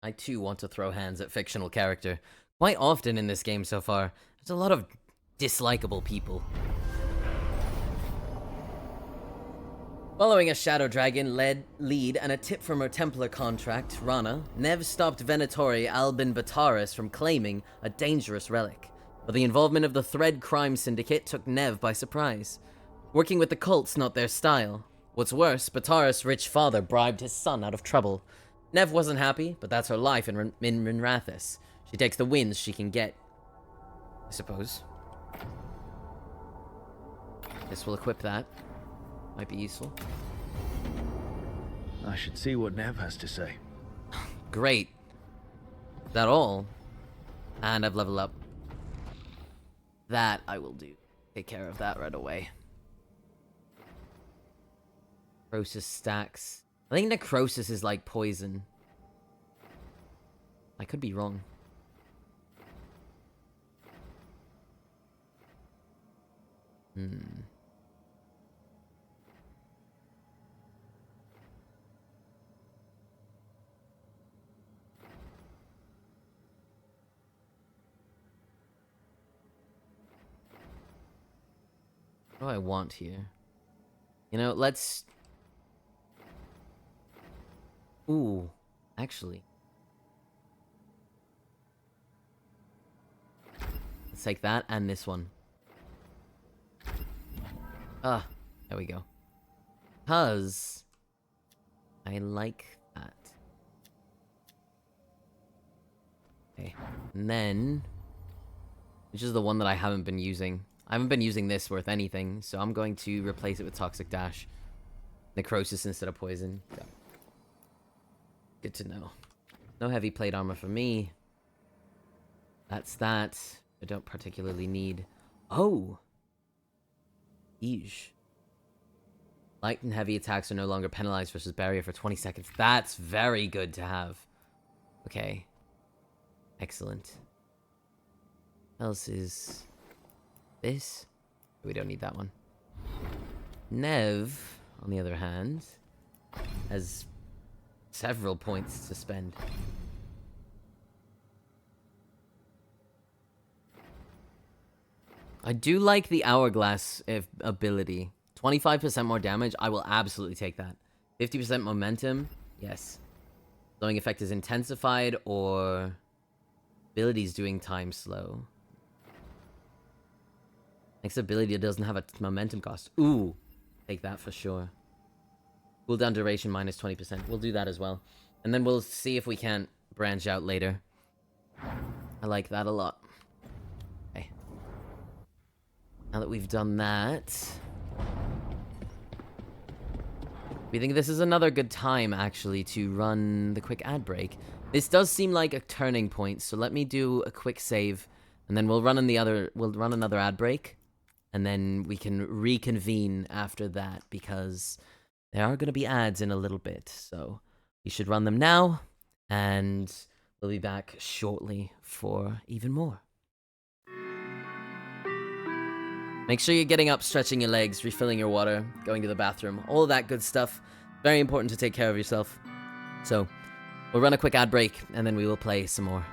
Speaker 1: I too want to throw hands at fictional character. Quite often in this game so far, there's a lot of dislikable people. Following a Shadow Dragon lead and a tip from her Templar contract, Rana, Nev stopped Venatori Albin Bataris from claiming a dangerous relic. But the involvement of the Thread crime syndicate took Nev by surprise. Working with the cult's not their style. What's worse, Bataris' rich father bribed his son out of trouble. Nev wasn't happy, but that's her life in Minrathous. She takes the wins she can get, I suppose. This will equip that. Might be useful.
Speaker 7: I should see what Nev has to say.
Speaker 1: Great. Is that all? And I've leveled up. That I will do. Take care of that right away. Necrosis stacks. I think necrosis is like poison. I could be wrong. What do I want here? You know, let's... Ooh, actually. Let's take that and this one. There we go. 'Cause I like that. Okay, and then... which is the one that I haven't been using. I haven't been using this worth anything, so I'm going to replace it with Toxic Dash. Necrosis instead of poison. Yeah. Good to know. No heavy plate armor for me. That's that. I don't particularly need... Oh! Eesh. Light and heavy attacks are no longer penalized versus barrier for 20 seconds. That's very good to have. Okay. Excellent. What else is this? We don't need that one. Nev, on the other hand, has several points to spend. I do like the Hourglass ability. 25% more damage, I will absolutely take that. 50% momentum, yes. Slowing effect is intensified, or ability's doing time slow. Next ability doesn't have a momentum cost. Ooh, take that for sure. Cooldown duration minus 20%. We'll do that as well. And then we'll see if we can't branch out later. I like that a lot. Okay. Now that we've done that, we think this is another good time, actually, to run the quick ad break. This does seem like a turning point, so let me do a quick save, and then we'll run another ad break, and then we can reconvene after that, because there are going to be ads in a little bit, so we should run them now, and we'll be back shortly for even more. Make sure you're getting up, stretching your legs, refilling your water, going to the bathroom, all of that good stuff. Very important to take care of yourself. So, we'll run a quick ad break, and then we will play some more.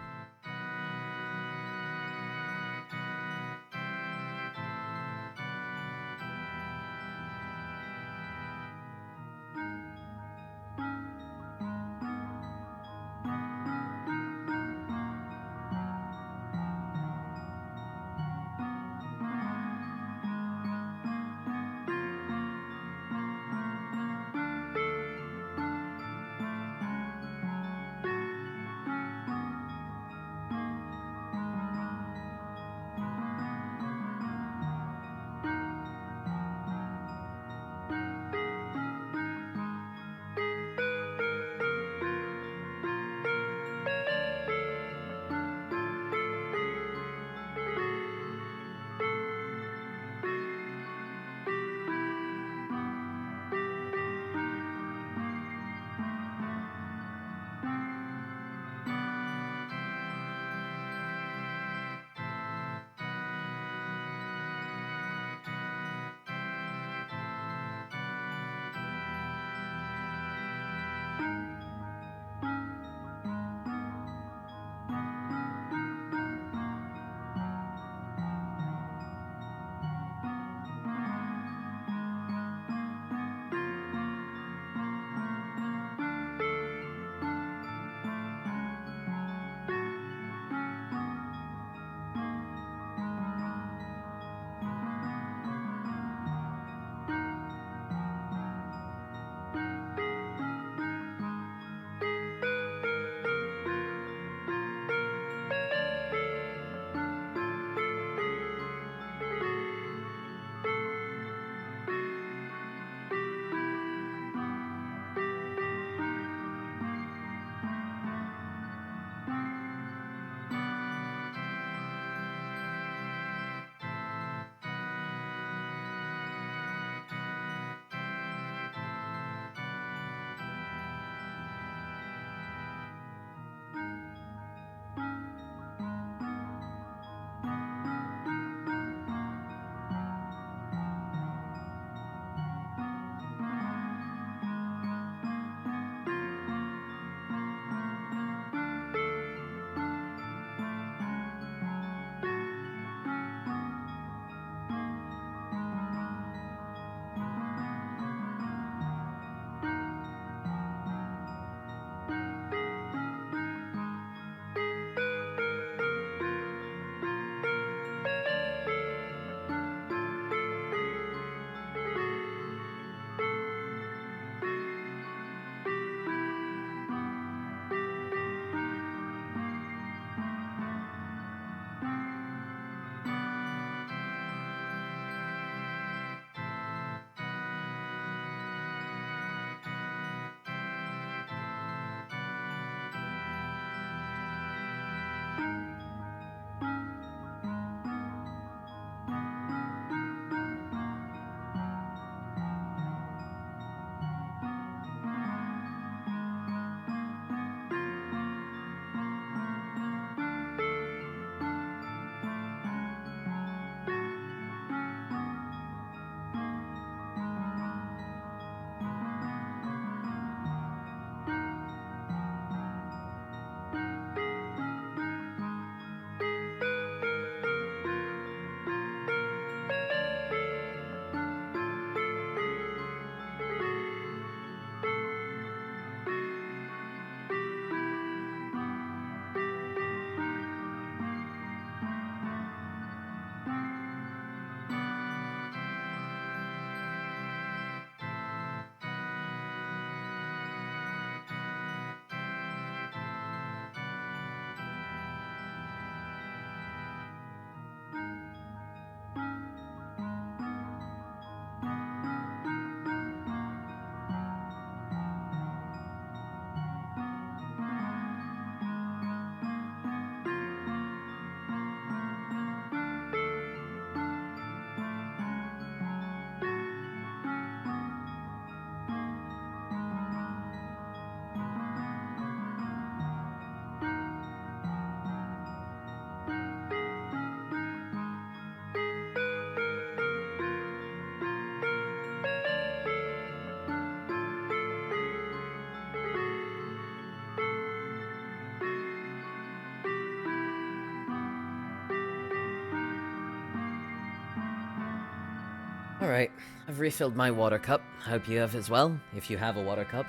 Speaker 1: Alright, I've refilled my water cup. I hope you have as well, if you have a water cup.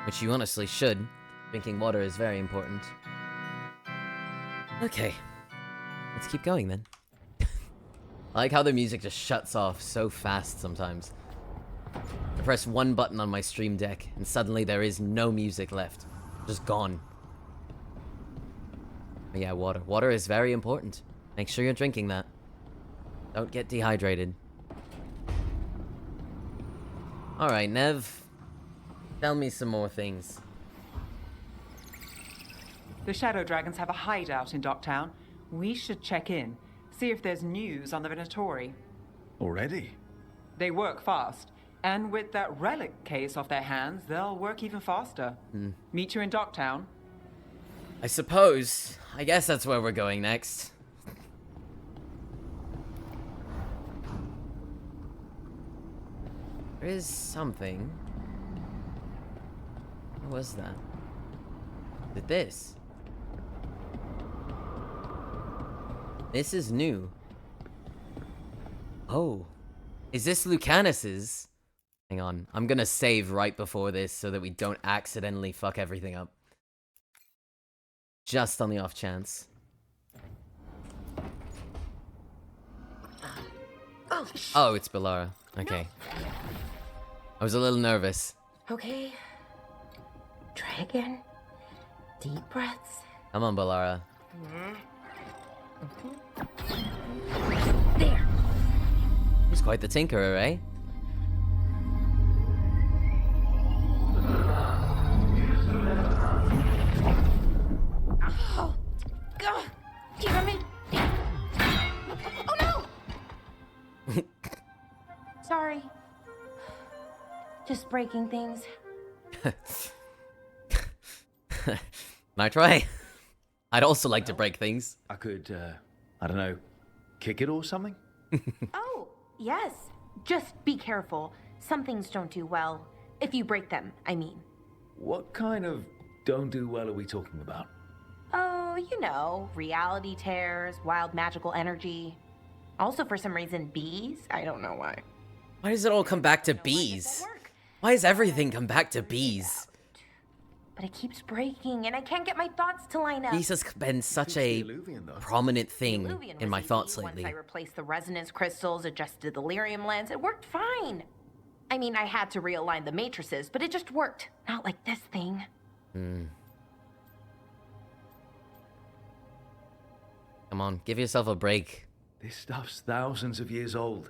Speaker 1: Which you honestly should. Drinking water is very important. Okay. Let's keep going then. I like how the music just shuts off so fast sometimes. I press one button on my stream deck, and suddenly there is no music left. Just gone. But yeah, water. Water is very important. Make sure you're drinking that. Don't get dehydrated. Alright, Nev. Tell me some more things.
Speaker 3: The Shadow Dragons have a hideout in Docktown. We should check in, see if there's news on the Venatori.
Speaker 7: Already?
Speaker 3: They work fast, and with that relic case off their hands, they'll work even faster. Meet you in Docktown.
Speaker 1: I suppose. I guess that's where we're going next. There is something. What was that? Is it this? This is new. Oh. Is this Lucanus's? Hang on. I'm gonna save right before this so that we don't accidentally fuck everything up. Just on the off chance. Oh, it's Bellara. Okay. I was a little nervous.
Speaker 17: Okay. Try again. Deep breaths.
Speaker 1: Come on, Bellara.
Speaker 17: There.
Speaker 1: He's quite the tinkerer, eh?
Speaker 17: Oh, God. Damn it. Oh, no. Sorry. Just breaking things.
Speaker 1: Might try. I'd also like to break things.
Speaker 7: I could, I don't know, kick it or something?
Speaker 17: Oh, yes. Just be careful. Some things don't do well. If you break them, I mean.
Speaker 7: What kind of don't do well are we talking about?
Speaker 17: Oh, you know, reality tears, wild magical energy. Also, for some reason, bees. I don't know why.
Speaker 1: Why does it all come back to bees? Why does everything come back to bees?
Speaker 17: But it keeps breaking, and I can't get my thoughts to line up.
Speaker 1: Bees has been such a prominent thing in my thoughts lately.
Speaker 17: Once I replaced the resonance crystals, adjusted the lyrium lens, it worked fine. I mean, I had to realign the matrices, but it just worked. Not like this thing.
Speaker 1: Come on, give yourself a break.
Speaker 7: This stuff's thousands of years old.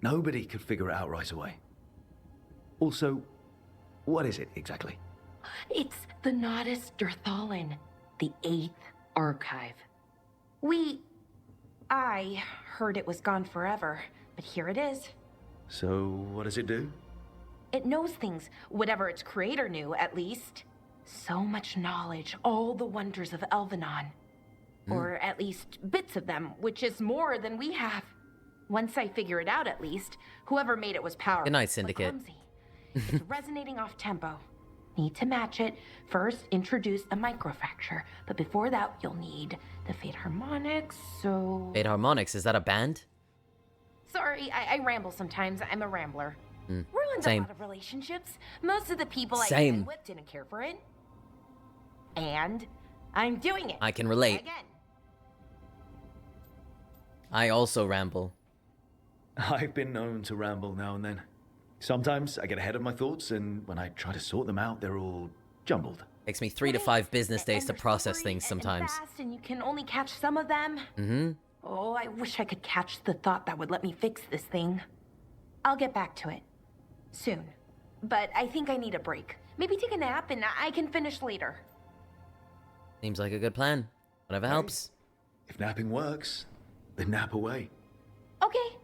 Speaker 7: Nobody could figure it out right away. Also, what is it exactly?
Speaker 17: It's the Nodus Dirthalin, the 8th archive. I heard it was gone forever, but here it is.
Speaker 7: So, what does it do?
Speaker 17: It knows things, whatever its creator knew, at least. So much knowledge, all the wonders of Elvenon. Or at least bits of them, which is more than we have. Once I figure it out, at least, whoever made it was powerful.
Speaker 1: Good night, Syndicate.
Speaker 17: It's resonating off tempo. Need to match it. First, introduce a microfracture. But before that, you'll need the Fate Harmonics, so...
Speaker 1: Fate Harmonics, is that a band?
Speaker 17: Sorry, I ramble sometimes. I'm a rambler. Ruined
Speaker 1: Same.
Speaker 17: a lot of relationships. Most of the people I
Speaker 1: Same.
Speaker 17: been with didn't care for it. And I'm doing it.
Speaker 1: I can relate.
Speaker 17: Again.
Speaker 1: I also ramble.
Speaker 7: I've been known to ramble now and then. Sometimes I get ahead of my thoughts, and when I try to sort them out, they're all jumbled.
Speaker 1: Takes me 3 to 5 business days to process things
Speaker 17: And
Speaker 1: sometimes.
Speaker 17: fast, and you can only catch some of them. Oh, I wish I could catch the thought that would let me fix this thing. I'll get back to it. Soon. But I think I need a break. Maybe take a nap and I can finish later.
Speaker 1: Seems like a good plan. Whatever helps.
Speaker 7: If napping works, then nap away.
Speaker 17: Okay,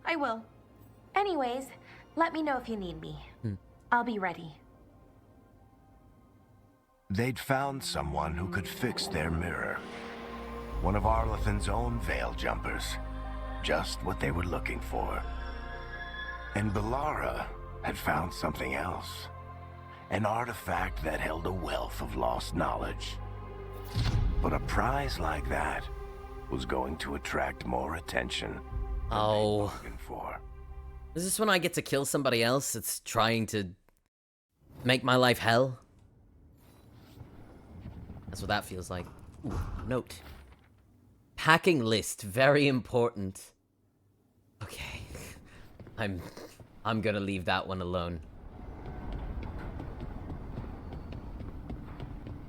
Speaker 17: I will. Anyways, let me know if you need me. I'll be ready.
Speaker 18: They'd found someone who could fix their mirror. One of Arlathan's own Veil Jumpers. Just what they were looking for. And Bellara had found something else. An artifact that held a wealth of lost knowledge. But a prize like that was going to attract more attention than they bargained for.
Speaker 1: Is this when I get to kill somebody else that's trying to make my life hell? That's what that feels like. Ooh, note. Packing list, very important. Okay. I'm gonna leave that one alone.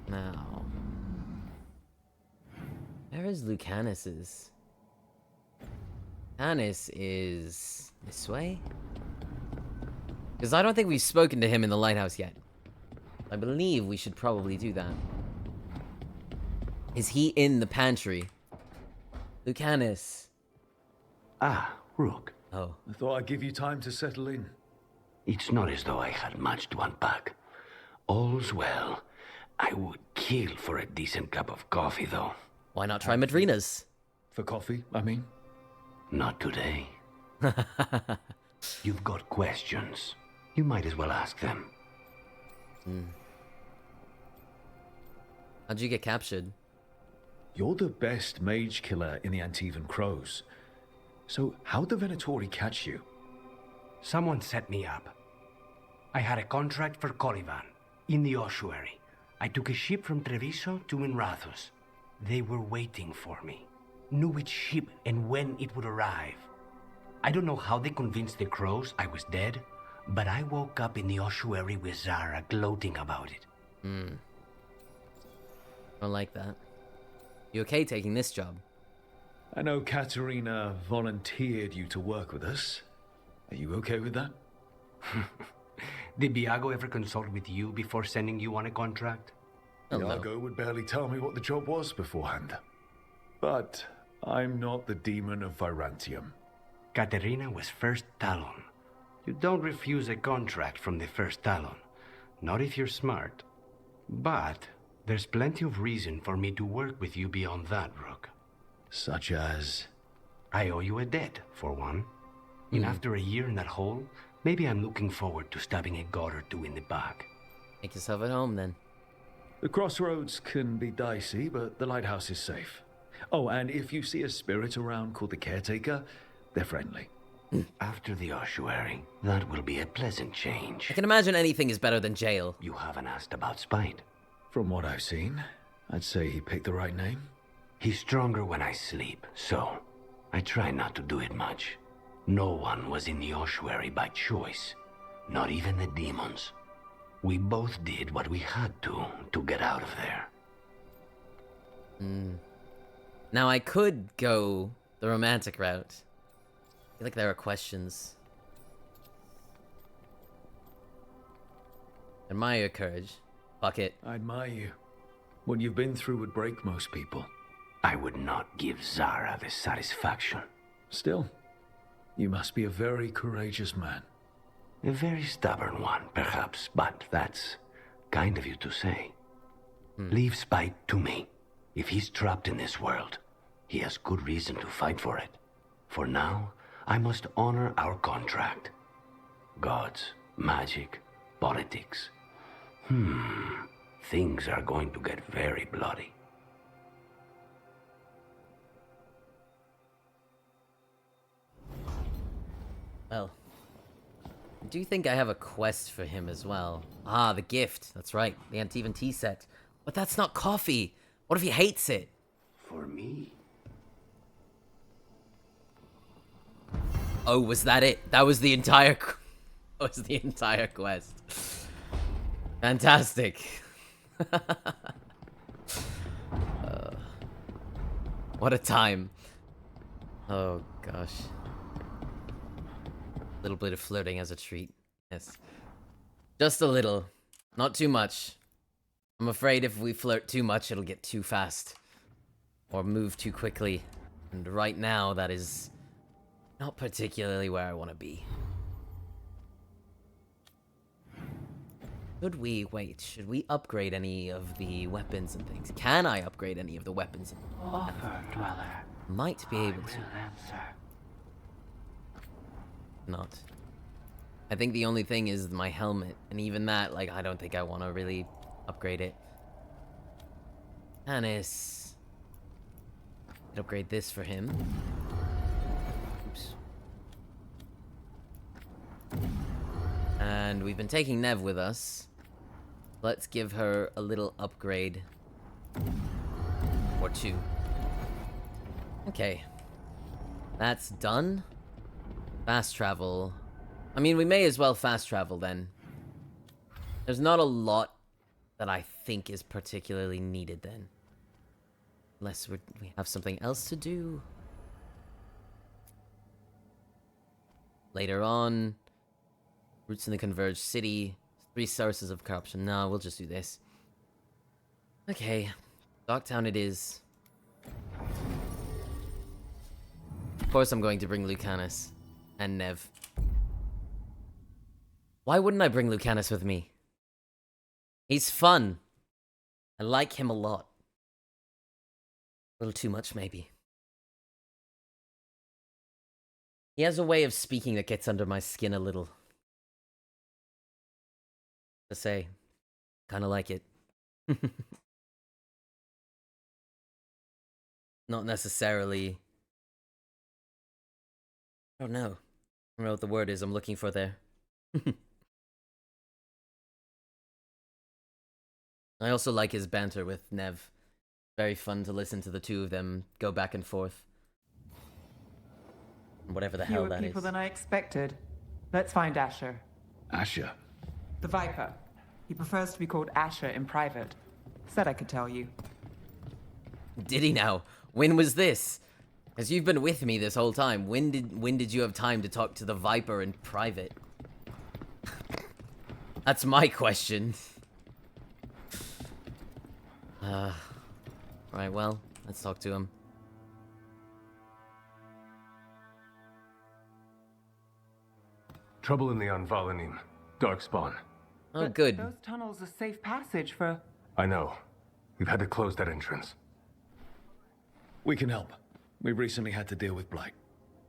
Speaker 1: Now. Where is Lucanus's? Lucanus is this way? Because I don't think we've spoken to him in the lighthouse yet. I believe we should probably do that. Is he in the pantry? Lucanus.
Speaker 5: Ah, Rook.
Speaker 1: Oh.
Speaker 7: I thought I'd give you time to settle in.
Speaker 5: It's not as though I had much to unpack. All's well. I would kill for a decent cup of coffee, though.
Speaker 1: Why not try Madrina's?
Speaker 7: For coffee, I mean?
Speaker 5: Not today. You've got questions. You might as well ask them.
Speaker 1: How'd you get captured?
Speaker 7: You're the best mage killer in the Antivan Crows. So how'd the Venatori catch you?
Speaker 5: Someone set me up. I had a contract for Colivan, in the ossuary. I took a ship from Treviso to Minrathus. They were waiting for me. Knew which ship and when it would arrive. I don't know how they convinced the Crows I was dead, but I woke up in the ossuary with Zara gloating about it.
Speaker 1: Don't like that. You okay taking this job?
Speaker 7: I know Katerina volunteered you to work with us. Are you okay with that?
Speaker 5: Did Biago ever consult with you before sending you on a contract?
Speaker 7: Biago would barely tell me what the job was beforehand. But I'm not the demon of Virantium.
Speaker 5: Katerina was first Talon. You don't refuse a contract from the first Talon. Not if you're smart. But there's plenty of reason for me to work with you beyond that, Rook.
Speaker 7: Such as?
Speaker 5: I owe you a debt, for one. And after a year in that hole, maybe I'm looking forward to stabbing a god or two in the back.
Speaker 1: Make yourself at home, then.
Speaker 7: The crossroads can be dicey, but the lighthouse is safe. Oh, and if you see a spirit around called the Caretaker, they're friendly.
Speaker 5: After the ossuary, that will be a pleasant change.
Speaker 1: I can imagine anything is better than jail.
Speaker 5: You haven't asked about Spite.
Speaker 7: From what I've seen, I'd say he picked the right name.
Speaker 5: He's stronger when I sleep, so I try not to do it much. No one was in the ossuary by choice, not even the demons. We both did what we had to get out of there.
Speaker 1: Now I could go the romantic route. I feel like there are questions. Admire your courage. Fuck it.
Speaker 7: I admire you. What you've been through would break most people.
Speaker 5: I would not give Zara the satisfaction.
Speaker 7: Still, you must be a very courageous man.
Speaker 5: A very stubborn one, perhaps, but that's kind of you to say. Leave Spite to me. If he's trapped in this world, he has good reason to fight for it. For now, I must honor our contract. Gods, magic, politics. Things are going to get very bloody.
Speaker 1: Well, I do think I have a quest for him as well. Ah, the gift. That's right. The Antivan tea set. But that's not coffee. What if he hates it?
Speaker 5: For me?
Speaker 1: Oh, was that it? That was the entire... that was the entire quest. Fantastic. What a time. Oh, gosh. A little bit of flirting as a treat. Yes. Just a little. Not too much. I'm afraid if we flirt too much, it'll get too fast. Or move too quickly. And right now, that is not particularly where I want to be. Should we upgrade any of the weapons and things? Can I upgrade any of the weapons?
Speaker 2: Offer, Dweller.
Speaker 1: Might be able to.
Speaker 2: Answer.
Speaker 1: Not. I think the only thing is my helmet, and even that, like, I don't think I want to really upgrade it. Hannes. I'd upgrade this for him. Oops. And we've been taking Nev with us. Let's give her a little upgrade. Or two. Okay. That's done. Fast travel. I mean, we may as well fast travel then. There's not a lot that I think is particularly needed then. Unless we have something else to do. Later on. Roots in the Converged City. 3 sources of corruption. No, we'll just do this. Okay. Dogtown it is. Of course I'm going to bring Lucanus. And Nev. Why wouldn't I bring Lucanus with me? He's fun. I like him a lot. A little too much, maybe. He has a way of speaking that gets under my skin a little. To say. Kinda like it. Not necessarily... I don't know. I don't know what the word is I'm looking for there. I also like his banter with Nev. Very fun to listen to the two of them go back and forth. Whatever the hell that is.
Speaker 3: Fewer people than I expected. Let's find Asher.
Speaker 7: Asher?
Speaker 3: The Viper. He prefers to be called Asher in private. Said I could tell you.
Speaker 1: Did he now? When was this? As you've been with me this whole time, when did you have time to talk to the Viper in private? That's my question. Right, well, let's talk to him.
Speaker 8: Trouble in the Anvalanim. Darkspawn.
Speaker 1: Oh,
Speaker 3: But
Speaker 1: good.
Speaker 3: Those tunnels are safe passage for...
Speaker 8: I know. We've had to close that entrance.
Speaker 7: We can help. We recently had to deal with Blight.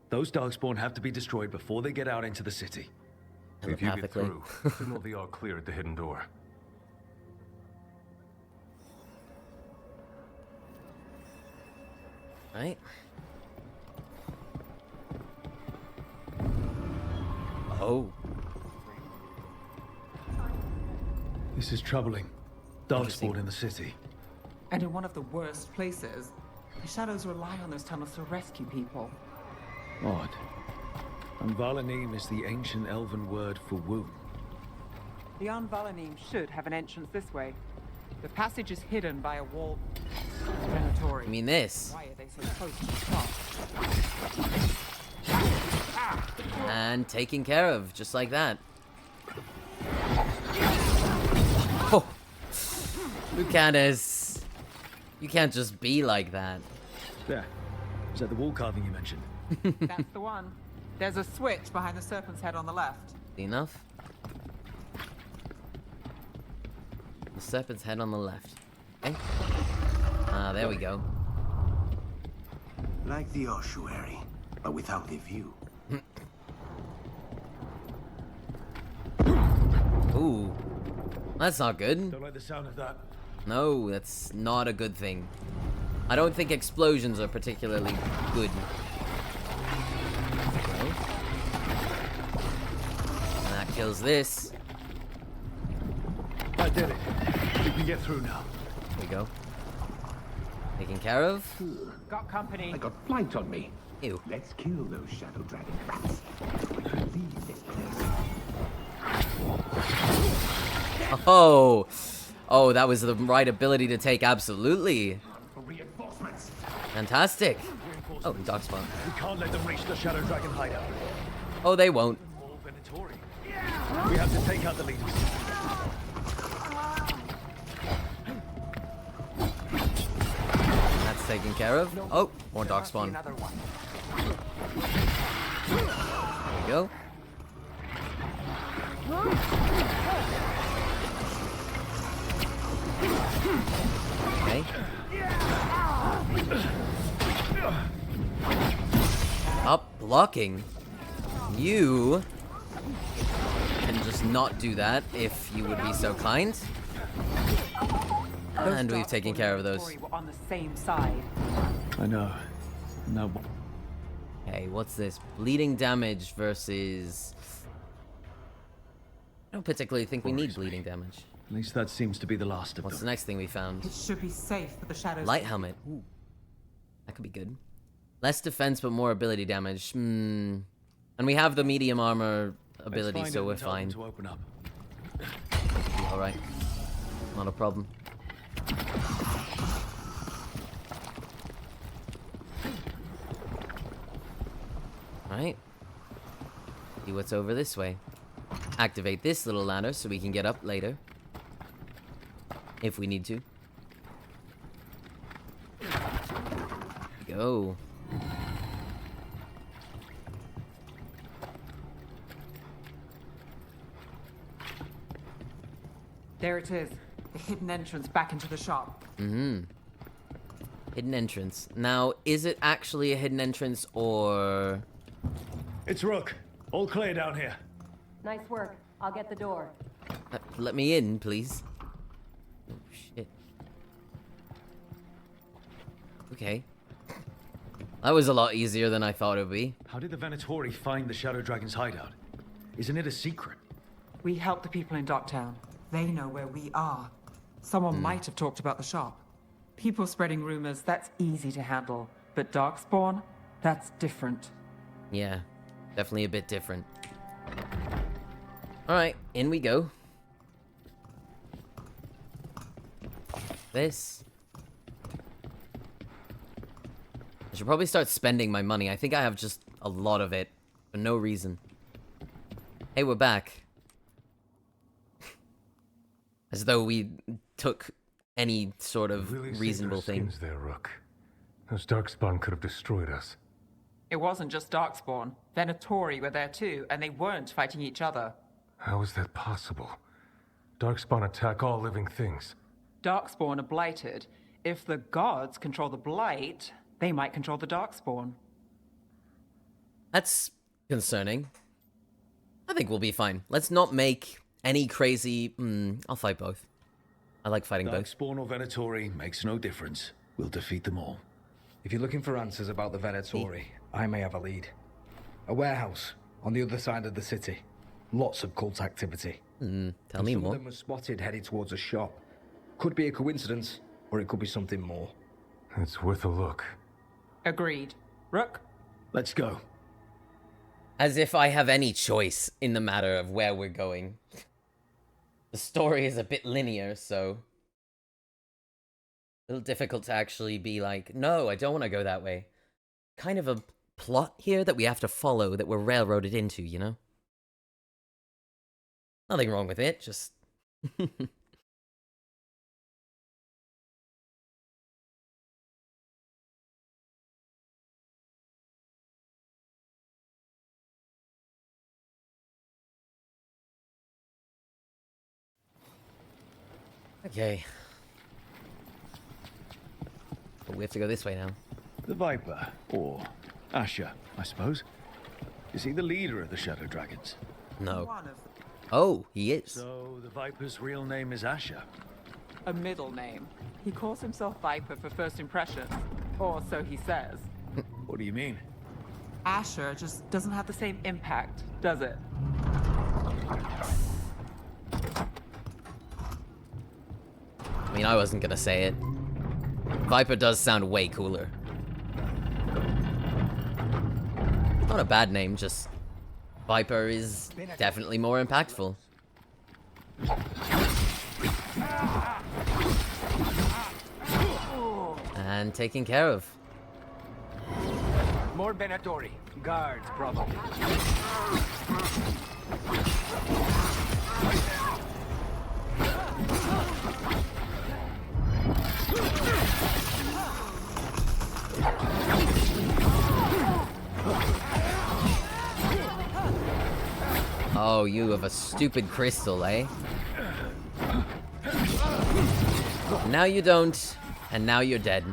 Speaker 7: Those Darkspawn have to be destroyed before they get out into the city.
Speaker 8: If you get
Speaker 1: Telepathically.
Speaker 8: through, signal the all clear at the hidden door.
Speaker 1: Right. Oh.
Speaker 7: This is troubling. Darkspawn in the city.
Speaker 3: And in one of the worst places. The Shadows rely on those tunnels to rescue people.
Speaker 7: Odd. Anvalanim is the ancient elven word for womb.
Speaker 3: The Anvalanim should have an entrance this way. The passage is hidden by a wall. Venatory.
Speaker 1: I mean this.
Speaker 3: Why are they so close to the top?
Speaker 1: And taken care of, just like that. Oh. Lucanus. You can't just be like that.
Speaker 7: There. Is that the wall carving you mentioned?
Speaker 3: That's the one. There's a switch behind the serpent's head on the left.
Speaker 1: Enough. The serpent's head on the left. Okay. Ah, there we go.
Speaker 19: Like the ossuary, but without the view.
Speaker 1: Ooh. That's not good.
Speaker 7: Don't like the sound of that.
Speaker 1: No, that's not a good thing. I don't think explosions are particularly good. Okay. And that kills this.
Speaker 7: I did it. We can get through now.
Speaker 1: There we go. Taken care of.
Speaker 3: Got company.
Speaker 19: I got blight on me.
Speaker 1: Ew.
Speaker 19: Let's kill those shadow dragon rats. Leave this place.
Speaker 1: Oh. Oh, that was the right ability to take, absolutely.
Speaker 19: Reinforcements.
Speaker 1: Fantastic. Oh, Darkspawn.
Speaker 7: We can't let them reach the shadow dragon hideout.
Speaker 1: Oh, they won't.
Speaker 7: More Venatori. We have to take out the leaders.
Speaker 1: That's taken care of. Oh, more Darkspawn.
Speaker 3: Another one.
Speaker 1: There we go. Okay. Stop blocking. You can just not do that if you would be so kind. And we've taken care of those.
Speaker 3: Were on the same side.
Speaker 7: I know. No.
Speaker 1: Okay, what's this? Bleeding damage versus... I don't particularly think we need bleeding damage.
Speaker 7: At least that seems to be the last of
Speaker 1: What's
Speaker 7: them.
Speaker 1: the next thing we found?
Speaker 3: It should be safe for the shadows.
Speaker 1: Light helmet. Ooh. That could be good. Less defense, but more ability damage. And we have the medium armor ability, so we're fine.
Speaker 7: To open up.
Speaker 1: Alright. Not a problem. Alright. See what's over this way. Activate this little ladder so we can get up later. If we need to. Go.
Speaker 3: There it is. The hidden entrance back into the shop.
Speaker 1: Hidden entrance. Now, is it actually a hidden entrance or...
Speaker 7: It's Rook. All clear down here.
Speaker 9: Nice work. I'll get the door.
Speaker 1: Let me in, please. Oh, shit. Okay. That was a lot easier than I thought it would be.
Speaker 7: How did the Venatori find the Shadow Dragon's hideout? Isn't it a secret?
Speaker 3: We help the people in Docktown. They know where we are. Someone might have talked about the shop. People spreading rumors, that's easy to handle. But Darkspawn, that's different.
Speaker 1: Yeah, definitely a bit different. Alright, in we go. This. I should probably start spending my money. I think I have just a lot of it for no reason. Hey, we're back. As though we took any sort of
Speaker 8: Really
Speaker 1: reasonable thing.
Speaker 8: There, Rook. Those Darkspawn could have destroyed us.
Speaker 3: It wasn't just Darkspawn. Venatori were there too, and they weren't fighting each other.
Speaker 8: How is that possible? Darkspawn attack all living things.
Speaker 3: Darkspawn are blighted. If the gods control the blight, they might control the Darkspawn.
Speaker 1: That's concerning. I think we'll be fine. Let's not make any crazy... I'll fight both. I like fighting both.
Speaker 7: Darkspawn or Venatori makes no difference. We'll defeat them all.
Speaker 13: If you're looking for answers about the Venatori, I may have a lead. A warehouse on the other side of the city. Lots of cult activity.
Speaker 1: Tell me more.
Speaker 13: Some of them were spotted headed towards a shop. Could be a coincidence, or it could be something more.
Speaker 8: It's worth a look.
Speaker 3: Agreed. Rook?
Speaker 7: Let's go.
Speaker 1: As if I have any choice in the matter of where we're going. The story is a bit linear, so... a little difficult to actually be like, no, I don't want to go that way. Kind of a plot here that we have to follow, that we're railroaded into, you know? Nothing wrong with it, just... Okay. But we have to go this way now.
Speaker 7: The Viper, or Asher, I suppose. Is he the leader of the Shadow Dragons?
Speaker 1: No. Oh, he is.
Speaker 7: So the Viper's real name is Asher.
Speaker 3: A middle name. He calls himself Viper for first impressions. Or so he says.
Speaker 7: What do you mean?
Speaker 3: Asher just doesn't have the same impact, does it?
Speaker 1: I mean, I wasn't gonna say it. Viper does sound way cooler. Not a bad name, just... Viper is definitely more impactful. And taken care of.
Speaker 13: More Venatori. Guards, probably.
Speaker 1: Oh, you have a stupid crystal, eh? Now you don't, and now you're dead.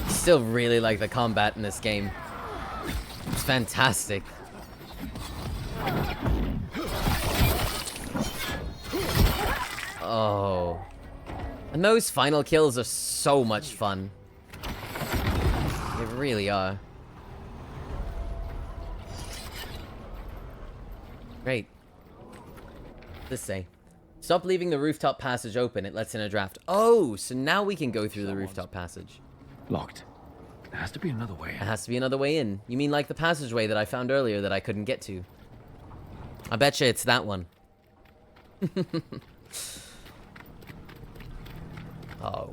Speaker 1: Still really like the combat in this game. It's fantastic. Oh. And those final kills are so much fun. They really are. Great. What's this say? Stop leaving the rooftop passage open. It lets in a draft. Oh, so now we can go through the rooftop passage.
Speaker 7: Locked. There has to be another way in.
Speaker 1: There has to be another way in. You mean like the passageway that I found earlier that I couldn't get to? I bet you it's that one. Oh.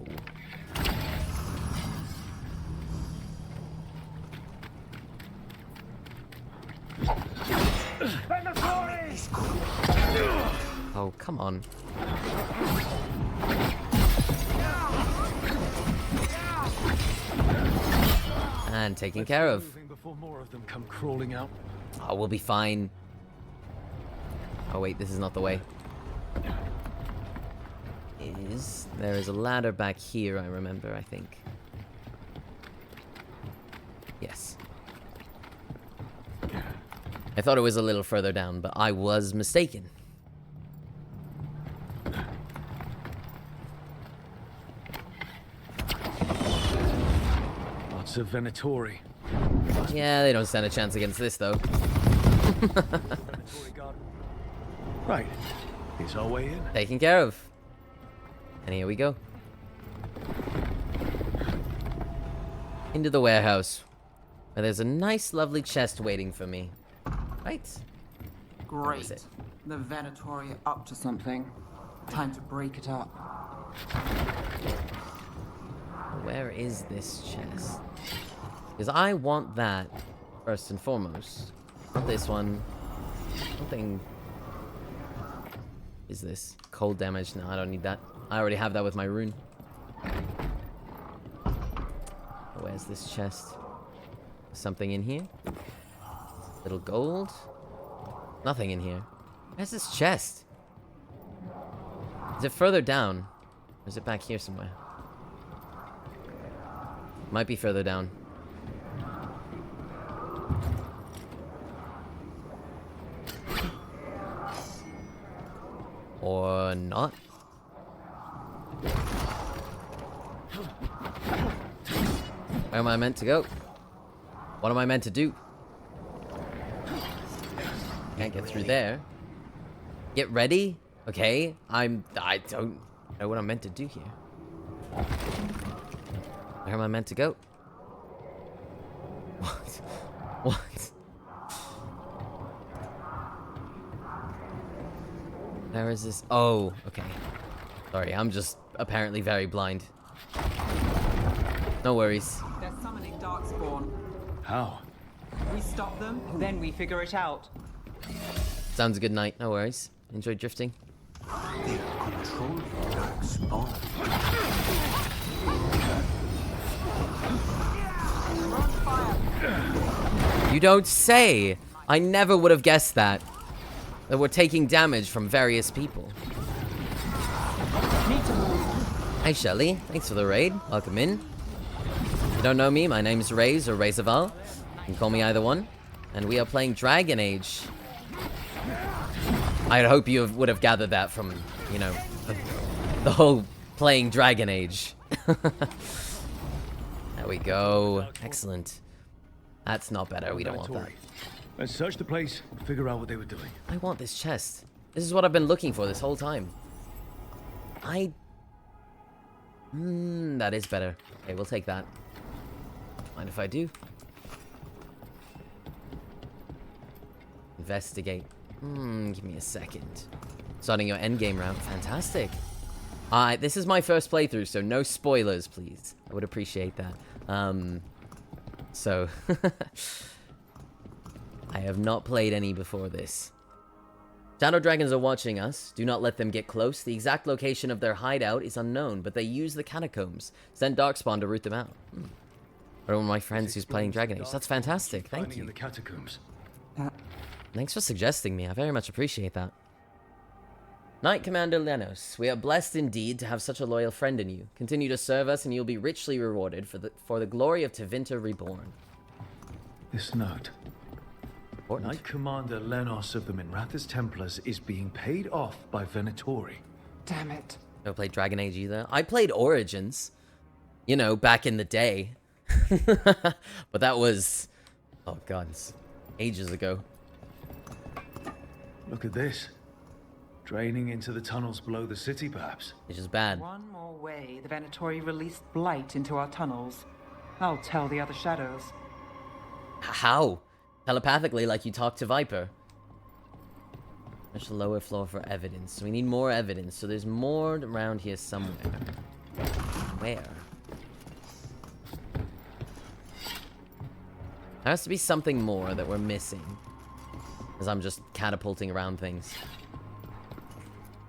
Speaker 1: Oh, come on. And taken care of.
Speaker 7: Before more of them come crawling out.
Speaker 1: Oh, we'll be fine. Oh wait, this is not the way. There is a ladder back here, I remember, I think. Yes. I thought it was a little further down, but I was mistaken.
Speaker 7: Lots of Venatori.
Speaker 1: Yeah, they don't stand a chance against this, though.
Speaker 7: Right. Here's our way in.
Speaker 1: Taken care of. And here we go. Into the warehouse. Where there's a nice, lovely chest waiting for me. Right.
Speaker 3: Great. The Venatori are up to something. Time to break it up.
Speaker 1: Where is this chest? Because I want that first and foremost. Not this one. Something. Is this cold damage? No, I don't need that. I already have that with my rune. Where's this chest? Something in here? Little gold? Nothing in here. Where's this chest? Is it further down? Or is it back here somewhere? Might be further down. Or not? Where am I meant to go? What am I meant to do? Can't get through there. Get ready? Okay, I don't know what I'm meant to do here. Where am I meant to go? What? What? Where is this? Oh, okay. Sorry, I'm just apparently very blind. No worries.
Speaker 3: They're summoning Darkspawn.
Speaker 7: How?
Speaker 3: We stop them, then we figure it out.
Speaker 1: Sounds a good night. No worries. Enjoy drifting.
Speaker 19: They are controlling Darkspawn.
Speaker 1: You don't say! I never would have guessed that. That we're taking damage from various people. Hi, Shelly. Thanks for the raid. Welcome in. If you don't know me, my name's Raze or Razaval. You can call me either one. And we are playing Dragon Age. I hope you would have gathered that from, you know, the whole playing Dragon Age. There we go. Excellent. That's not better. We don't want that.
Speaker 7: Let's search the place, figure out what they were doing.
Speaker 1: I want this chest. This is what I've been looking for this whole time. That is better. Okay, we'll take that. Mind if I do? Investigate. Give me a second. Starting your endgame route. Fantastic. This is my first playthrough, so no spoilers, please. I would appreciate that. So... I have not played any before this. Shadow dragons are watching us. Do not let them get close. The exact location of their hideout is unknown, but they use the catacombs. Send Darkspawn to root them out. One of my friends who's playing Dragon Age. That's fantastic. Thank you.
Speaker 7: In the catacombs.
Speaker 1: Thanks for suggesting me. I very much appreciate that. Knight Commander Lenos, we are blessed indeed to have such a loyal friend in you. Continue to serve us and you'll be richly rewarded for the glory of Tevinter Reborn.
Speaker 7: This note.
Speaker 1: Important.
Speaker 7: Knight Commander Lenos of the Minrathous Templars is being paid off by Venatori.
Speaker 3: Damn it.
Speaker 1: Never played Dragon Age either. I played Origins. You know, back in the day. But that was... oh god, it's ages ago.
Speaker 7: Look at this. Draining into the tunnels below the city, perhaps.
Speaker 1: Which is bad.
Speaker 3: One more way the Venatori released blight into our tunnels. I'll tell the other shadows.
Speaker 1: How? Telepathically, like you talk to Viper. There's the lower floor for evidence. So we need more evidence. So there's more around here somewhere. Where? There has to be something more that we're missing. As I'm just catapulting around things.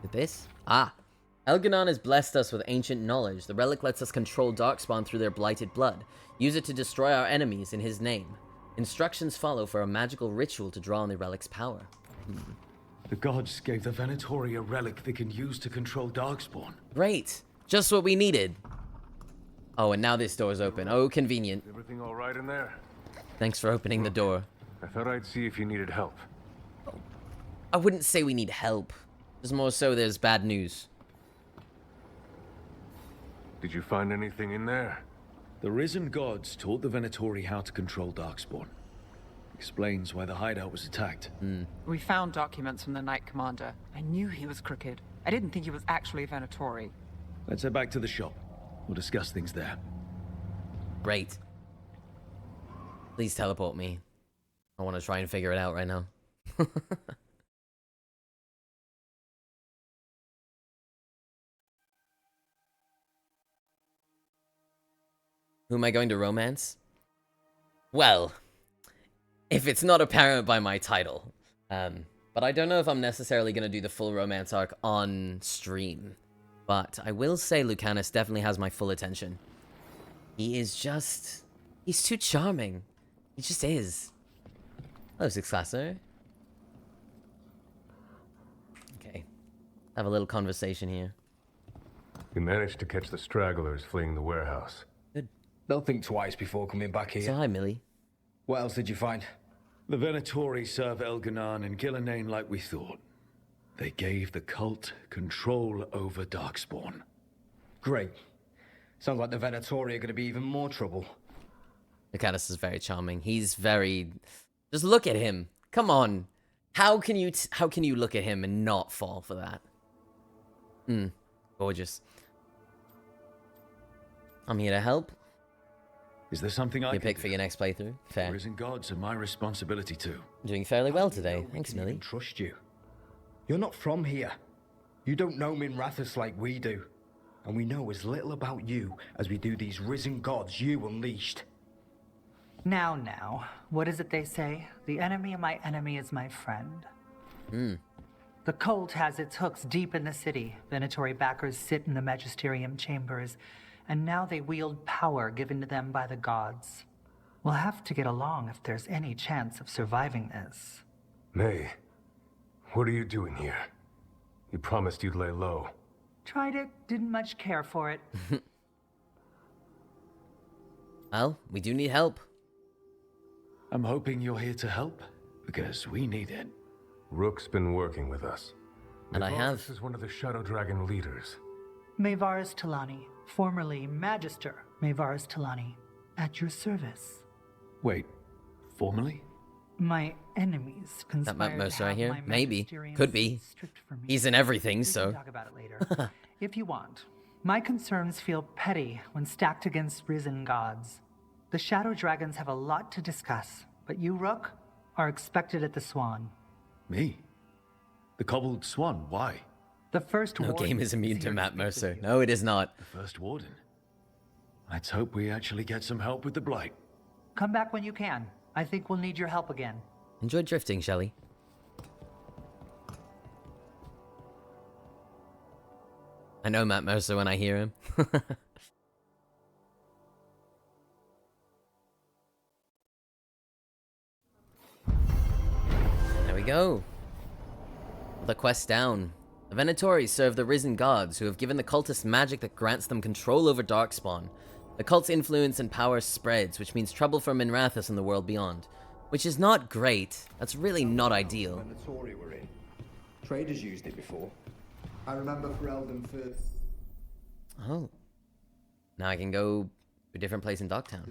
Speaker 1: With this? Ah! Elganon has blessed us with ancient knowledge. The relic lets us control Darkspawn through their blighted blood. Use it to destroy our enemies in his name. Instructions follow for a magical ritual to draw on the relic's power.
Speaker 7: The gods gave the Venatori a relic they can use to control Darkspawn.
Speaker 1: Great! Just what we needed. Oh, and now this door's open. Oh, convenient.
Speaker 8: Everything all right in there?
Speaker 1: Thanks for opening the door.
Speaker 8: I thought I'd see if you needed help.
Speaker 1: I wouldn't say we need help. Just more so there's bad news.
Speaker 8: Did you find anything in there?
Speaker 7: The risen gods taught the Venatori how to control Darkspawn. Explains why the hideout was attacked.
Speaker 3: We found documents from the Knight Commander. I knew he was crooked. I didn't think he was actually a Venatori.
Speaker 7: Let's head back to the shop. We'll discuss things there.
Speaker 1: Great. Please teleport me. I want to try and figure it out right now. Who am I going to romance? Well, if it's not apparent by my title. But I don't know if I'm necessarily going to do the full romance arc on stream. But I will say Lucanus definitely has my full attention. He is just... he's too charming. He just is. Hello, Six Classer. Okay. Have a little conversation here.
Speaker 8: You managed to catch the stragglers fleeing the warehouse.
Speaker 1: Good.
Speaker 13: They'll think twice before coming back here.
Speaker 1: So hi, Millie.
Speaker 13: What else did you find?
Speaker 7: The Venatori serve Elganon and Gillenane like we thought. They gave the cult control over Darkspawn.
Speaker 13: Great. Sounds like the Venatori are going to be even more trouble.
Speaker 1: Lucanus is very charming. He's very... just look at him. Come on. How can you look at him and not fall for that? Gorgeous. I'm here to help.
Speaker 7: Is there something I
Speaker 1: can
Speaker 7: pick
Speaker 1: for your next playthrough? Fair.
Speaker 7: Risen gods are my responsibility too.
Speaker 1: Doing fairly well today. Thanks, Millie.
Speaker 13: Trust you. You're not from here. You don't know Minrathous like we do. And we know as little about you as we do these risen gods you unleashed.
Speaker 20: Now, what is it they say? The enemy of my enemy is my friend. The cult has its hooks deep in the city. Venatori backers sit in the magisterium chambers, and now they wield power given to them by the gods. We'll have to get along if there's any chance of surviving this.
Speaker 8: May, what are you doing here? You promised you'd lay low.
Speaker 20: Tried it, didn't much care for it.
Speaker 1: Well, we do need help.
Speaker 7: I'm hoping you're here to help, because we need it.
Speaker 8: Rook's been working with us.
Speaker 1: And I have.
Speaker 8: This is one of the Shadow Dragon leaders.
Speaker 20: Maevaris Talani, formerly Magister Maevaris Talani, at your service.
Speaker 7: Wait, formally?
Speaker 20: My enemies conspired
Speaker 1: That Mercer
Speaker 20: to have
Speaker 1: right here?
Speaker 20: my
Speaker 1: Maybe.
Speaker 20: magisterium
Speaker 1: Could be.
Speaker 20: stripped from me.
Speaker 1: He's in everything,
Speaker 20: We
Speaker 1: so...
Speaker 20: can talk about it later, if you want. My concerns feel petty when stacked against risen gods. The Shadow Dragons have a lot to discuss, but you, Rook, are expected at the Swan.
Speaker 7: Me? The Cobbled Swan, why?
Speaker 20: The first
Speaker 1: No
Speaker 20: warden
Speaker 1: game is immune to
Speaker 20: here
Speaker 1: Matt
Speaker 20: speak with
Speaker 1: Mercer.
Speaker 20: you.
Speaker 1: No, it is not.
Speaker 7: The First Warden. Let's hope we actually get some help with the Blight.
Speaker 20: Come back when you can. I think we'll need your help again.
Speaker 1: Enjoy drifting, Shelley. I know Matt Mercer when I hear him. There we go. The quest down. The Venatori serve the risen gods who have given the cultists magic that grants them control over Darkspawn. The cult's influence and power spreads, which means trouble for Minrathous and the world beyond. Which is not great. That's really not ideal.
Speaker 21: When the Tory were in, traders used it before. I remember Ferelden first.
Speaker 1: Oh. Now I can go a different place in Dogtown.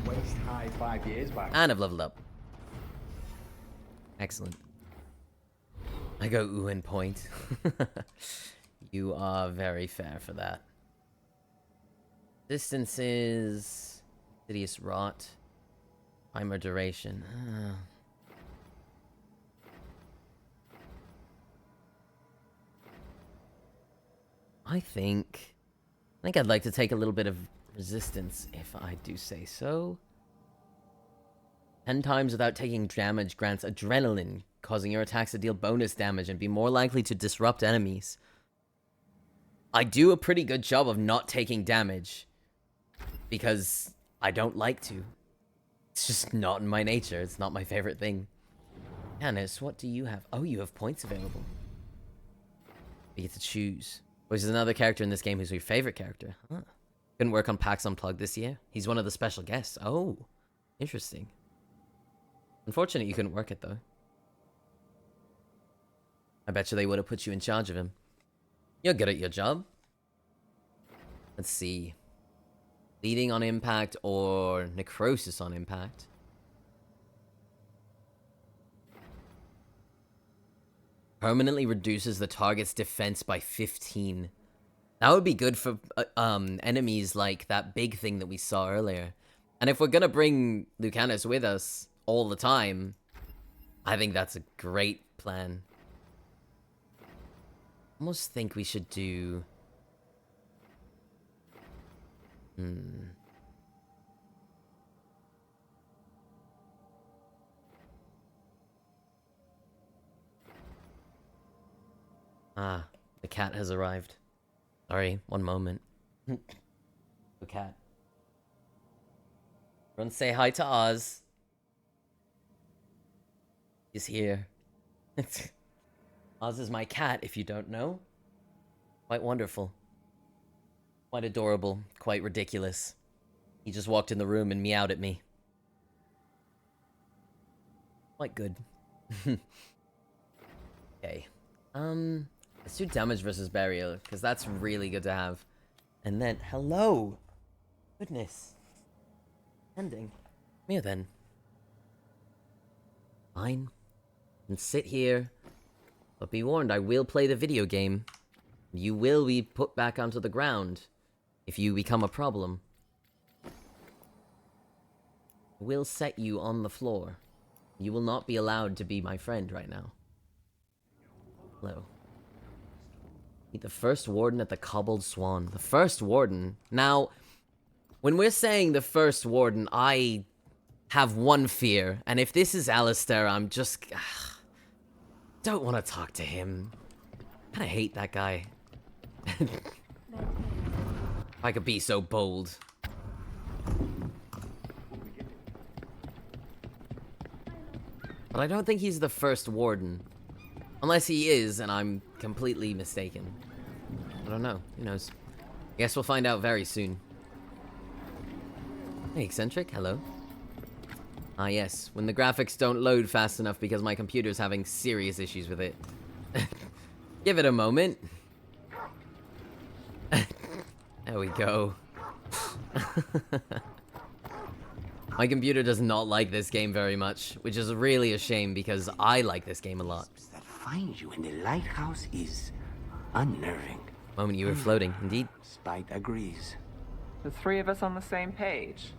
Speaker 21: Waist high 5 years back.
Speaker 1: And I've leveled up. Excellent. I go Uin point. You are very fair for that. Distances... Sidious Rot. Timer duration. I think I'd like to take a little bit of resistance, if I do say so. 10 times without taking damage grants adrenaline, causing your attacks to deal bonus damage and be more likely to disrupt enemies. I do a pretty good job of not taking damage, because I don't like to. It's just not in my nature. It's not my favorite thing. Canis, what do you have? Oh, you have points available. You get to choose. Which is another character in this game who's your favorite character. Huh. Couldn't work on PAX Unplugged this year. He's one of the special guests. Oh, interesting. Unfortunate you couldn't work it, though. I bet you they would have put you in charge of him. You're good at your job. Let's see. Bleeding on impact or necrosis on impact. Permanently reduces the target's defense by 15. That would be good for enemies like that big thing that we saw earlier. And if we're gonna bring Lucanus with us all the time, I think that's a great plan. Almost think we should do... Ah, the cat has arrived. Sorry, one moment. The cat. Everyone say hi to Oz. He's here. Oz is my cat, if you don't know. Quite wonderful. Quite adorable. Quite ridiculous. He just walked in the room and meowed at me. Quite good. Okay. Let's do damage versus burial, because that's really good to have. And then, hello! Goodness. Ending. Come here, then. Fine. And sit here. But be warned, I will play the video game. You will be put back onto the ground if you become a problem. I will set you on the floor. You will not be allowed to be my friend right now. Hello. Meet the first warden at the Cobbled Swan. The first warden? Now, when we're saying the first warden, I have one fear. And if this is Alistair, I'm just... don't want to talk to him. I kinda hate that guy. If I could be so bold. But I don't think he's the first warden. Unless he is, and I'm completely mistaken. I don't know. Who knows? I guess we'll find out very soon. Hey, Eccentric. Hello. Ah, yes. When the graphics don't load fast enough because my computer's having serious issues with it. Give it a moment. There we go. My computer does not like this game very much, which is really a shame because I like this game a lot.
Speaker 5: That find you in the lighthouse is unnerving.
Speaker 1: Moment you were floating, indeed.
Speaker 5: Spite agrees.
Speaker 3: The three of us on the same page.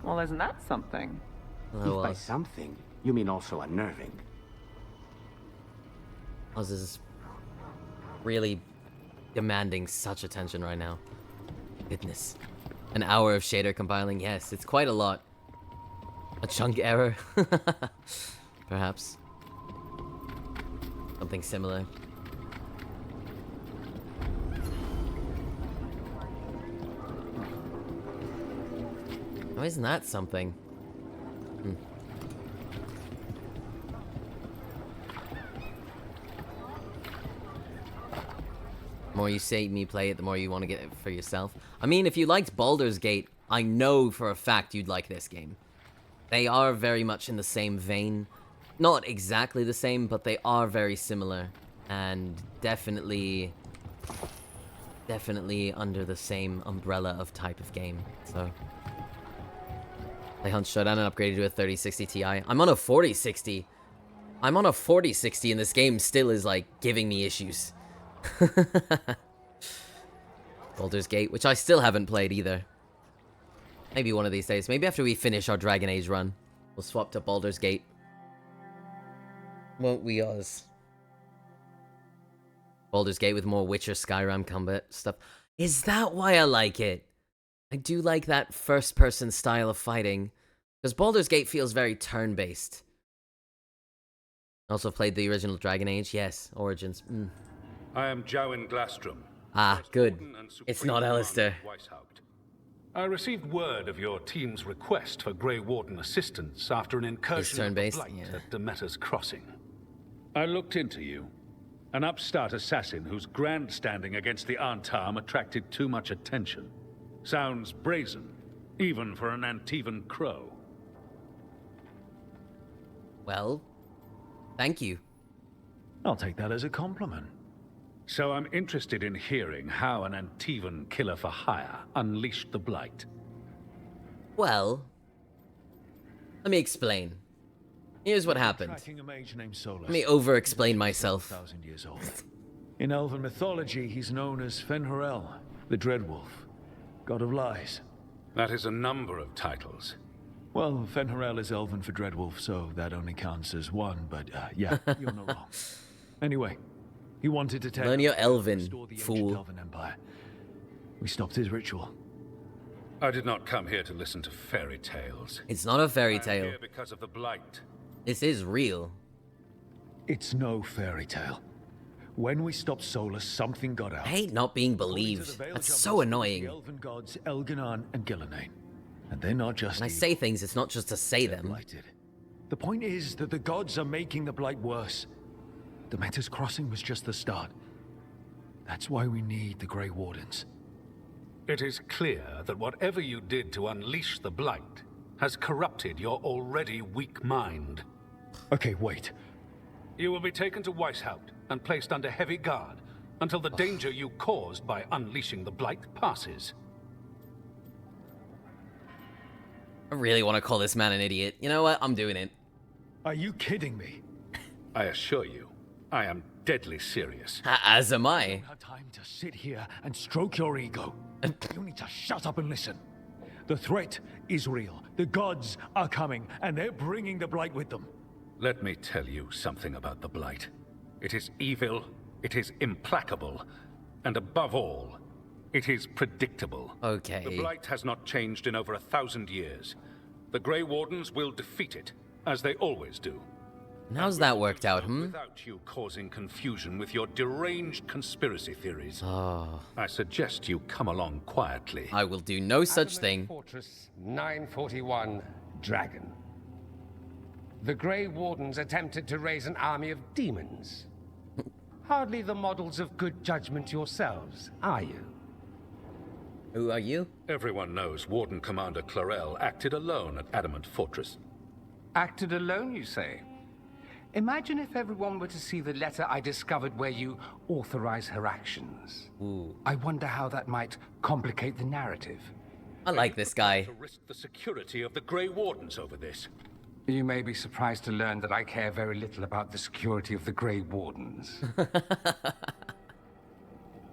Speaker 3: Well, isn't that something?
Speaker 5: If by something, you mean also unnerving.
Speaker 1: Oz is really demanding such attention right now. Goodness. An hour of shader compiling, yes, it's quite a lot. A chunk error? Perhaps. Something similar. Oh, isn't that something? The more you say me play it, the more you want to get it for yourself. I mean, if you liked Baldur's Gate, I know for a fact you'd like this game. They are very much in the same vein. Not exactly the same, but they are very similar. And definitely definitely under the same umbrella of type of game, so... Play Hunt Showdown and upgraded to a 3060 Ti. I'm on a 4060. I'm on a 4060 and this game still is, like, giving me issues. Baldur's Gate, which I still haven't played either. Maybe one of these days. Maybe after we finish our Dragon Age run, we'll swap to Baldur's Gate. Won't we, Oz? Baldur's Gate with more Witcher Skyrim combat stuff. Is that why I like it? I do like that first-person style of fighting. Because Baldur's Gate feels very turn-based. Also played the original Dragon Age. Yes, Origins.
Speaker 11: I am Jowen Glastrom.
Speaker 1: Ah, good. It's not Alistair.
Speaker 11: I received word of your team's request for Grey Warden assistance after an incursion of the Blight at Demeter's Crossing. I looked into you. An upstart assassin whose grandstanding against the Antam attracted too much attention. Sounds brazen, even for an Antivan crow.
Speaker 1: Well, thank you.
Speaker 7: I'll take that as a compliment.
Speaker 11: So I'm interested in hearing how an Antivan killer for hire unleashed the Blight.
Speaker 1: Well, let me explain. Here's what happened. Let me over-explain myself.
Speaker 7: Years old. In elven mythology, he's known as Fen'Harel, the Dreadwolf, god of lies.
Speaker 11: That is a number of titles.
Speaker 7: Well, Fen'Harel is elven for Dreadwolf, so that only counts as one, but yeah, you're not wrong. Anyway, he wanted to
Speaker 1: learn your Elven,
Speaker 7: fool. Elven Empire. We stopped his ritual.
Speaker 11: I did not come here to listen to fairy tales.
Speaker 1: It's not a fairy tale.
Speaker 11: I'm here because of the Blight.
Speaker 1: This is real.
Speaker 7: It's no fairy tale. When we stopped Solus, something got out.
Speaker 1: I hate not being believed. That's so annoying.
Speaker 7: The elven gods Elganan and Gillenane. And they're not just
Speaker 1: When I say things, it's not just to say them.
Speaker 7: Blighted. The point is that the gods are making the Blight worse. Demeter's Crossing was just the start. That's why we need the Grey Wardens.
Speaker 11: It is clear that whatever you did to unleash the Blight has corrupted your already weak mind.
Speaker 7: Okay, wait.
Speaker 11: You will be taken to Weishaupt and placed under heavy guard until the danger you caused by unleashing the Blight passes.
Speaker 1: I really want to call this man an idiot. You know what? I'm doing it.
Speaker 7: Are you kidding me?
Speaker 11: I assure you, I am deadly serious.
Speaker 1: As am I.
Speaker 7: You don't have time to sit here and stroke your ego. You need to shut up and listen. The threat is real. The gods are coming, and they're bringing the Blight with them.
Speaker 11: Let me tell you something about the Blight. It is evil, it is implacable, and above all, it is predictable.
Speaker 1: Okay.
Speaker 11: The Blight has not changed in over 1,000 years. The Grey Wardens will defeat it, as they always do.
Speaker 1: And how's that worked out,
Speaker 11: Without you causing confusion with your deranged conspiracy theories.
Speaker 1: Oh.
Speaker 11: I suggest you come along quietly.
Speaker 1: I will do no such thing.
Speaker 22: Fortress 941, Dragon. The Grey Wardens attempted to raise an army of demons. Hardly the models of good judgment yourselves, are you?
Speaker 1: Who are you?
Speaker 11: Everyone knows Warden Commander Clarel acted alone at Adamant Fortress.
Speaker 22: Acted alone, you say? Imagine if everyone were to see the letter I discovered where you authorize her actions.
Speaker 1: Ooh.
Speaker 22: I wonder how that might complicate the narrative.
Speaker 1: I like this guy.
Speaker 11: To risk the security of the Grey Wardens over this.
Speaker 22: You may be surprised to learn that I care very little about the security of the Grey Wardens.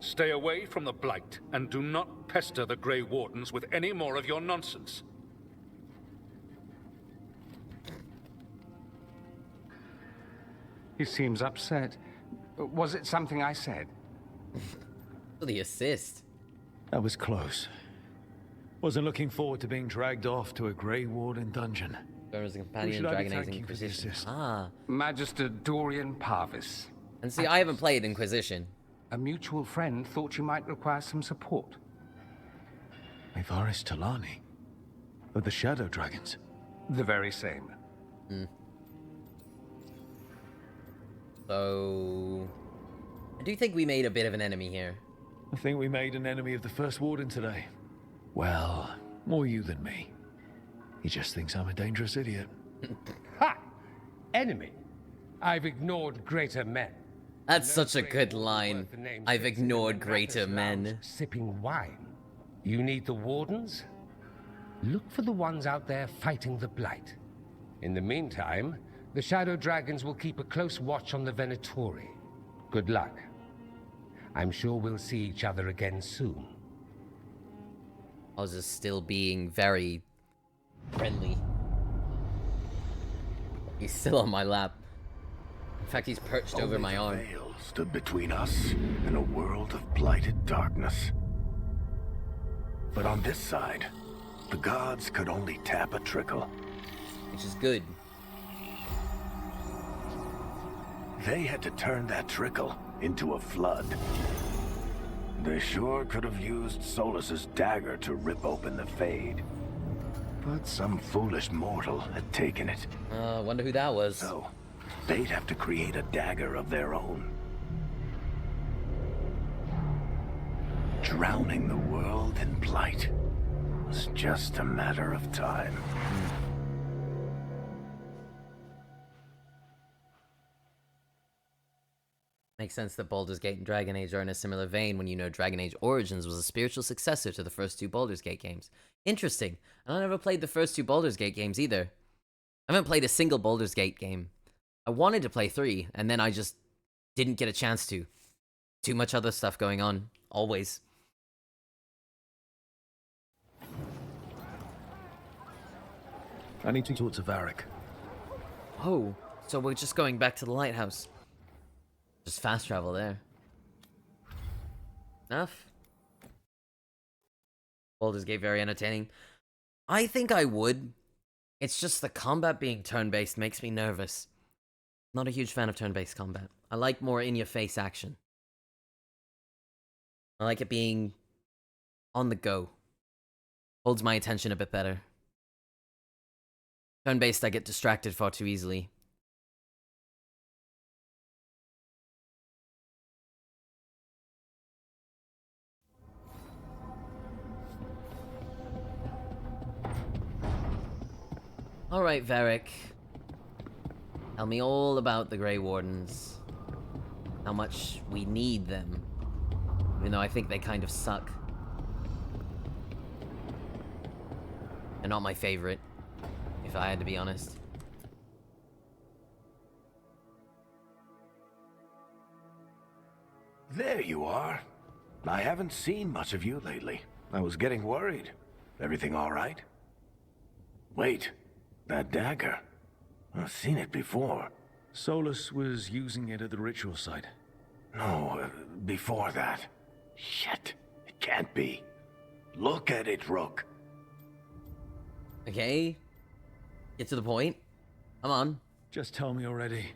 Speaker 11: Stay away from the Blight, and do not pester the Grey Wardens with any more of your nonsense.
Speaker 22: He seems upset. Was it something I said?
Speaker 1: The assist.
Speaker 7: That was close. Wasn't looking forward to being dragged off to a Grey Warden dungeon.
Speaker 1: As a companion, Dragon Age Inquisition. Ah.
Speaker 22: Magister Dorian Parvis.
Speaker 1: And see, I haven't played Inquisition.
Speaker 22: A mutual friend thought you might require some support.
Speaker 7: Ivaris Talani? Of the Shadow Dragons?
Speaker 22: The very same.
Speaker 1: So... I do think we made a bit of an enemy here.
Speaker 7: I think we made an enemy of the First Warden today. Well, more you than me. He just thinks I'm a dangerous idiot.
Speaker 22: Ha! Enemy? I've ignored greater men.
Speaker 1: That's such a good line. I've ignored greater men.
Speaker 22: Sipping wine. You need the wardens? Look for the ones out there fighting the Blight. In the meantime, the Shadow Dragons will keep a close watch on the Venatori. Good luck. I'm sure we'll see each other again soon.
Speaker 1: Oz is still being very friendly. He's still on my lap. In fact, he's perched over my arm.
Speaker 18: The veil stood between us and a world of blighted darkness. But on this side, the gods could only tap a trickle.
Speaker 1: Which is good.
Speaker 18: They had to turn that trickle into a flood. They sure could have used Solus's dagger to rip open the Fade. But some foolish mortal had taken it.
Speaker 1: Wonder who that was.
Speaker 18: So, they'd have to create a dagger of their own. Drowning the world in blight was just a matter of time.
Speaker 1: Makes sense that Baldur's Gate and Dragon Age are in a similar vein when you know Dragon Age Origins was a spiritual successor to the first two Baldur's Gate games. Interesting. And I never played the first two Baldur's Gate games either. I haven't played a single Baldur's Gate game. I wanted to play 3, and then I just didn't get a chance to. Too much other stuff going on. Always.
Speaker 7: I need to talk to Varric.
Speaker 1: Oh, so we're just going back to the lighthouse. Just fast travel there. Enough. Baldur's Gate very entertaining. I think I would. It's just the combat being turn-based makes me nervous. Not a huge fan of turn-based combat. I like more in-your-face action. I like it being on the go. Holds my attention a bit better. Turn-based, I get distracted far too easily. Alright, Varric. Tell me all about the Grey Wardens. How much we need them. Even though I think they kind of suck. They're not my favorite, if I had to be honest.
Speaker 18: There you are. I haven't seen much of you lately. I was getting worried. Everything all right? Wait, that dagger. I've seen it before.
Speaker 7: Solus was using it at the ritual site.
Speaker 18: No, before that. Shit, it can't be. Look at it, Rook.
Speaker 1: Okay. Get to the point. Come on.
Speaker 7: Just tell me already.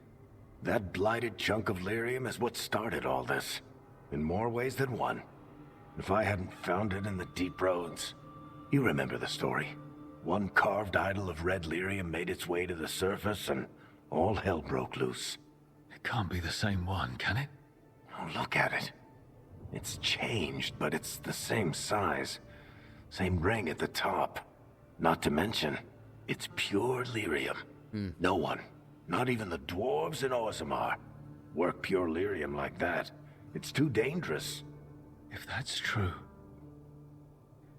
Speaker 18: That blighted chunk of lyrium is what started all this. In more ways than one. If I hadn't found it in the deep roads. You remember the story. One carved idol of red lyrium made its way to the surface and all hell broke loose.
Speaker 7: It can't be the same one, can it?
Speaker 18: Oh, look at it. It's changed, but it's the same size. Same ring at the top. Not to mention, it's pure lyrium. No one, not even the dwarves in Orzammar, work pure lyrium like that. It's too dangerous.
Speaker 7: If that's true...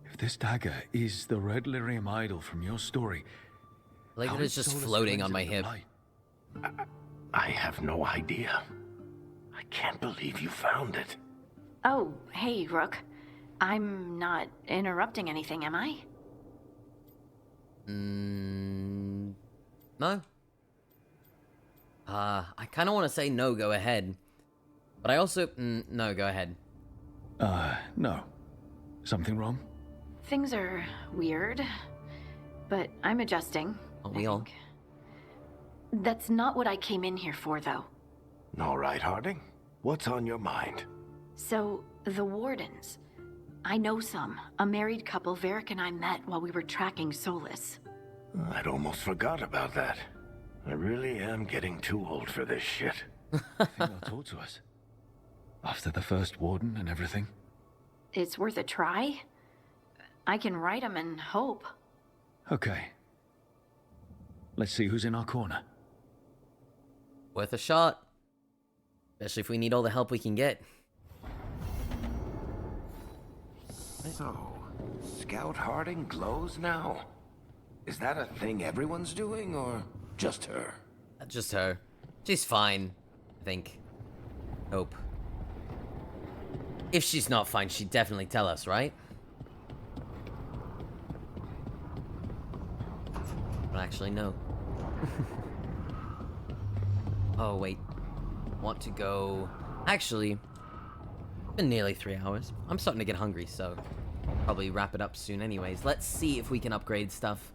Speaker 7: If this dagger is the red lyrium idol from your story...
Speaker 1: Like that it's just floating on my hip.
Speaker 18: I have no idea. I can't believe you found it.
Speaker 6: Oh, hey, Rook. I'm not interrupting anything, am I?
Speaker 1: No. I kind of want to say no, go ahead. But I also... no, go ahead.
Speaker 7: No. Something wrong?
Speaker 6: Things are weird, but I'm adjusting.
Speaker 1: Aren't we all?
Speaker 6: That's not what I came in here for, though.
Speaker 18: All right, Harding. What's on your mind?
Speaker 6: So, the Wardens. I know some. A married couple Varric and I met while we were tracking Solus.
Speaker 18: I'd almost forgot about that. I really am getting too old for this shit.
Speaker 7: I think they'll talk to us. After the first warden and everything.
Speaker 6: It's worth a try. I can write them and hope.
Speaker 7: Okay. Let's see who's in our corner.
Speaker 1: Worth a shot. Especially if we need all the help we can get.
Speaker 18: So, Scout Harding glows now? Is that a thing everyone's doing, or just her?
Speaker 1: Just her. She's fine, I think. Hope. If she's not fine, she'd definitely tell us, right? But actually, no. Oh, wait. Want to go... Actually, it's been nearly 3 hours. I'm starting to get hungry, so probably wrap it up soon anyways. Let's see if we can upgrade stuff.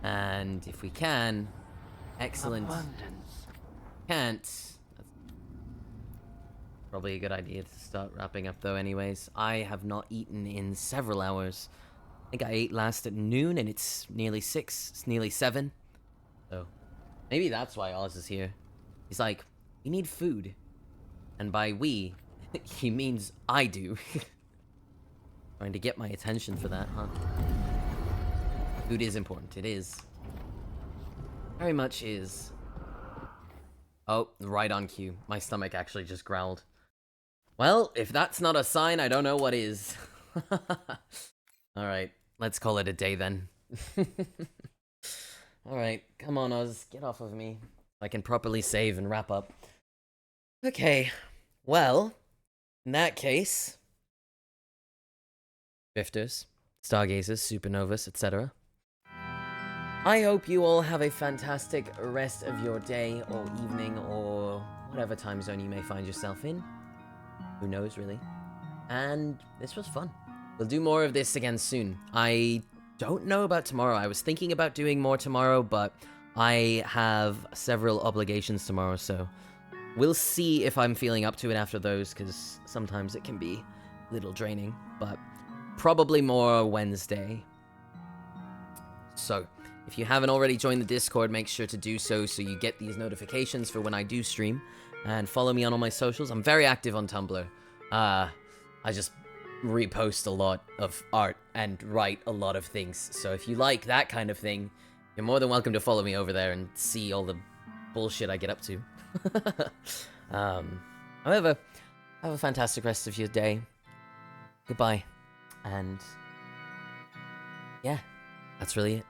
Speaker 1: And if we can... Excellent.
Speaker 2: Abundance.
Speaker 1: Can't. That's probably a good idea to start wrapping up though anyways. I have not eaten in several hours. I think I ate last at noon and it's nearly 6. It's nearly 7. So maybe that's why Oz is here. He's like, we need food. And by we, he means I do. Trying to get my attention for that, huh? Food is important. It is. Very much is. Oh, right on cue. My stomach actually just growled. Well, if that's not a sign, I don't know what is. Alright, let's call it a day then. Alright, come on Oz, get off of me. I can properly save and wrap up. Okay, well, in that case... Drifters, stargazers, supernovas, etc. I hope you all have a fantastic rest of your day or evening or whatever time zone you may find yourself in. Who knows, really? And this was fun. We'll do more of this again soon. I don't know about tomorrow. I was thinking about doing more tomorrow, but I have several obligations tomorrow, so we'll see if I'm feeling up to it after those, because sometimes it can be a little draining, but probably more Wednesday. So, if you haven't already joined the Discord, make sure to do so you get these notifications for when I do stream. And follow me on all my socials. I'm very active on Tumblr. I just repost a lot of art and write a lot of things. So if you like that kind of thing, you're more than welcome to follow me over there and see all the bullshit I get up to. However, have a fantastic rest of your day. Goodbye. And yeah, that's really it.